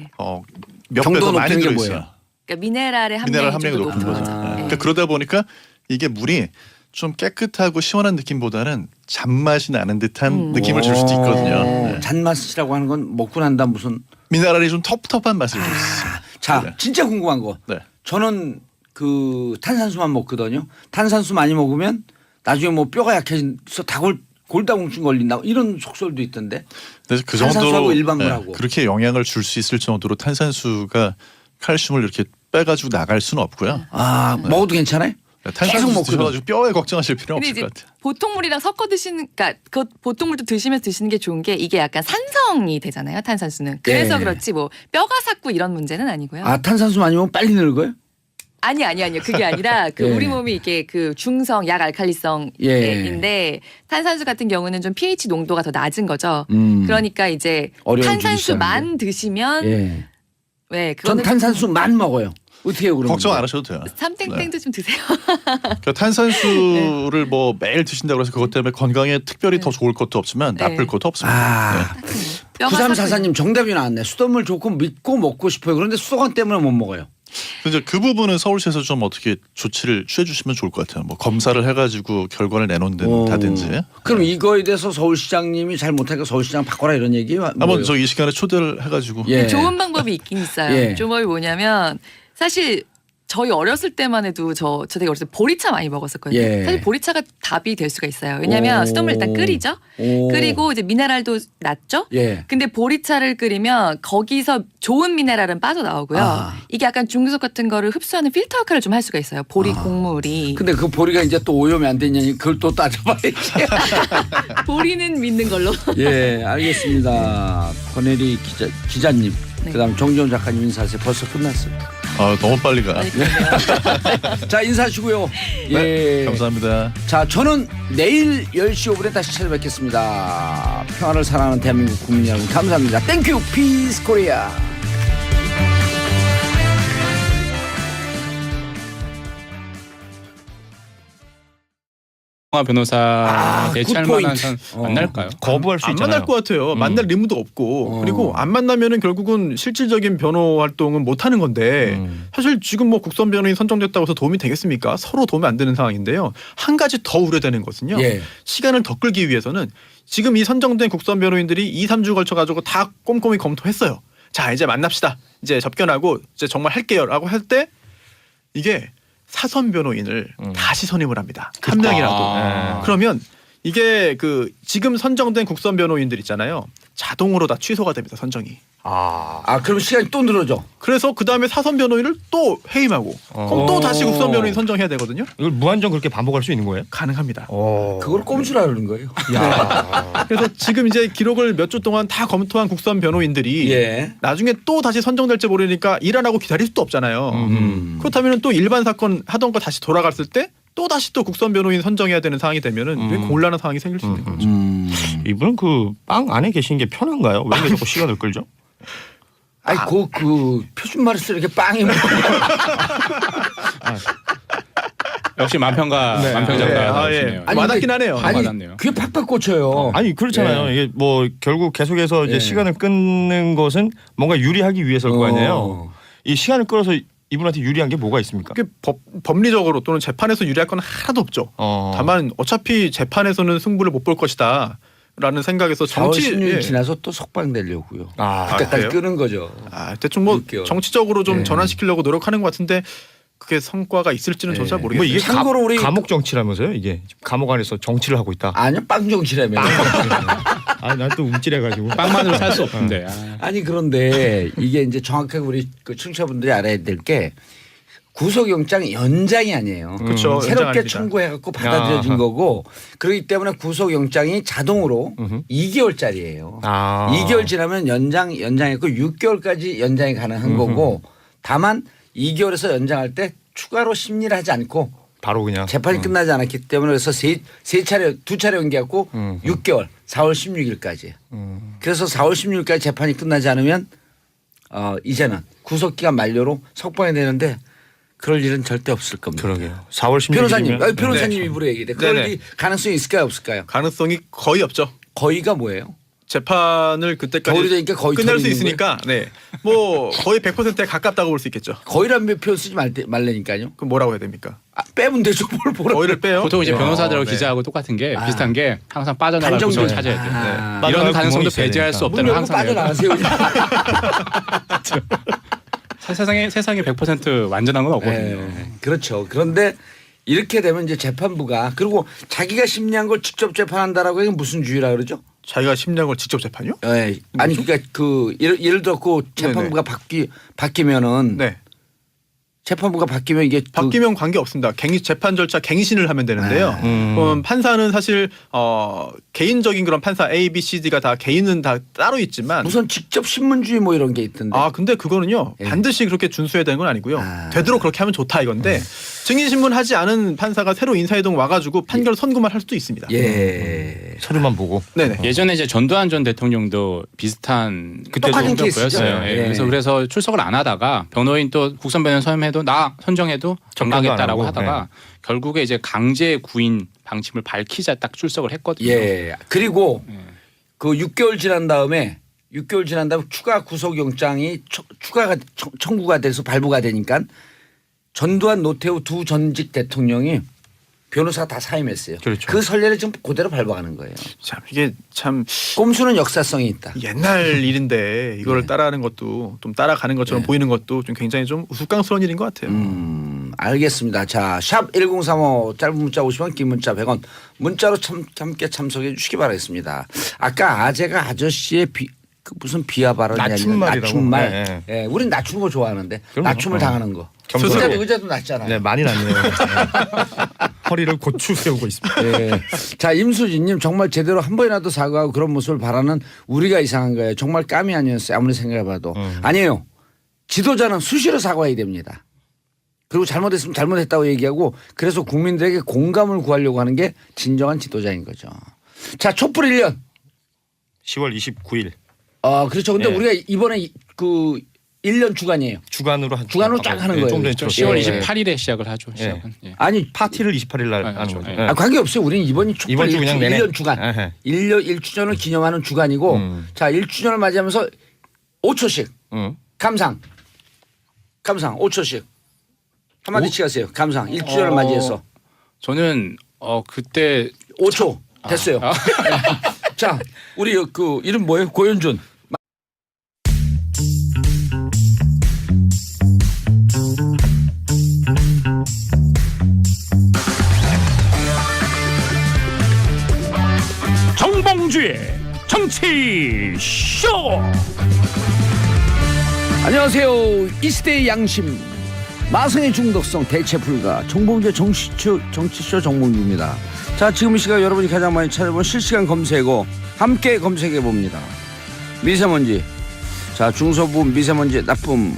몇 배 경도가 더 많이 높은 게 들어있어요. 뭐예요? 그러니까 미네랄의 미네랄 함량이 함량이 좀 더 높은 높은 거죠. 거죠. 아. 네. 그러니까 그러다 보니까 이게 물이 좀 깨끗하고 시원한 느낌보다는 잔맛이 나는 듯한 느낌을 줄 수도 있거든요. 네. 잔맛이라고 하는 건 먹고 난 다음 무슨 미네랄이 좀 텁텁한 맛을 줄 수 있어요. 자 네. 진짜 궁금한 거. 네. 저는 그 탄산수만 먹거든요. 탄산수 많이 먹으면 나중에 뭐 뼈가 약해져서 골다공증 걸린다 이런 속설도 있던데. 그래서 그 탄산수하고 정도로 일반물하고. 그렇게 영향을 줄 수 있을 정도로 탄산수가 칼슘을 이렇게 빼가지고 나갈 수는 없고요. 아 먹어도 괜찮아요? 계속 탄산수 먹거든. 드셔가지고 뼈에 걱정하실 필요는 근데 없을 이제 것 같아요. 보통 물이랑 섞어 드시는, 그러니까 그 보통 물도 드시면서 드시는 게 좋은 게 이게 약간 산성이 되잖아요. 탄산수는. 그래서 네. 그렇지 뭐 뼈가 삭고 이런 문제는 아니고요. 아 탄산수 많이 먹으면 빨리 늙어요? 아니요. 그게 아니라 그 예. 우리 몸이 이게 그 중성 약 알칼리성인데 탄산수 같은 경우는 좀 pH 농도가 더 낮은 거죠. 그러니까 이제 어려운 탄산수만 드시면 예. 네, 전 그거는 탄산수만 먹어요. 어떻게 해요 그러면? 걱정 안 하셔도 돼요. 삼땡땡도 좀 드세요. 그러니까 탄산수를 뭐 매일 드신다고 해서 그것 때문에 건강에 특별히 더 좋을 것도 없지만 네. 나쁠 것도 없습니다. 아 뼈가 9344님 정답이 나왔네. 수돗물 좋고 믿고 먹고 싶어요. 그런데 수도관 때문에 못 먹어요. 그래서 그 부분은 서울시에서 좀 어떻게 조치를 취해 주시면 좋을 것 같아요. 뭐 검사를 해가지고 결과를 내놓는다든지. 그럼 이거에 대해서 서울시장님이 잘 못하니까 서울시장 바꿔라 이런 얘기예요? 한번 저 이 시간에 초대를 해가지고 예. 좋은 방법이 있긴 있어요. 예. 좋은 방법이 뭐냐면 사실 저희 어렸을 때만 해도 저 되게 어렸을 때 보리차 많이 먹었었거든요. 예. 사실 보리차가 답이 될 수가 있어요. 왜냐하면 오. 수돗물 일단 끓이죠. 오. 그리고 이제 미네랄도 낮죠. 예. 근데 보리차를 끓이면 거기서 좋은 미네랄은 빠져나오고요. 아. 이게 약간 중금속 같은 거를 흡수하는 필터 역할을 좀 할 수가 있어요. 보리 곡물이. 근데 그 보리가 이제 또 오염이 안 됐냐니 그걸 또 따져봐야지. 보리는 믿는 걸로. 예, 알겠습니다. 권혜리 기자님, 네. 그다음 정지훈 작가님 인사하세요. 벌써 끝났어요. 아, 너무 빨리 가. 아니, 그러네요. 자 인사하시고요. 네, 예. 감사합니다. 자 저는 내일 10시 5분에 다시 찾아뵙겠습니다. 평화를 사랑하는 대한민국 국민 여러분 감사합니다. 땡큐 피스 코리아. 홍화 변호사 대체할 굿포인트. 만한 선 만날까요? 거부할 수 안 있잖아요. 만날 것 같아요. 만날 의무도 없고 그리고 안 만나면은 결국은 실질적인 변호 활동은 못 하는 건데 사실 지금 뭐 국선 변호인 선정됐다고 해서 도움이 되겠습니까? 서로 도움이 안 되는 상황인데요. 한 가지 더 우려되는 것은요. 예. 시간을 더 끌기 위해서는 지금 이 선정된 국선 변호인들이 2, 3주 걸쳐 가지고 다 꼼꼼히 검토했어요. 자 이제 만납시다. 이제 접견하고 이제 정말 할게요라고 할 때 이게 사선 변호인을 다시 선임을 합니다. 한 명이라도. 아. 그러면 이게 그 지금 선정된 국선 변호인들 있잖아요. 자동으로 다 취소가 됩니다. 선정이. 아 그럼 시간이 또 늘어져. 그래서 그 다음에 사선 변호인을 또 해임하고 그럼 또 다시 국선 변호인 선정해야 되거든요. 이걸 무한정 그렇게 반복할 수 있는 거예요? 가능합니다. 그걸 꼼수라는 거예요. 그래서 지금 이제 기록을 몇 주 동안 다 검토한 국선 변호인들이 예. 나중에 또 다시 선정될지 모르니까 일 안 하고 기다릴 수도 없잖아요. 그렇다면 또 일반 사건 하던 거 다시 돌아갔을 때 또 다시 또 국선 변호인 선정해야 되는 상황이 되면은 왜 곤란한 상황이 생길 수 있는 거죠. 이분은 그 빵 안에 계신 게 편한가요? 왜 이렇게 자꾸 시간을 끌죠? 아니 그 표준말에서 이렇게 빵이 뭐. 역시 만평가 만평작가 네. 아, 나오시네요. 예. 아니, 와닿긴 하네요. 아니 와닿네요. 귀에 팍팍 꽂혀요. 아니 그렇잖아요. 예. 이게 뭐 결국 계속해서 이제 예. 시간을 끊는 것은 뭔가 유리하기 위해서일 거 아니에요. 어. 이 시간을 끌어서 이분한테 유리한 게 뭐가 있습니까? 그게 법리적으로 또는 재판에서 유리할 건 하나도 없죠. 다만 어차피 재판에서는 승부를 못 볼 것이다. 라는 생각에서 4월 정치 16일 예. 지나서 또 석방되려고요. 그때까지 그때까지 끄는 거죠. 대충 뭐 6개월. 정치적으로 좀 예. 전환시키려고 노력하는 것 같은데 그게 성과가 있을지는 저는 잘 뭐 모르겠어요. 이게 참고로 우리 감옥 정치라면서요? 이게 감옥 안에서 정치를 하고 있다. 아니요 빵정치라며. 난 또 움찔해가지고. 빵만으로 살 수 없는데. 아니 그런데 이게 이제 정확하게 우리 그 청취자분들이 알아야 될 게 구속영장 연장이 아니에요. 그렇죠. 연장 새롭게 아닙니다. 청구해갖고 받아들여진 아하. 거고 그렇기 때문에 구속영장이 자동으로 2개월짜리예요. 2개월 지나면 연장했고 6개월까지 연장이 가능한 거고 다만 2개월에서 연장할 때 추가로 심리를 하지 않고 바로 그냥 재판이 끝나지 않았기 때문에 그래서 두 차례 연기했고 6개월 4월 16일까지. 그래서 4월 16일까지 재판이 끝나지 않으면 이제는 구속기간 만료로 석방이 되는데 그럴 일은 절대 없을 겁니다. 그러게요. 4월 16일이면 변호사님, 변호사님 입으로 얘기해. 그럴 네네. 일 가능성이 있을까요, 없을까요? 가능성이 거의 없죠. 거의가 뭐예요? 재판을 그때까지 겨울이 되니까 거의 끝낼 수 털리는 있으니까 네. 뭐 거의 100%에 가깝다고 볼 수 있겠죠. 거의란 표현 쓰지 말래니까요. 그럼 뭐라고 해야 됩니까? 빼면 되죠. 뭘 보라. 거의를 빼요. 보통 이제 변호사들하고 네. 기자하고 똑같은 게 비슷한 게 항상 빠져나갈 단정적인- 구멍을 찾아야 돼요. 아. 네. 이런 빠져나갈 가능성도 구멍이 있어야 배제할 수 되니까. 없다는 문 열고 항상 빠져나가세요. 세상에 100% 완전한 건 없거든요. 네, 그렇죠. 그런데 이렇게 되면 이제 재판부가 그리고 자기가 심리한 걸 직접 재판한다라고 하면 무슨 주의라 그러죠? 자기가 심리한 걸 직접 재판요? 네. 아니 그러니까 그 예를 들어 그 재판부가 바뀌면은 네. 재판부가 바뀌면 이게 바뀌면 관계 없습니다. 재판 절차 갱신을 하면 되는데요. 판사는 사실 개인적인 그런 판사 A, B, C, D가 다 개인은 다 따로 있지만 우선 직접 신문주의 뭐 이런 게 있던데. 근데 그거는요 예. 반드시 그렇게 준수해야 되는 건 아니고요. 아. 되도록 그렇게 하면 좋다 이건데 증인신문 하지 않은 판사가 새로 인사이동 와가지고 판결 선고만 할 수도 있습니다. 예. 서류만 보고. 네네. 예전에 이제 전두환 전 대통령도 비슷한 똑같은 행동 케이스죠. 보였어요. 예. 그래서 출석을 안 하다가 변호인 또 국선 변호인 선임해도 나 선정해도 정가겠다라고 안 하고, 하다가 결국에 이제 강제 구인 방침을 밝히자 딱 출석을 했거든요. 예. 그리고 그 6개월 지난 다음에 추가 구속영장이 추가가 청구가 돼서 발부가 되니까 전두환 노태우 두 전직 대통령이 변호사 다 사임했어요. 그렇죠. 그 선례를 지금 그대로 밟아가는 거예요. 참 이게 참 꼼수는 역사성이 있다. 옛날 일인데 이거를 따라하는 것도 좀 따라가는 것처럼 보이는 것도 좀 굉장히 좀 우스꽝스러운 일인 것 같아요. 알겠습니다. 자, 샵 1035 짧은 문자 50원 긴 문자 100원 문자로 함께 참석해 주시기 바라겠습니다. 아까 아재가 아저씨의 무슨 비하 발언이 아니라 낮춤말이라고. 낮춤말. 네, 예, 우린 낮추는 거 좋아하는데 그럼요. 낮춤을 당하는 거. 겸손하게. 의자도 낮잖아요. 네, 많이 났네요. 허리를 고추 세우고 있습니다. 예. 자, 임수진님 정말 제대로 한 번이라도 사과하고 그런 모습을 바라는 우리가 이상한 거예요. 정말 감이 아니었어요. 아무리 생각해봐도. 아니에요. 지도자는 수시로 사과해야 됩니다. 그리고 잘못했으면 잘못했다고 얘기하고 그래서 국민들에게 공감을 구하려고 하는 게 진정한 지도자인 거죠. 자, 촛불 1년. 10월 29일 그렇죠. 근데 예. 우리가 이번에 그 1년 주간이에요. 주간으로 주간으로 쫙 하는 거예요. 좀 전에 그렇죠. 10월 예. 28일에 시작을 하죠. 시작은. 예. 아니 파티를 28일 날 하는 그렇죠. 거죠. 예. 네. 관계없어요. 우리는 이번이 촛불 이번 주 그냥 내내. 1년 주간. 에헤. 1주년을 기념하는 주간이고 자 1주년을 맞이하면서 5초씩 감상 5초씩 한마디 치하세요. 감상 1주년을 맞이해서 저는 그때 5초 됐어요. 자 우리 그 이름 뭐예요? 고현준. 정봉주의 정치 쇼. 안녕하세요. 이시대의 양심 마성의 중독성 대체 불가 정봉주의 정치쇼 정봉주입니다. 자 지금 이 시각 여러분이 가장 많이 찾아본 실시간 검색어 함께 검색해 봅니다. 미세먼지. 자 중서부 미세먼지 나쁨.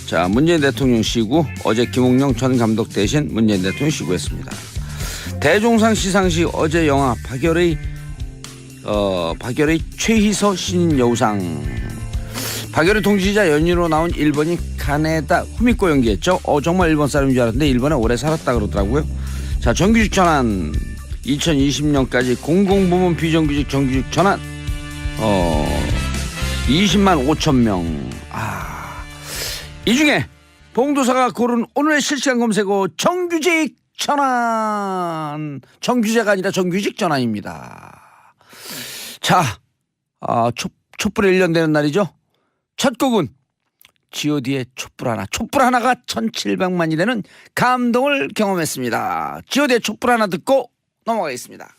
자 문재인 대통령 시구 어제 김홍영 전 감독 대신 문재인 대통령 시구했습니다. 대종상 시상식 어제 영화 박열의 최희서 신인 여우상. 박열의 동지이자 연인으로 나온 일본인 카네다 후미코 연기했죠. 정말 일본 사람인 줄 알았는데 일본에 오래 살았다 그러더라고요. 자 정규직 전환 2020년까지 공공부문 비정규직 정규직 전환 20만 5천 명. 이 중에 봉도사가 고른 오늘의 실시간 검색어 정규직 전환. 정규제가 아니라 정규직 전환입니다. 자, 촛불 1년 되는 날이죠. 첫 곡은 G.O.D의 촛불 하나가 1700만이 되는 감동을 경험했습니다. G.O.D의 촛불 하나 듣고 넘어가겠습니다.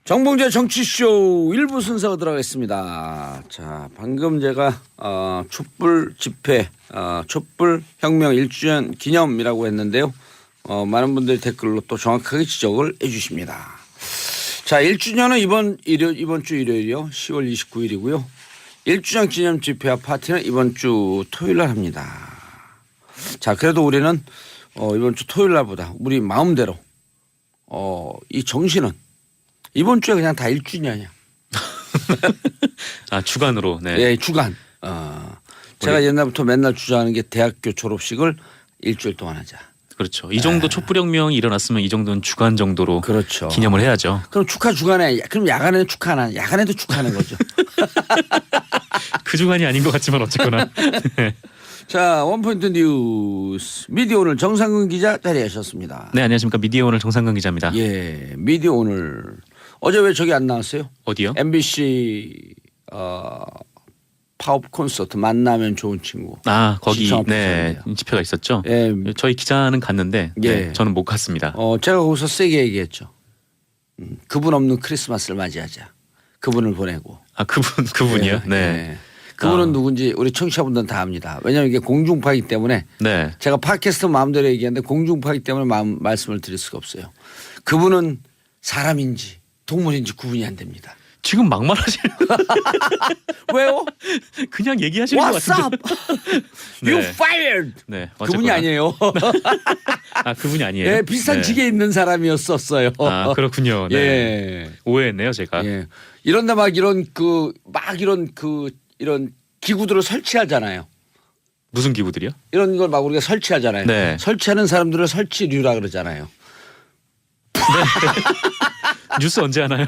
정봉주의 정치쇼 1부 순서가 들어가겠습니다. 자, 방금 제가 촛불 집회, 촛불 혁명 1주년 기념이라고 했는데요. 많은 분들이 댓글로 또 정확하게 지적을 해주십니다. 자, 1주년은 이번 주 일요일이요. 10월 29일이고요. 1주년 기념 집회와 파티는 이번 주 토요일 날 합니다. 자, 그래도 우리는 이번 주 토요일 날보다 우리 마음대로 이 정신은 이번 주에 그냥 다 1주년이야. 주간으로. 네. 예, 주간. 제가 옛날부터 맨날 주장하는 게 대학교 졸업식을 일주일 동안 하자. 그렇죠. 이 정도 촛불혁명이 일어났으면 이 정도는 주간 정도로 그렇죠. 기념을 해야죠. 그럼 축하 주간에 그럼 야간에는 축하나 야간에도 축하하는 거죠. 그 주간이 아닌 것 같지만 어쨌거나. 자 원포인트 뉴스 미디어 오늘 정상근 기자 자리하셨습니다. 네, 안녕하십니까. 미디어 오늘 정상근 기자입니다. 예, 미디어 오늘 어제 왜 저기 안 나왔어요? 어디요? MBC 파업 콘서트 만나면 좋은 친구. 아, 거기 시청 네 앞에서 집회가 있었죠. 예, 저희 기자는 갔는데 예. 네, 저는 못 갔습니다. 제가 거기서 세게 얘기했죠. 그분 없는 크리스마스를 맞이하자. 그분을 보내고. 아, 그분이요? 예, 네. 예. 그분은 누군지 우리 청취자분들은 다 압니다. 왜냐하면 이게 공중파이기 때문에 네. 제가 팟캐스트 마음대로 얘기하는데 공중파이기 때문에 말씀을 드릴 수가 없어요. 그분은 사람인지 동물인지 구분이 안 됩니다. 지금 막말하시는 왜요? 그냥 얘기하시는 것 What's 같은데. up? You 네. fired. 네. 그분이 어쨌거나. 아니에요. 아, 그분이 아니에요. 예, 비슷한 네. 직에 있는 사람이었었어요. 아, 그렇군요. 네. 예. 오해했네요, 제가. 예. 이런데 막 이런 기구들을 설치하잖아요. 무슨 기구들이요? 이런 걸 막 우리가 설치하잖아요. 네. 설치하는 사람들을 설치류라 그러잖아요. 뉴스 언제 하나요?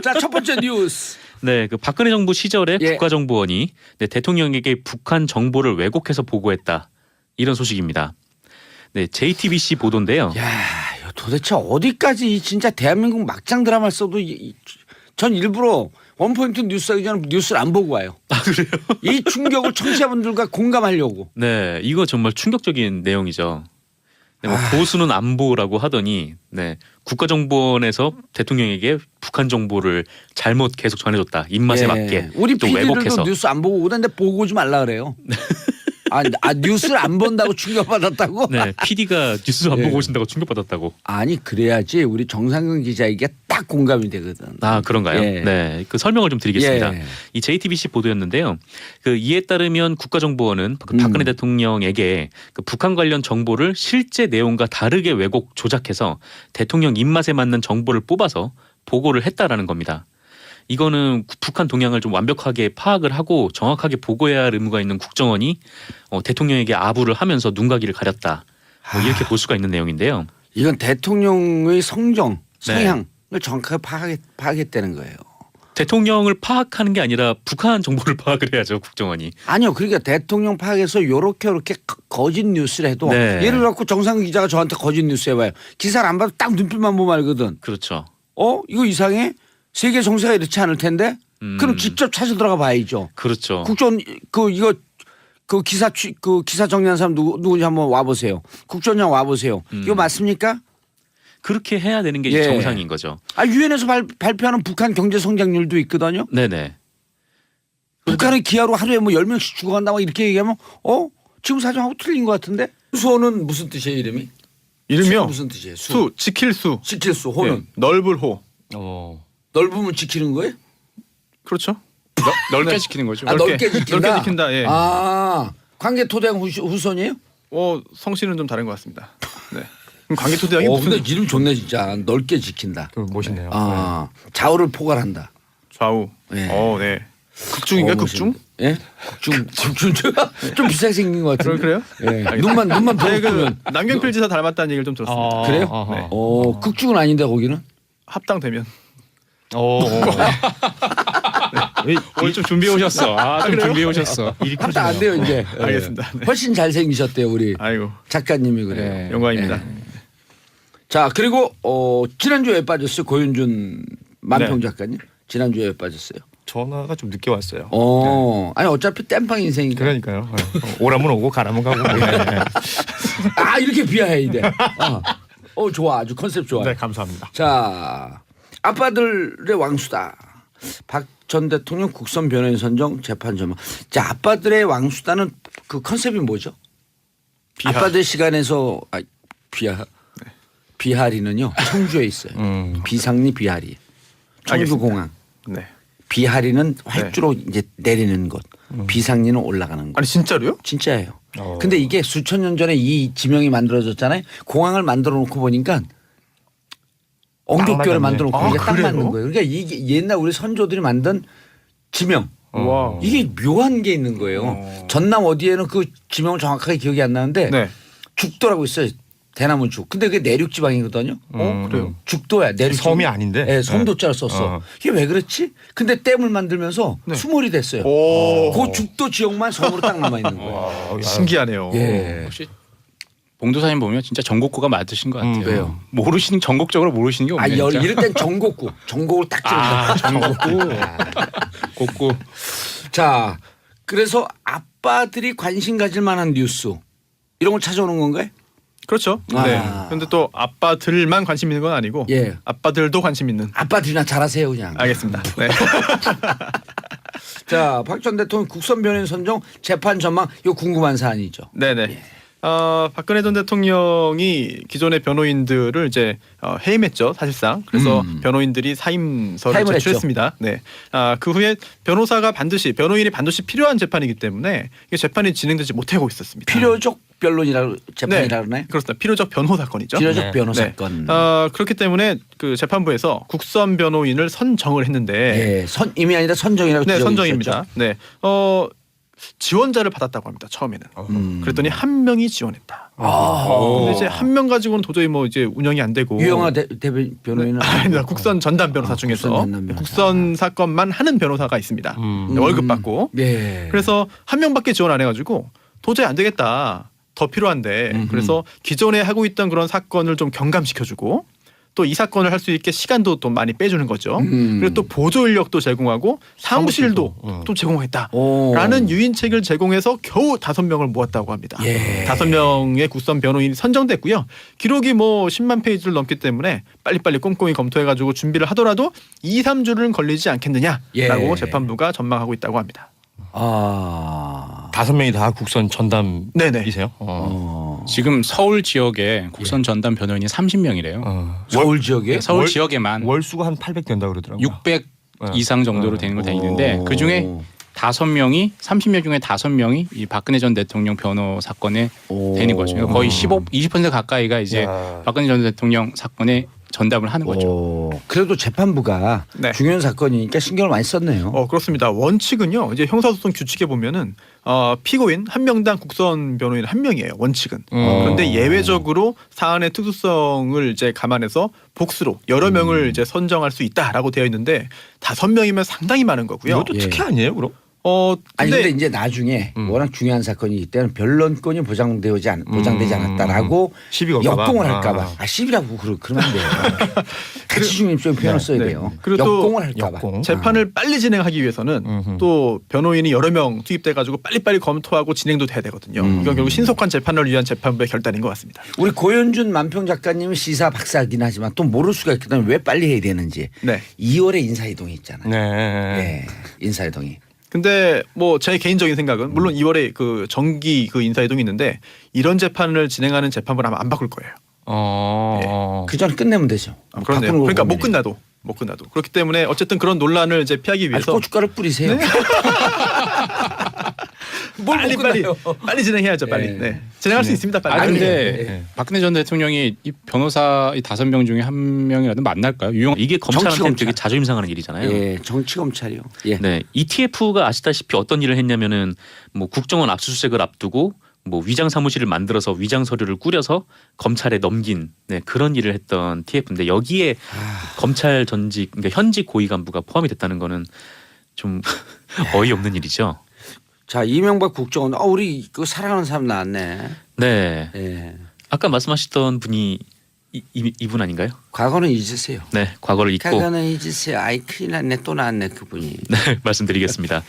자, 첫 번째 뉴스. 네, 그 박근혜 정부 시절에 예. 국가정보원이 네, 대통령에게 북한 정보를 왜곡해서 보고했다. 이런 소식입니다. 네, JTBC 보도인데요. 야, 이거 도대체 어디까지 진짜 대한민국 막장 드라마를 써도 전 일부러 원포인트 뉴스 하기 전에 뉴스를 안 보고 와요. 아, 그래요? 이 충격을 청취자분들과 공감하려고. 네, 이거 정말 충격적인 내용이죠. 네, 뭐 보수는 안보라고 하더니 네, 국가정보원에서 대통령에게 북한 정보를 잘못 계속 전해줬다. 입맛에 예. 맞게 우리 또 PD들도 왜곡해서. 뉴스 안 보고 오는데 보고 오지 말라 그래요. 뉴스를 안 본다고 충격받았다고? 네, PD가 뉴스 안 예. 보고 오신다고 충격받았다고. 아니 그래야지 우리 정상근 기자에게 딱 공감이 되거든. 아, 그런가요? 예. 네, 그 설명을 좀 드리겠습니다. 예. 이 JTBC 보도였는데요. 그 이에 따르면 국가정보원은 그 박근혜 대통령에게 그 북한 관련 정보를 실제 내용과 다르게 왜곡 조작해서 대통령 입맛에 맞는 정보를 뽑아서 보고를 했다라는 겁니다. 이거는 북한 동향을 좀 완벽하게 파악을 하고 정확하게 보고해야 할 의무가 있는 국정원이 대통령에게 아부를 하면서 눈가기를 가렸다. 뭐 이렇게 볼 수가 있는 내용인데요. 이건 대통령의 성정, 네. 성향을 정확하게 파악했다는 거예요. 대통령을 파악하는 게 아니라 북한 정보를 파악을 해야죠, 국정원이. 아니요. 그러니까 대통령 파악해서 요렇게 거짓 뉴스를 해도 네. 예를 들어 정상근 기자가 저한테 거짓 뉴스 해봐요. 기사를 안 봐도 딱 눈빛만 보면 알거든. 그렇죠. 이거 이상해? 세계 정세가 이렇지 않을 텐데? 그럼 직접 찾아 들어가 봐야죠. 그렇죠. 국정원 기사 정리한 사람 누군지 한번 와보세요. 국정원 와보세요. 이거 맞습니까? 그렇게 해야 되는 게 이제 예. 정상인 거죠. 유엔에서 발표하는 북한 경제 성장률도 있거든요. 네네. 북한의 기아로 하루에 뭐 10명씩 죽어간다고 이렇게 얘기하면 지금 사정하고 틀린 것 같은데? 수호는 무슨 뜻이에요 이름이? 이름이요. 수호 무슨 뜻이에요? 수, 지킬 수. 지킬 수, 호는 예, 넓을 호. 넓으면 지키는 거예요? 그렇죠. 넓게 지키는 거죠. 넓게 지킨다. 넓게 지킨다. 예. 관계토대왕 후손이에요? 성씨는 좀 다른 것 같습니다. 네. 그럼 관계토대왕이 무슨 근데 이름 좋네 진짜. 넓게 지킨다. 멋있네요. 좌우를 포괄한다. 좌우. 예. 네. 극중인가 극중? 예? 극중 좀 비싸게 생긴 것 같은데. 그래요? 예. 눈만 네, 보면 남경필 지사 닮았다는 얘기를 좀 들었습니다. 그래요? 네. 극중은 아닌데 거기는? 합당되면. 오늘 좀 준비해 오셨어. 좀 준비해 오셨어. 합당 안 돼요 이제. 예. 알겠습니다. 네. 훨씬 잘생기셨대요 우리 아이고 작가님이 그래요. 네. 영광입니다. 예. 자 그리고 지난주에 왜 빠졌어요? 고윤준 만평 네. 작가님 지난주에 왜 빠졌어요? 전화가 좀 늦게 왔어요. 아니 어차피 땜빵 인생이니까. 그러니까요. 오라면 오고 가라면 가고. 이렇게 비하해야 돼. 좋아 아주 컨셉 좋아. 네, 감사합니다. 자 아빠들의 왕수다. 박 전 대통령 국선 변호인 선정 재판 전문. 자 아빠들의 왕수다는 그 컨셉이 뭐죠? 비하. 아빠들 시간에서 비하리는요 청주에 있어요. 비상리 비하리. 청주공항. 네. 비하리는 활주로 이제 내리는 곳. 비상리는 올라가는 곳. 아니 진짜로요? 진짜예요. 근데 이게 수천 년 전에 이 지명이 만들어졌잖아요. 공항을 만들어 놓고 보니까 엉격교를 만들어 놓고 이게 딱 맞는 거예요. 그러니까 이게 옛날 우리 선조들이 만든 지명. 와. 이게 묘한 게 있는 거예요. 전남 어디에는 그 지명을 정확하게 기억이 안 나는데 네. 죽도라고 있어요. 대나무 죽. 근데 그게 내륙 지방이거든요. 그래요? 죽도야. 내륙 섬이 아닌데. 네, 섬도자를 썼어. 이게 왜 그렇지? 근데 댐을 만들면서 수몰이 됐어요. 그 죽도 지역만 섬으로 딱 남아 있는 거예요. 신기하네요. 예. 혹시 봉도사님 보면 진짜 전곡구가 맞으신 것 같아요. 왜요? 모르시는 전국적으로 모르시는 게 없네요. 진짜. 이럴 땐 전곡구. 전곡을 딱 찍는다. 전곡구. 곡구. 자, 그래서 아빠들이 관심 가질 만한 뉴스 이런 걸 찾아오는 건가요? 그렇죠. 아. 네. 그런데 또 아빠들만 관심 있는 건 아니고 예. 아빠들도 관심 있는. 아빠들이나 잘하세요 그냥. 알겠습니다. 네. 자, 박 전 대통령 국선 변호인 선정 재판 전망 이거 궁금한 사안이죠. 네네. 박근혜 전 대통령이 기존의 변호인들을 이제 해임했죠, 사실상. 그래서 변호인들이 사임서를 사임을 제출했습니다. 네. 그 후에 변호인이 반드시 필요한 재판이기 때문에 이게 재판이 진행되지 못하고 있었습니다. 필요적 변론이라 재판이라 그러나요? 그렇습니다. 필요적 변호 사건이죠. 필요적 네. 변호 네. 사건. 그렇기 때문에 그 재판부에서 국선 변호인을 선정을 했는데 예, 이미 아니라 선정이라고 네, 규정이 선정입니다. 있었죠. 네. 지원자를 받았다고 합니다. 처음에는. 그랬더니 한 명이 지원했다. 근데 이제 한 명 가지고는 도저히 뭐 이제 운영이 안 되고. 유영아 대변 변호인은 아닙니다. 국선 전담 변호사 중에서 국선 전담 변호사. 국선 사건만 하는 변호사가 있습니다. 네, 월급 받고. 예. 그래서 한 명밖에 지원 안 해가지고 도저히 안 되겠다. 더 필요한데. 그래서 기존에 하고 있던 그런 사건을 좀 경감시켜주고 또 이 사건을 할 수 있게 시간도 또 많이 빼주는 거죠. 그리고 또 보조 인력도 제공하고 사무실도 또 제공했다라는 유인책을 제공해서 겨우 5명을 모았다고 합니다. 예. 5명의 국선 변호인이 선정됐고요. 기록이 뭐 10만 페이지를 넘기 때문에 빨리빨리 꼼꼼히 검토해가지고 준비를 하더라도 2, 3주는 걸리지 않겠느냐라고 예. 재판부가 전망하고 있다고 합니다. 5명이 다 국선 전담이세요? 지금 서울 지역에 국선 전담 변호인이 30명이래요. 서울 지역에 서울 지역에만 월수가 한 800 된다 그러더라고요. 600 이상 정도로 되는 걸 돼 있는데 그 중에 5명이 30명 중에 5명이 이 박근혜 전 대통령 변호 사건에 되는 거죠. 그러니까 거의 20% 가까이가 이제 박근혜 전 대통령 사건에 전담을 하는 거죠. 그래도 재판부가 네. 중요한 사건이니까 신경을 많이 썼네요. 그렇습니다. 원칙은요. 이제 형사소송 규칙에 보면은 피고인 한 명당 국선 변호인 한 명이에요. 원칙은. 그런데 예외적으로 사안의 특수성을 이제 감안해서 복수로 여러 명을 이제 선정할 수 있다라고 되어 있는데 5명이면 상당히 많은 거고요. 이것도 특혜 아니에요, 그럼? 근데 이제 나중에 워낙 중요한 사건이기 때문에 변론권이 보장되지 않았다라고 시비 걸까 봐. 역공을 할까봐. 시비라고 그러면 안 돼요. 가치 중립적인 표현을 써야 돼요. 그리고 또 역공을 할까봐. 재판을 빨리 진행하기 위해서는 또 변호인이 여러 명 투입돼가지고 빨리빨리 검토하고 진행도 돼야 되거든요. 이건 결국 신속한 재판을 위한 재판부의 결단인 것 같습니다. 우리 고현준 만평 작가님은 시사 박사긴 하지만 또 모를 수가 있거든요. 왜 빨리 해야 되는지. 네. 2월에 인사이동이 있잖아요. 네. 인사이동이. 근데 뭐 제 개인적인 생각은 물론 2월에 그 정기 그 인사이동이 있는데 이런 재판을 진행하는 재판부는 아마 안 바꿀 거예요. 그 전에 끝내면 되죠. 그렇네요. 그러니까 못 끝나도 그렇기 때문에 어쨌든 그런 논란을 이제 피하기 위해서 고춧가루 뿌리세요. 빨리 진행해야죠. 빨리. 네. 진행할 수 있습니다. 빨리. 근데 박근혜 전 대통령이 이 변호사 이 5명 중에 한 명이라도 만날까요? 이게 검찰한테는 정치 되게 자주 임상하는 일이잖아요. 예, 정치 검찰이요. 예. 네, ETF가 아시다시피 어떤 일을 했냐면은 뭐 국정원 압수수색을 앞두고 뭐 위장 사무실을 만들어서 위장 서류를 꾸려서 검찰에 넘긴 그런 일을 했던 TF인데 여기에 검찰 전직 그러니까 현직 고위 간부가 포함이 됐다는 거는 좀 어이없는 일이죠. 자, 이명박 국정원. 우리 그 사랑하는 사람 나왔네. 네, 예. 아까 말씀하셨던 분이 이분 아닌가요? 과거는 잊으세요. 네, 과거를 잊고 과거는 잊으세요. 아이 큰일 났네. 또 나왔네 그분이. 네, 말씀드리겠습니다.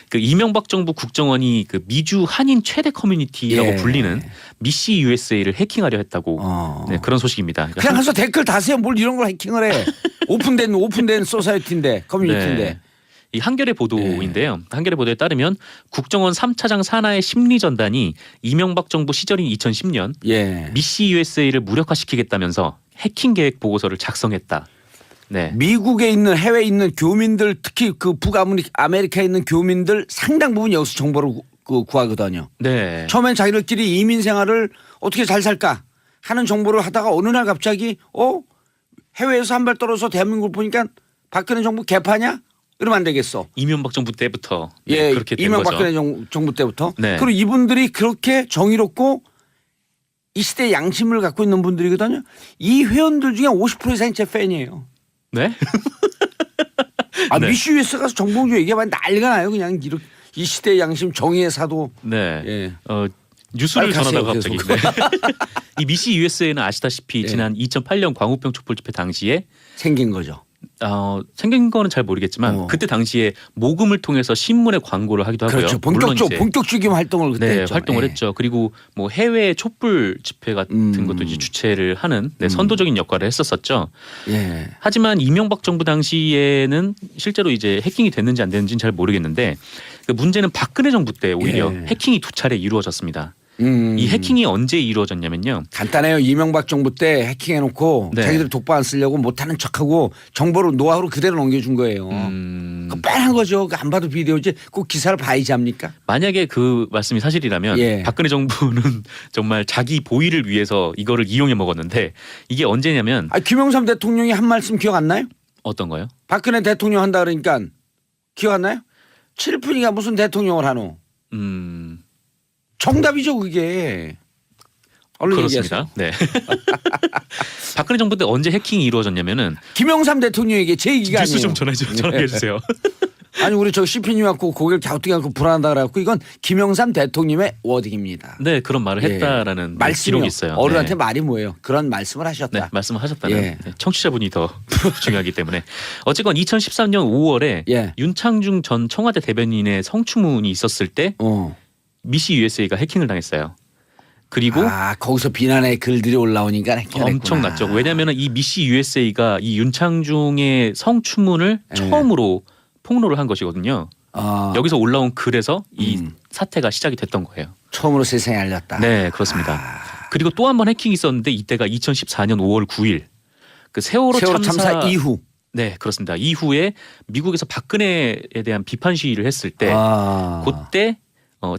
그 이명박 정부 국정원이 그 미주 한인 최대 커뮤니티라고 예. 불리는 미시 USA를 해킹하려 했다고 그런 소식입니다. 그냥 가서 댓글 다세요. 뭘 이런 걸 해킹을 해. 오픈된 소사이티인데 커뮤니티인데. 네. 이 한겨레 보도인데요. 한겨레 보도에 따르면 국정원 3차장 산하의 심리전단이 이명박 정부 시절인 2010년 예. 미시 USA를 무력화시키겠다면서 해킹 계획 보고서를 작성했다. 네. 미국에 있는 해외에 있는 교민들 특히 그 북아메리카에 있는 교민들 상당 부분 여기서 정보를 구하거든요. 네. 처음엔 자기들끼리 이민 생활을 어떻게 잘 살까 하는 정보를 하다가 어느 날 갑자기 해외에서 한 발 떨어져서 대한민국을 보니까 박근혜 정부 개파냐? 이러면 안 되겠어. 이명박 정부 때부터 예, 그렇게 된 이명박 거죠. 박근혜 정부 때부터. 네. 그리고 이분들이 그렇게 정의롭고 이 시대의 양심을 갖고 있는 분들이거든요. 이 회원들 중에 50% 이상이 제 팬이에요. 네? 아, 네. 미슈 US 가서 정봉주 얘기하면 난리가 나요. 그냥 이렇게 이 시대의 양심 정의의 사도. 네. 예. 뉴스를 빨리 가세요, 전하다가 갑자기. 네. 이 미시 USA는 아시다시피 네. 지난 2008년 광우병 촛불 집회 당시에 생긴 거죠. 생긴 거는 잘 모르겠지만 그때 당시에 모금을 통해서 신문에 광고를 하기도 하고요. 그렇죠. 물론 이제 본격적인 활동을 그때 네, 했죠. 활동을 예. 했죠. 그리고 뭐 해외 촛불 집회 같은 것도 이제 주최를 하는 선도적인 역할을 했었었죠. 예. 하지만 이명박 정부 당시에는 실제로 이제 해킹이 됐는지 안 됐는지는 잘 모르겠는데 그 문제는 박근혜 정부 때 오히려 예. 해킹이 2차례 이루어졌습니다. 이 해킹이 언제 이루어졌냐면요. 간단해요. 이명박 정부 때 해킹해놓고 네. 자기들이 독반 쓰려고 못하는 척하고 정보를 노하우로 그대로 넘겨준 거예요. 그거 뻔한 거죠. 안 봐도 비디오지. 꼭 기사를 봐야지 합니까? 만약에 그 말씀이 사실이라면 예. 박근혜 정부는 정말 자기 보위를 위해서 이거를 이용해 먹었는데 이게 언제냐면 김영삼 대통령이 한 말씀 기억 안 나요? 어떤 거요? 박근혜 대통령 한다 그러니까 기억 안 나요? 7분이가 무슨 대통령을 하노? 정답이죠 그게. 얼른 얘기하세요. 그렇습니다. 네. 박근혜 정부 때 언제 해킹이 이루어졌냐면은 김영삼 대통령에게 제 얘기가 뉴스 아니에요. 좀 전화해 주세요. 아니 우리 저 CP님 갖고 고개를 갸우뚱하고 불안하다 그래갖고 이건 김영삼 대통령의 워딩입니다. 네, 그런 말을 예. 했다라는 말씀이요. 기록이 있어요. 어른한테 네. 말이 뭐예요? 그런 말씀을 하셨다. 네, 말씀을 하셨다는 예. 네, 청취자분이 더 중요하기 때문에 어쨌건 2013년 5월에 예. 윤창중 전 청와대 대변인의 성추문이 있었을 때 미시 USA가 해킹을 당했어요. 그리고 거기서 비난의 글들이 올라오니까 해킹을 엄청났죠. 왜냐하면 이 미시 USA가 이 윤창중의 성추문을 처음으로 폭로를 한 것이거든요. 여기서 올라온 글에서 이 사태가 시작이 됐던 거예요. 처음으로 세상에 알렸다. 네, 그렇습니다. 그리고 또 한 번 해킹이 있었는데 이때가 2014년 5월 9일 그 세월호 참사 이후. 네, 그렇습니다. 이후에 미국에서 박근혜에 대한 비판 시위를 했을 때 그때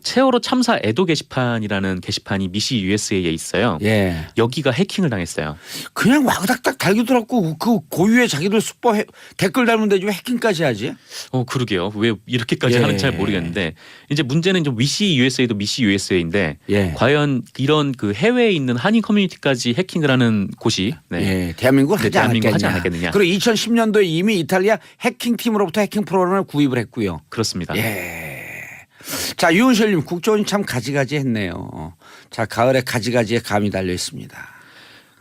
세월호 참사 애도 게시판이라는 게시판이 미시 USA에 있어요. 예. 여기가 해킹을 당했어요. 그냥 와그닥닥 달기더라고. 그 고유의 자기들 수법 댓글 달면 되지 왜 해킹까지 하지? 그러게요. 왜 이렇게까지 예. 하는지 잘 모르겠는데 이제 문제는 좀 미시 USA도 미시 USA인데 예. 과연 이런 그 해외에 있는 한인 커뮤니티까지 해킹을 하는 곳이 예. 대한민국은 하지 대한민국 하지 않았겠냐. 않았겠느냐. 그리고 2010년도에 이미 이탈리아 해킹팀으로부터 해킹 프로그램을 구입을 했고요. 그렇습니다. 예. 자, 유은실님 국조는 참 가지가지했네요. 자, 가을에 가지가지에 감이 달려 있습니다.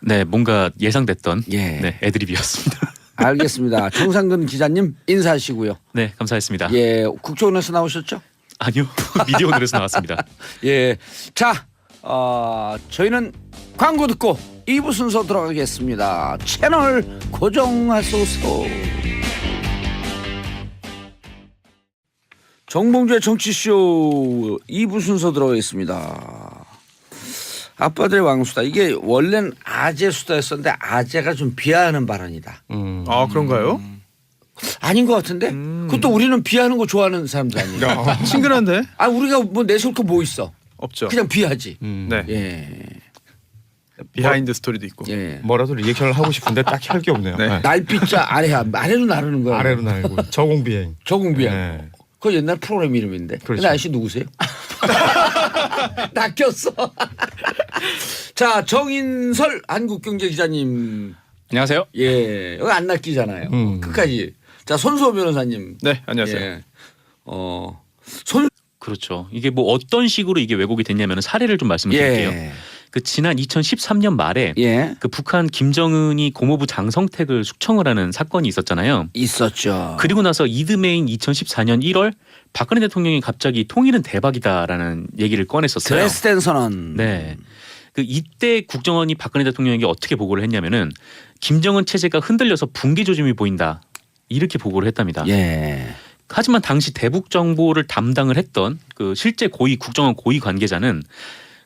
네, 뭔가 예상됐던 예. 네, 애드립이었습니다. 알겠습니다. 정상근 기자님 인사하시고요. 네, 감사했습니다. 예, 국조원에서 나오셨죠? 아니요, 미디어 오늘에서 나왔습니다. 예, 자, 저희는 광고 듣고 2부 순서 들어가겠습니다. 채널 고정하소서. 정봉주의 정치쇼 2부 순서 들어가겠습니다. 아빠들의 왕수다. 이게 원래는 아재 수다였었는데 아재가 좀 비하하는 발언이다. 그런가요? 아닌 것 같은데? 그것도 우리는 비하하는 거 좋아하는 사람들 아니에요. 친근한데? 우리가 뭐 내세울 거 뭐 있어? 없죠. 그냥 비하지. 네. 예. 비하인드 스토리도 있고. 예. 뭐라도 리액션을 하고 싶은데 딱 할 게 없네요. 네. 네. 날빛자 아래로 나르는 거야. 아래로 날고 저공비행. 저공비행. 네. 그거 옛날 프로그램 이름인데. 그렇죠. 근데 아저씨 누구세요? 낚였어. 자, 정인설 한국경제 기자님. 안녕하세요. 예, 여기 안 낚이잖아요. 끝까지. 자, 손수호 변호사님. 네, 안녕하세요. 예. 그렇죠. 이게 뭐 어떤 식으로 이게 왜곡이 됐냐면 사례를 좀 말씀을 드릴게요. 예. 그 지난 2013년 말에 예. 그 북한 김정은이 고모부 장성택을 숙청을 하는 사건이 있었잖아요. 있었죠. 그리고 나서 이듬해인 2014년 1월 박근혜 대통령이 갑자기 통일은 대박이다라는 얘기를 꺼냈었어요. 드레스덴 선언. 네. 그 이때 국정원이 박근혜 대통령에게 어떻게 보고를 했냐면은 김정은 체제가 흔들려서 붕괴 조짐이 보인다. 이렇게 보고를 했답니다. 예. 하지만 당시 대북 정보를 담당을 했던 그 실제 국정원 고위 관계자는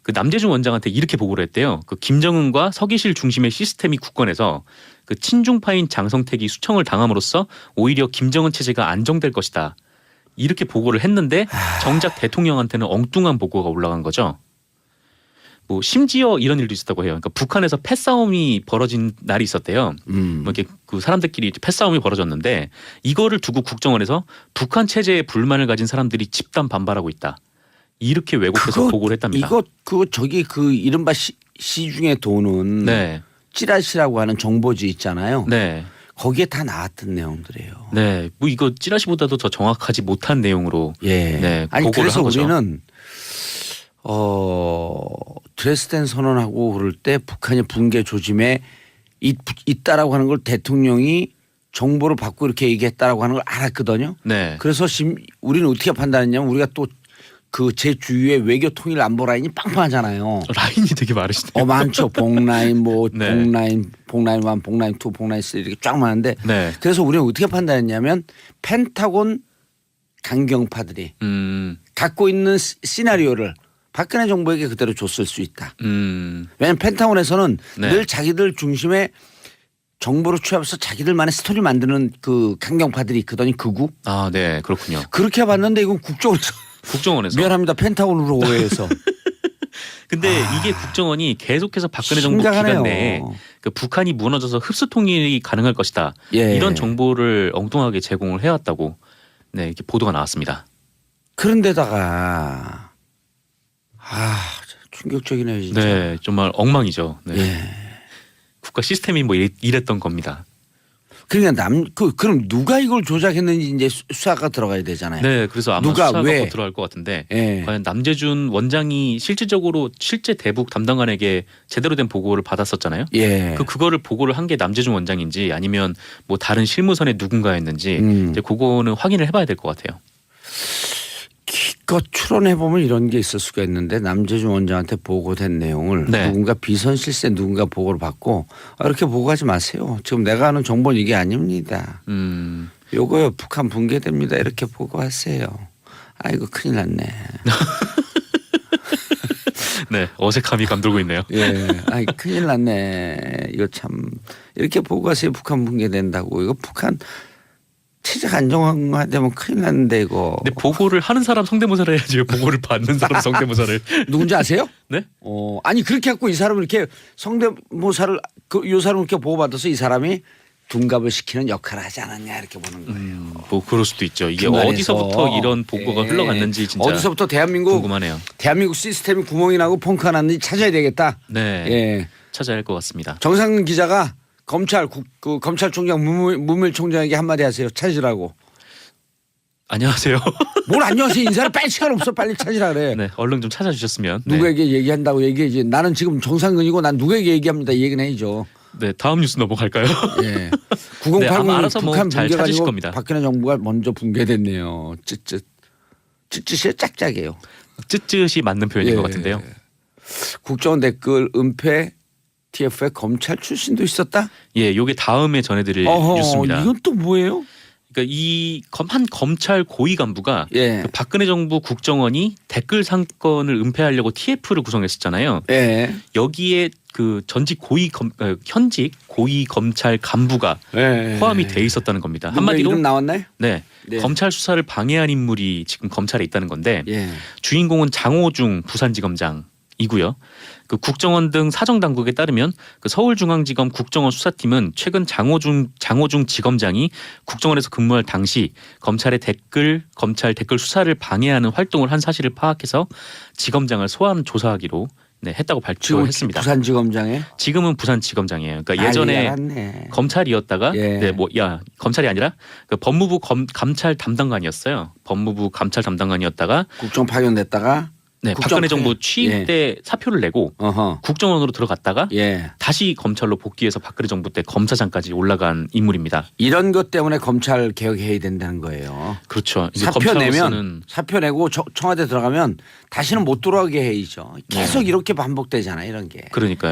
그 남재준 원장한테 이렇게 보고를 했대요. 그 김정은과 서기실 중심의 시스템이 굳건해서 그 친중파인 장성택이 수청을 당함으로써 오히려 김정은 체제가 안정될 것이다. 이렇게 보고를 했는데 정작 대통령한테는 엉뚱한 보고가 올라간 거죠. 뭐 심지어 이런 일도 있었다고 해요. 그러니까 북한에서 패싸움이 벌어진 날이 있었대요. 뭐 이렇게 그 사람들끼리 패싸움이 벌어졌는데 이거를 두고 국정원에서 북한 체제에 불만을 가진 사람들이 집단 반발하고 있다. 이렇게 왜곡해서 보고를 했답니다. 이거 그거 저기 그 이른바 시중에 도는 네. 찌라시라고 하는 정보지 있잖아요. 네. 거기에 다 나왔던 내용들이에요. 네. 뭐 이거 찌라시보다도 더 정확하지 못한 내용으로 예. 네, 아니 보고를 그래서 한 거죠. 우리는 드레스덴 선언하고 그럴 때 북한이 붕괴 조짐에 있다라고 하는 걸 대통령이 정보를 받고 이렇게 얘기했다라고 하는 걸 알았거든요. 네. 그래서 우리는 어떻게 판단했냐면 우리가 또 그 제 주위에 외교 통일 안보 라인이 빵빵하잖아요. 라인이 되게 많으시네요. 많죠. 복라인 뭐 네. 복라인 1, 복라인 2, 복라인 3 이렇게 쫙 많은데 네. 그래서 우리는 어떻게 판단했냐면 펜타곤 강경파들이 갖고 있는 시나리오를 박근혜 정부에게 그대로 줬을 수 있다. 왜냐하면 펜타곤에서는 네. 늘 자기들 중심에 정보를 취합해서 자기들만의 스토리 만드는 그 강경파들이 있거든요. 극우. 아, 네. 그렇군요. 그렇게 봤는데 이건 국정원에서. 미안합니다. 펜타곤으로 오해해서. 근데 이게 국정원이 계속해서 박근혜 정부 심각하네요. 기간 내에 그 북한이 무너져서 흡수 통일이 가능할 것이다. 예. 이런 정보를 엉뚱하게 제공을 해왔다고 네, 이렇게 보도가 나왔습니다. 그런데다가 충격적이네요. 진짜. 네, 정말 엉망이죠. 네. 예. 국가 시스템이 뭐 이랬던 겁니다. 그러니까 그럼 누가 이걸 조작했는지 이제 수사가 들어가야 되잖아요. 네, 그래서 아마 누가 수사가 왜? 곧 들어갈 것 같은데 예. 과연 남재준 원장이 실제 대북 담당관에게 제대로 된 보고를 받았었잖아요. 예. 그거를 보고를 한 게 남재준 원장인지 아니면 뭐 다른 실무선의 누군가였는지 이제 그거는 확인을 해봐야 될 것 같아요. 기껏 추론해 보면 이런 게 있을 수가 있는데 남재준 원장한테 보고된 내용을 네. 누군가 비선실세 누군가 보고를 받고 이렇게 보고하지 마세요. 지금 내가 아는 정보는 이게 아닙니다. 요거요 북한 붕괴됩니다. 이렇게 보고하세요. 아이고 큰일 났네. 네, 어색함이 감돌고 있네요. 예, 아이 큰일 났네. 이거 참 이렇게 보고하세요. 북한 붕괴된다고. 이거 북한 체제가 안정화되면 큰일 났는데 이거. 근데 보고를 하는 사람 성대모사를 해야지 왜 보고를 받는 사람 성대모사를. 누군지 아세요? 네? 아니 그렇게 갖고 이 사람을 이렇게 성대모사를 요 사람을 이렇게 보고받아서 이 사람이 둔갑을 시키는 역할을 하지 않았냐 이렇게 보는 거예요. 뭐 그럴 수도 있죠. 이게 중간에서. 어디서부터 이런 보고가 예. 흘러갔는지 진짜 어디서부터 대한민국 궁금하네요. 시스템이 구멍이 나고 펑크가 났는지 찾아야 되겠다. 네, 예. 찾아야 할 것 같습니다. 정상근 기자가 검찰총장 문무일총장에게 한마디 하세요. 찾으라고. 안녕하세요. 뭘 안녕하세요. 인사를 빨리 시간 없어. 빨리 찾으라 그래. 네, 얼른 좀 찾아주셨으면. 네. 누구에게 얘기한다고 얘기해야지. 나는 지금 정상근이고 난 누구에게 얘기합니다. 이 얘기는 해야죠. 네, 다음 뉴스 넘어갈까요? 예. 네, 아마 9080 알아서 뭐 북한 잘 붕괴가 찾으실 아니고 겁니다. 박근혜 정부가 먼저 붕괴됐네요. 쯧쯧이에요. 짝짝이에요. 쯧쯧이 맞는 표현인 예. 것 같은데요. 국정원 댓글 은폐 TF에 검찰 출신도 있었다? 예, 요게 다음에 전해드릴 뉴스입니다. 이건 또 뭐예요? 그러니까 한 검찰 고위 간부가 예. 그 박근혜 정부 국정원이 댓글 사건을 은폐하려고 TF를 구성했었잖아요. 예. 여기에 그 현직 고위 검찰 간부가 예. 포함이 돼 있었다는 겁니다. 누구의 한마디로 이름 나왔나요? 네, 네. 검찰 수사를 방해한 인물이 지금 검찰에 있다는 건데 예. 주인공은 장호중 부산지검장이고요. 그 국정원 등 사정당국에 따르면 그 서울중앙지검 국정원 수사팀은 최근 장호중 지검장이 국정원에서 근무할 당시 검찰 댓글 수사를 방해하는 활동을 한 사실을 파악해서 지검장을 소환 조사하기로 했다고 지금 발표했습니다. 부산지검장에 지금은 부산지검장이에요. 그러니까 예전에 알았네. 검찰이었다가 예. 검찰이 아니라 그 법무부 감찰 담당관이었어요. 법무부 감찰 담당관이었다가 국정 파견됐다가 네, 국정 박근혜 정부 파견. 취임 예. 때 사표를 내고 국정원으로 들어갔다가 예. 다시 검찰로 복귀해서 박근혜 정부 때 검사장까지 올라간 인물입니다. 이런 것 때문에 검찰 개혁해야 된다는 거예요. 그렇죠. 이제 사표 내면 검찰로서는 사표 내고 청와대 들어가면 다시는 못 돌아오게 해야죠. 계속 네. 이렇게 반복되잖아요. 이런 게. 그러니까요.